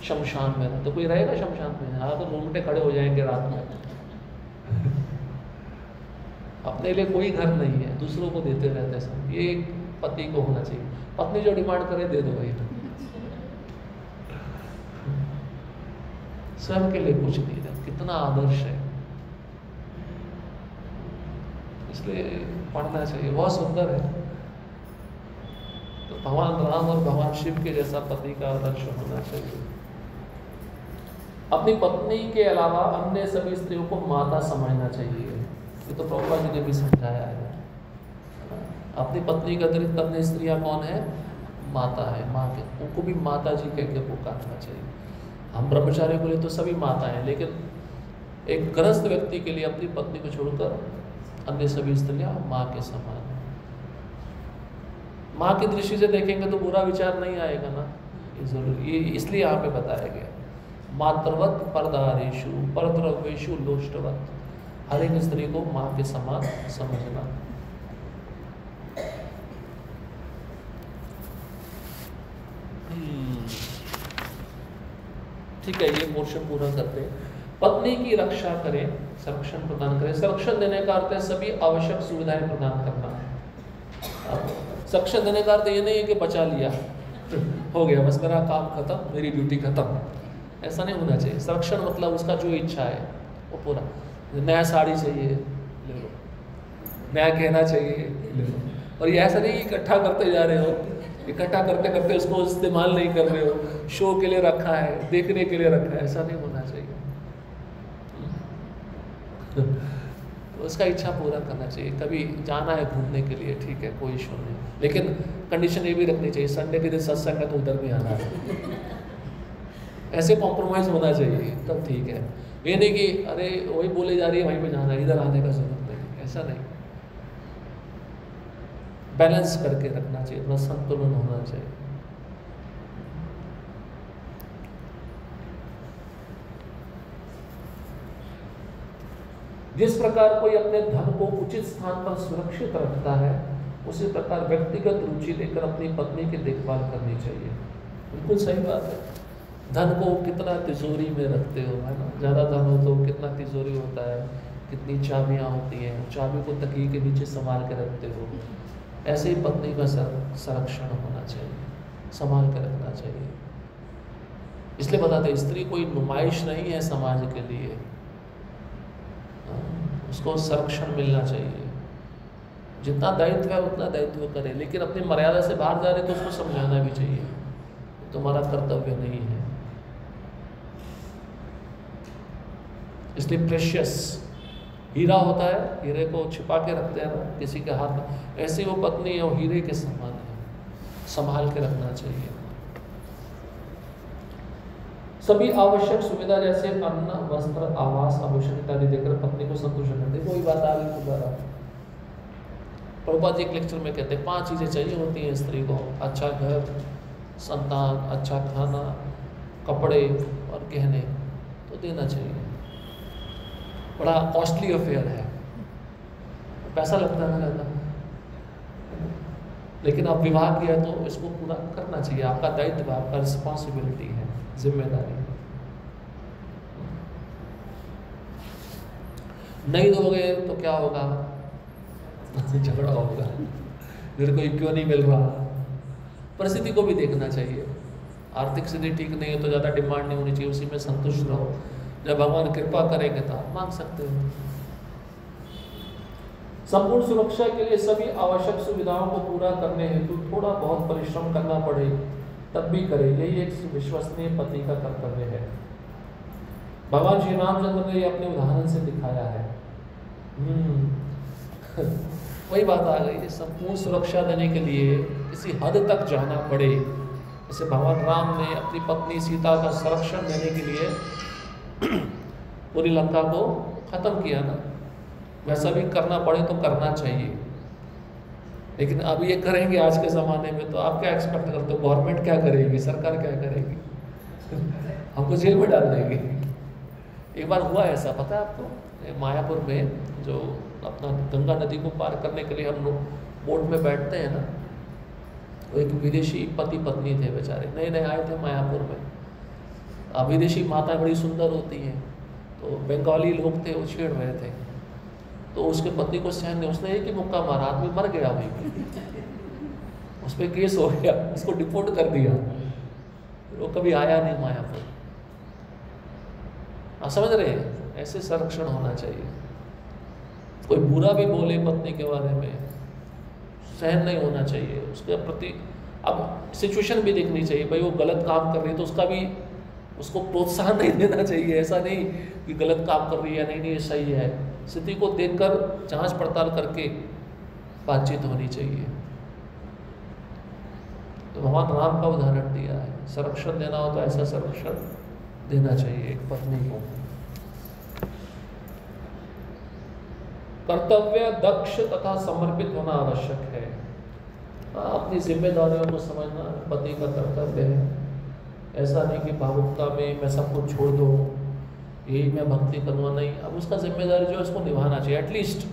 शमशान में। तो कोई रहेगा शमशान में? हाँ, तो रोंगटे खड़े हो जाएंगे रात में। अपने लिए कोई घर नहीं है, दूसरों को देते रहते सब। ये पति को होना चाहिए। पत्नी जो डिमांड करे दे दो भाई, स्वयं के लिए कुछ नहीं है। कितना आदर्श है, इसलिए पढ़ना चाहिए, बहुत सुंदर है। तो भगवान राम और भगवान शिव के जैसा पति का आदर्श होना चाहिए। अपनी पत्नी के अलावा अन्य सभी स्त्रियों को माता समझना चाहिए। ये तो प्रभुपाद जी ने भी समझाया है। अपनी पत्नी के अतिरिक्त अन्य स्त्रियां कौन है? माता है, माँ के, उनको भी माता जी कह के पुकारना चाहिए। हम ब्रह्मचारी बोले तो सभी माता हैं, लेकिन एक गृहस्थ व्यक्ति के लिए अपनी पत्नी को छोड़कर अन्य सभी स्त्रियां माँ के समान है। माँ की दृष्टि से देखेंगे तो बुरा विचार नहीं आएगा ना, ये जरूरी, इसलिए यहाँ पे बताया गया। मातृवत परदारेशु परद्रव्येशु लोष्टवत, हर एक स्त्री को माँ के समान समझना। ठीक है, ये पोर्शन पूरा करते हैं। पत्नी की रक्षा करें, संरक्षण प्रदान करें। संरक्षण देने का अर्थ है सभी आवश्यक सुविधाएं प्रदान करना। संरक्षण देने का अर्थ ये नहीं है कि बचा लिया हो गया बस मेरा काम खत्म, मेरी ड्यूटी खत्म, ऐसा नहीं होना चाहिए। संरक्षण मतलब उसका जो इच्छा है वो पूरा। नया साड़ी चाहिए ले लो, नया गहना चाहिए ले लो। और ये ऐसा नहीं इकट्ठा करते जा रहे हो, इकट्ठा करते करते उसको इस्तेमाल नहीं कर रहे हो, शो के लिए रखा है, देखने के लिए रखा है, ऐसा नहीं होना चाहिए। तो उसका इच्छा पूरा करना चाहिए। कभी जाना है घूमने के लिए, ठीक है, कोई इशू नहीं, लेकिन कंडीशन ये भी रखनी चाहिए संडे के दिन सत्संग है तो उधर भी आना है। ऐसे कॉम्प्रोमाइज होना चाहिए, तब ठीक है। ये नहीं कि अरे वही बोले जा रही है वहीं पे जाना है, इधर आने का जरूरत नहीं, ऐसा नहीं। बैलेंस करके रखना चाहिए, थोड़ा संतुलन होना चाहिए। जिस प्रकार कोई अपने धन को उचित स्थान पर सुरक्षित रखता है, उसी प्रकार व्यक्तिगत रुचि लेकर अपनी पत्नी की देखभाल करनी चाहिए। बिल्कुल सही बात है। धन को कितना तिजोरी में रखते हो, है ना? ज़्यादा धन हो तो कितना तिजोरी होता है, कितनी चाबियाँ होती हैं, चाबी को तकिए के नीचे संभाल के रखते हो। ऐसे ही पत्नी का संरक्षण होना चाहिए, संभाल कर रखना चाहिए। इसलिए बताते स्त्री कोई नुमाइश नहीं है समाज के लिए, उसको संरक्षण मिलना चाहिए। जितना दायित्व है उतना दायित्व करे, लेकिन अपनी मर्यादा से बाहर जा रहे तो उसको समझाना भी चाहिए, तुम्हारा कर्तव्य नहीं है। इसलिए प्रेशियस हीरा होता है, हीरे को छिपा के रखते हैं ना किसी के हाथ में, ऐसे वो पत्नी है वो हीरे के समान है, संभाल के रखना चाहिए। सभी आवश्यक सुविधा जैसे अन्न, वस्त्र, आवास, आभूषण इत्यादि देकर पत्नी को संतुष्ट करते। कोई बात आ गई दोबारा, प्रभुपाद जी एक लेक्चर में कहते हैं 5 चीज़ें चाहिए होती हैं स्त्री को: अच्छा घर, संतान, अच्छा खाना, कपड़े और गहने तो देना चाहिए। बड़ा कॉस्टली अफेयर है, पैसा लगता है ज़्यादा, लेकिन आप विवाह किया तो इसको पूरा करना चाहिए। आपका दायित्व, आपका रिस्पॉन्सिबिलिटी है, जिम्मेदारी। नहीं दोगे तो क्या होगा? झगड़ा होगा, मेरे को क्यों नहीं मिल रहा। परिस्थिति को भी देखना चाहिए। आर्थिक स्थिति ठीक नहीं है तो ज़्यादा डिमांड नहीं होनी चाहिए, उसी में संतुष्ट रहो। जब भगवान कृपा करेंगे तो आप मांग सकते हो। संपूर्ण सुरक्षा के लिए सभी आवश्यक सुविधाओं को पूरा करने हेतु थोड़ा बहुत परिश्रम करना पड़े तब भी करे, यही एक विश्वसनीय पति का कर्तव्य है। भगवान श्री रामचंद्र ने अपने उदाहरण से दिखाया है। वही बात आ गई, संपूर्ण सुरक्षा देने के लिए किसी हद तक जाना पड़े। जैसे भगवान राम ने अपनी पत्नी सीता का संरक्षण देने के लिए पूरी लंका को खत्म किया ना, वैसा भी करना पड़े तो करना चाहिए। लेकिन अब ये करेंगे आज के ज़माने में, तो आप क्या एक्सपेक्ट करते हो? गवर्नमेंट क्या करेगी, सरकार क्या करेगी? हमको जेल में डाल देंगे। एक बार हुआ ऐसा, पता है आपको, मायापुर में जो अपना गंगा नदी को पार करने के लिए हम लोग बोट में बैठते हैं ना, वो एक विदेशी पति पत्नी थे बेचारे, नए नए आए थे मायापुर में। अब विदेशी माताएं बड़ी सुंदर होती हैं, तो बंगाली लोग थे, वो छेड़ रहे थे, तो उसके पति को सहन नहीं, उसने एक ही मुक्का मारा, आदमी मर गया वहीं, उस पर केस हो गया, उसको डिपोर्ट कर दिया, वो कभी आया नहीं मायापुर। आप समझ रहे हैं, ऐसे संरक्षण होना चाहिए। कोई बुरा भी बोले पत्नी के बारे में, सहन नहीं होना चाहिए उसके प्रति। अब सिचुएशन भी देखनी चाहिए, भाई वो गलत काम कर रही है तो उसका भी, उसको प्रोत्साहन नहीं देना चाहिए। ऐसा नहीं कि गलत काम कर रही है, नहीं नहीं ये सही है। स्थिति को देखकर जांच पड़ताल करके बातचीत होनी चाहिए। तो भगवान राम का उदाहरण दिया है, संरक्षण देना हो तो ऐसा संरक्षण देना चाहिए एक पत्नी को। कर्तव्य दक्ष तथा समर्पित होना आवश्यक है। अपनी जिम्मेदारियों को समझना पति का कर्तव्य है। ऐसा नहीं कि भावुकता में मैं सब कुछ छोड़ दूँ, यही मैं भक्ति करूँगा, नहीं। अब उसका जिम्मेदारी जो है उसको निभाना चाहिए। एटलीस्ट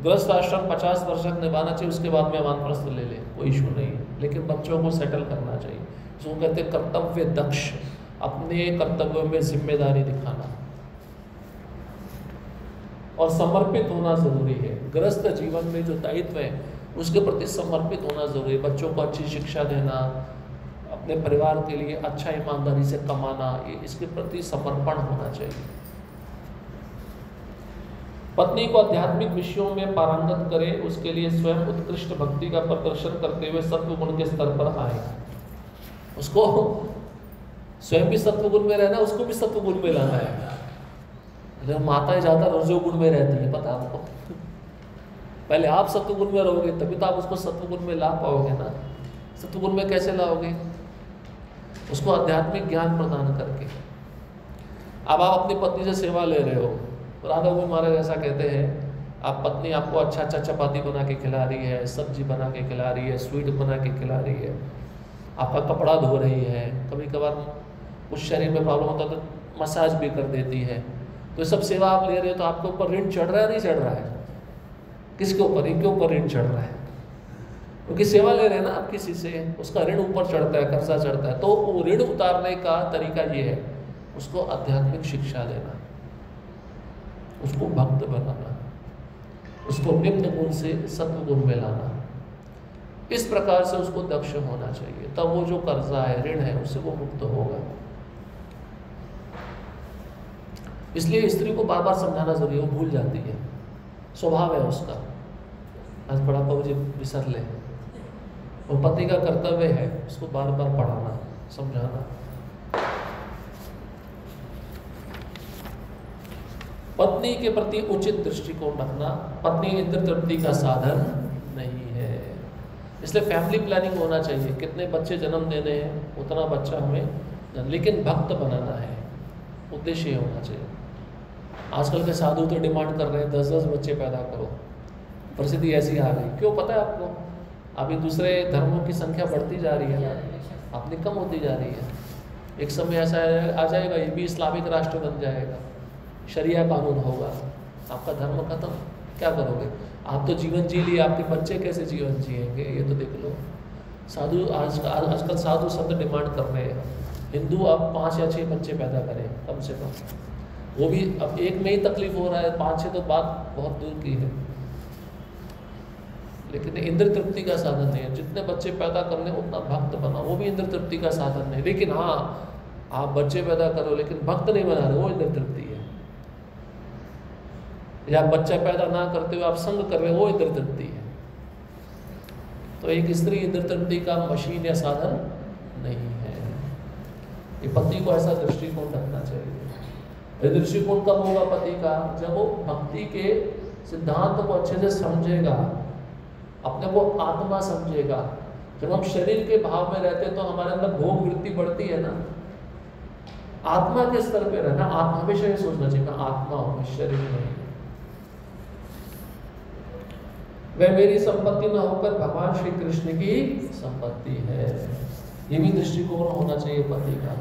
गृहस्थ आश्रम 50 वर्ष तक निभाना चाहिए, उसके बाद में वानप्रस्थ ले ले, कोई इशू नहीं है। लेकिन बच्चों को सेटल करना चाहिए। इसको कहते हैं कर्तव्य दक्ष, अपने कर्तव्यों में जिम्मेदारी दिखाना। और समर्पित होना जरूरी है। गृहस्थ जीवन में जो दायित्व है उसके प्रति समर्पित होना जरूरी है। बच्चों को अच्छी शिक्षा देना, अपने परिवार के लिए अच्छा ईमानदारी से कमाना, ये इसके प्रति समर्पण होना चाहिए। पत्नी को आध्यात्मिक विषयों में पारंगत करे, उसके लिए स्वयं उत्कृष्ट भक्ति का प्रदर्शन करते हुए सत्व गुण के स्तर पर आए। उसको स्वयं भी सत्व गुण में रहना, उसको भी सत्व गुण में लाना है। माताएं ज्यादा रजो गुण में रहती है, पता आपको। पहले आप सत्व गुण में रहोगे तभी तो आप उसको सत्व गुण में ला पाओगे ना। सत्व गुण में कैसे लाओगे? उसको आध्यात्मिक ज्ञान प्रदान करके। अब आप अपनी पत्नी से सेवा ले रहे हो, राधा गोविंद महाराज ऐसा कहते हैं, आप पत्नी आपको अच्छा अच्छा चपाती बना के खिला रही है, सब्जी बना के खिला रही है, स्वीट बना के खिला रही है, आपका कपड़ा धो रही है, कभी कभार कुछ शरीर में प्रॉब्लम होता है तो मसाज भी कर देती है। तो सब सेवा आप ले रहे हो तो आपके ऊपर ऋण चढ़ रहा है, नहीं चढ़ रहा है? किसके ऊपर? इनके ऊपर ऋण चढ़ रहा है, क्योंकि सेवा ले रहे हैं ना आप किसी से, उसका ऋण ऊपर चढ़ता है, कर्जा चढ़ता है। तो वो ऋण उतारने का तरीका ये है, उसको आध्यात्मिक शिक्षा देना, उसको भक्त बनाना, उसको निम्न गुण से सत्व गुण में लाना। इस प्रकार से उसको दक्ष होना चाहिए, तब वो जो कर्जा है, ऋण है, उससे वो मुक्त होगा। इसलिए स्त्री को बार बार समझाना जरूरी है, वो भूल जाती है, स्वभाव है उसका। आज बड़ा मुझे विसर ले, वो पति का कर्तव्य है उसको बार बार पढ़ाना, समझाना। पत्नी के प्रति उचित दृष्टिकोण रखना। पत्नी इंद्र तृप्ति का साधन नहीं है, इसलिए फैमिली प्लानिंग होना चाहिए। कितने बच्चे जन्म देने हैं उतना बच्चा हमें, लेकिन भक्त बनाना है, उद्देश्य होना चाहिए। आजकल के साधु तो डिमांड कर रहे हैं 10-10 बच्चे पैदा करो। परिस्थिति ऐसी आ गई, क्यों पता है आपको? अभी दूसरे धर्मों की संख्या बढ़ती जा रही है ना, अपनी कम होती जा रही है। एक समय ऐसा आ जाएगा, ये भी इस्लामिक राष्ट्र बन जाएगा, शरिया कानून होगा, आपका धर्म खत्म। क्या करोगे? आप तो जीवन जी लिए, आपके बच्चे कैसे जीवन जिएंगे? ये तो देख लो। साधु आजकल साधु संत डिमांड कर रहे हैं, हिंदू अब 5 या 6 बच्चे पैदा करें कम से कम। वो भी अब एक में ही तकलीफ हो रहा है, 5-6 तो बात बहुत दूर की है। लेकिन इंद्र तृप्ति का साधन नहीं है। जितने बच्चे पैदा करने उतना भक्त बना, वो भी इंद्र तृप्ति का साधन नहीं। लेकिन हाँ, आप बच्चे पैदा करो लेकिन भक्त नहीं बना रहे, वो इंद्र तृप्ति है। या बच्चा पैदा ना करते हुए आप संग कर रहे हो, वो इंद्र तृप्ति है। तो एक स्त्री इंद्र तृप्ति का मशीन या साधन नहीं है। ये पति को ऐसा दृष्टिकोण रखना चाहिए। दृष्टिकोण कब होगा पति का? जब वो भक्ति के सिद्धांत को अच्छे से समझेगा, अपने को आत्मा समझेगा। जब हम शरीर के भाव में रहते हैं तो हमारे अंदर भोग वृत्ति बढ़ती है ना। आत्मा के स्तर पे रहना, आत्मा हमेशा ये सोचना चाहिए मैं आत्मा हूं, मैं शरीर नहीं। वह मेरी संपत्ति न होकर भगवान श्री कृष्ण की संपत्ति है। ये भी दृष्टिकोण होना चाहिए पति का।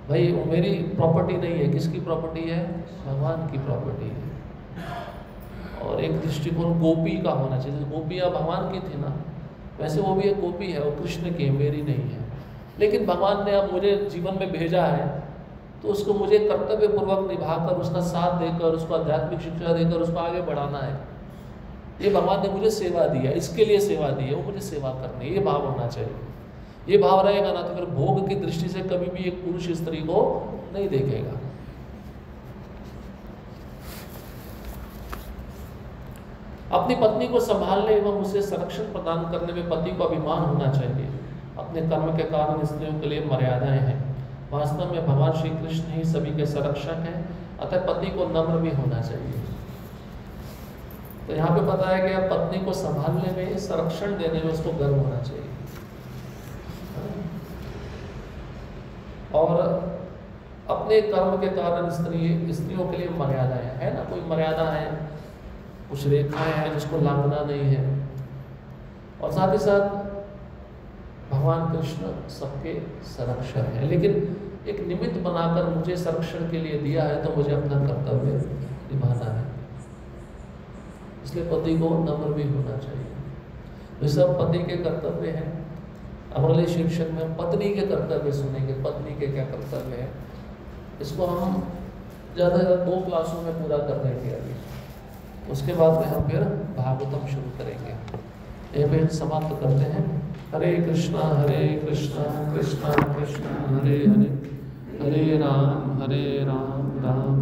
भाई वो मेरी प्रॉपर्टी नहीं है, किसकी प्रॉपर्टी है? भगवान की प्रॉपर्टी है। और एक दृष्टिकोण गोपी का होना चाहिए। गोपियाँ भगवान की थी ना, वैसे वो भी एक गोपी है, वो कृष्ण की है, मेरी नहीं है। लेकिन भगवान ने अब मुझे जीवन में भेजा है तो उसको मुझे कर्तव्य पूर्वक निभाकर, उसका साथ देकर, उसको आध्यात्मिक शिक्षा देकर उसको आगे बढ़ाना है। ये भगवान ने मुझे सेवा दी है, इसके लिए सेवा दी है, वो मुझे सेवा करनी है, ये भाव होना चाहिए। ये भाव रहेगा ना तो फिर भोग की दृष्टि से कभी भी एक पुरुष स्त्री को नहीं देखेगा। अपनी पत्नी को संभालने एवं उसे संरक्षण प्रदान करने में पति को अभिमान होना चाहिए। अपने कर्म के कारण स्त्रियों के लिए मर्यादाएं हैं। वास्तव में भगवान श्री कृष्ण ही सभी के संरक्षक हैं, अतः पति को नम्र भी होना चाहिए। तो यहाँ पे बताया गया पत्नी को संभालने में, संरक्षण देने में उसको गर्व होना चाहिए। और अपने कर्म के कारण स्त्रियों के लिए मर्यादाएं है ना, कोई मर्यादा है, कुछ रेखाएं हैं जिसको लांघना नहीं है। और साथ ही साथ भगवान कृष्ण सबके संरक्षक है, लेकिन एक निमित्त बनाकर मुझे संरक्षण के लिए दिया है तो मुझे अपना कर्तव्य निभाना है। इसलिए पति को नम्र भी होना चाहिए। ये सब पति के कर्तव्य हैं। अब अगले शीर्षक में पत्नी के कर्तव्य सुनेंगे, पत्नी के क्या कर्तव्य है। इसको हम ज़्यादा से ज़्यादा 2 क्लासों में पूरा कर देंगे अभी, उसके बाद में हम फिर भागवतम शुरू करेंगे। ये पे समाप्त करते हैं। हरे कृष्णा कृष्णा कृष्णा हरे हरे, हरे राम राम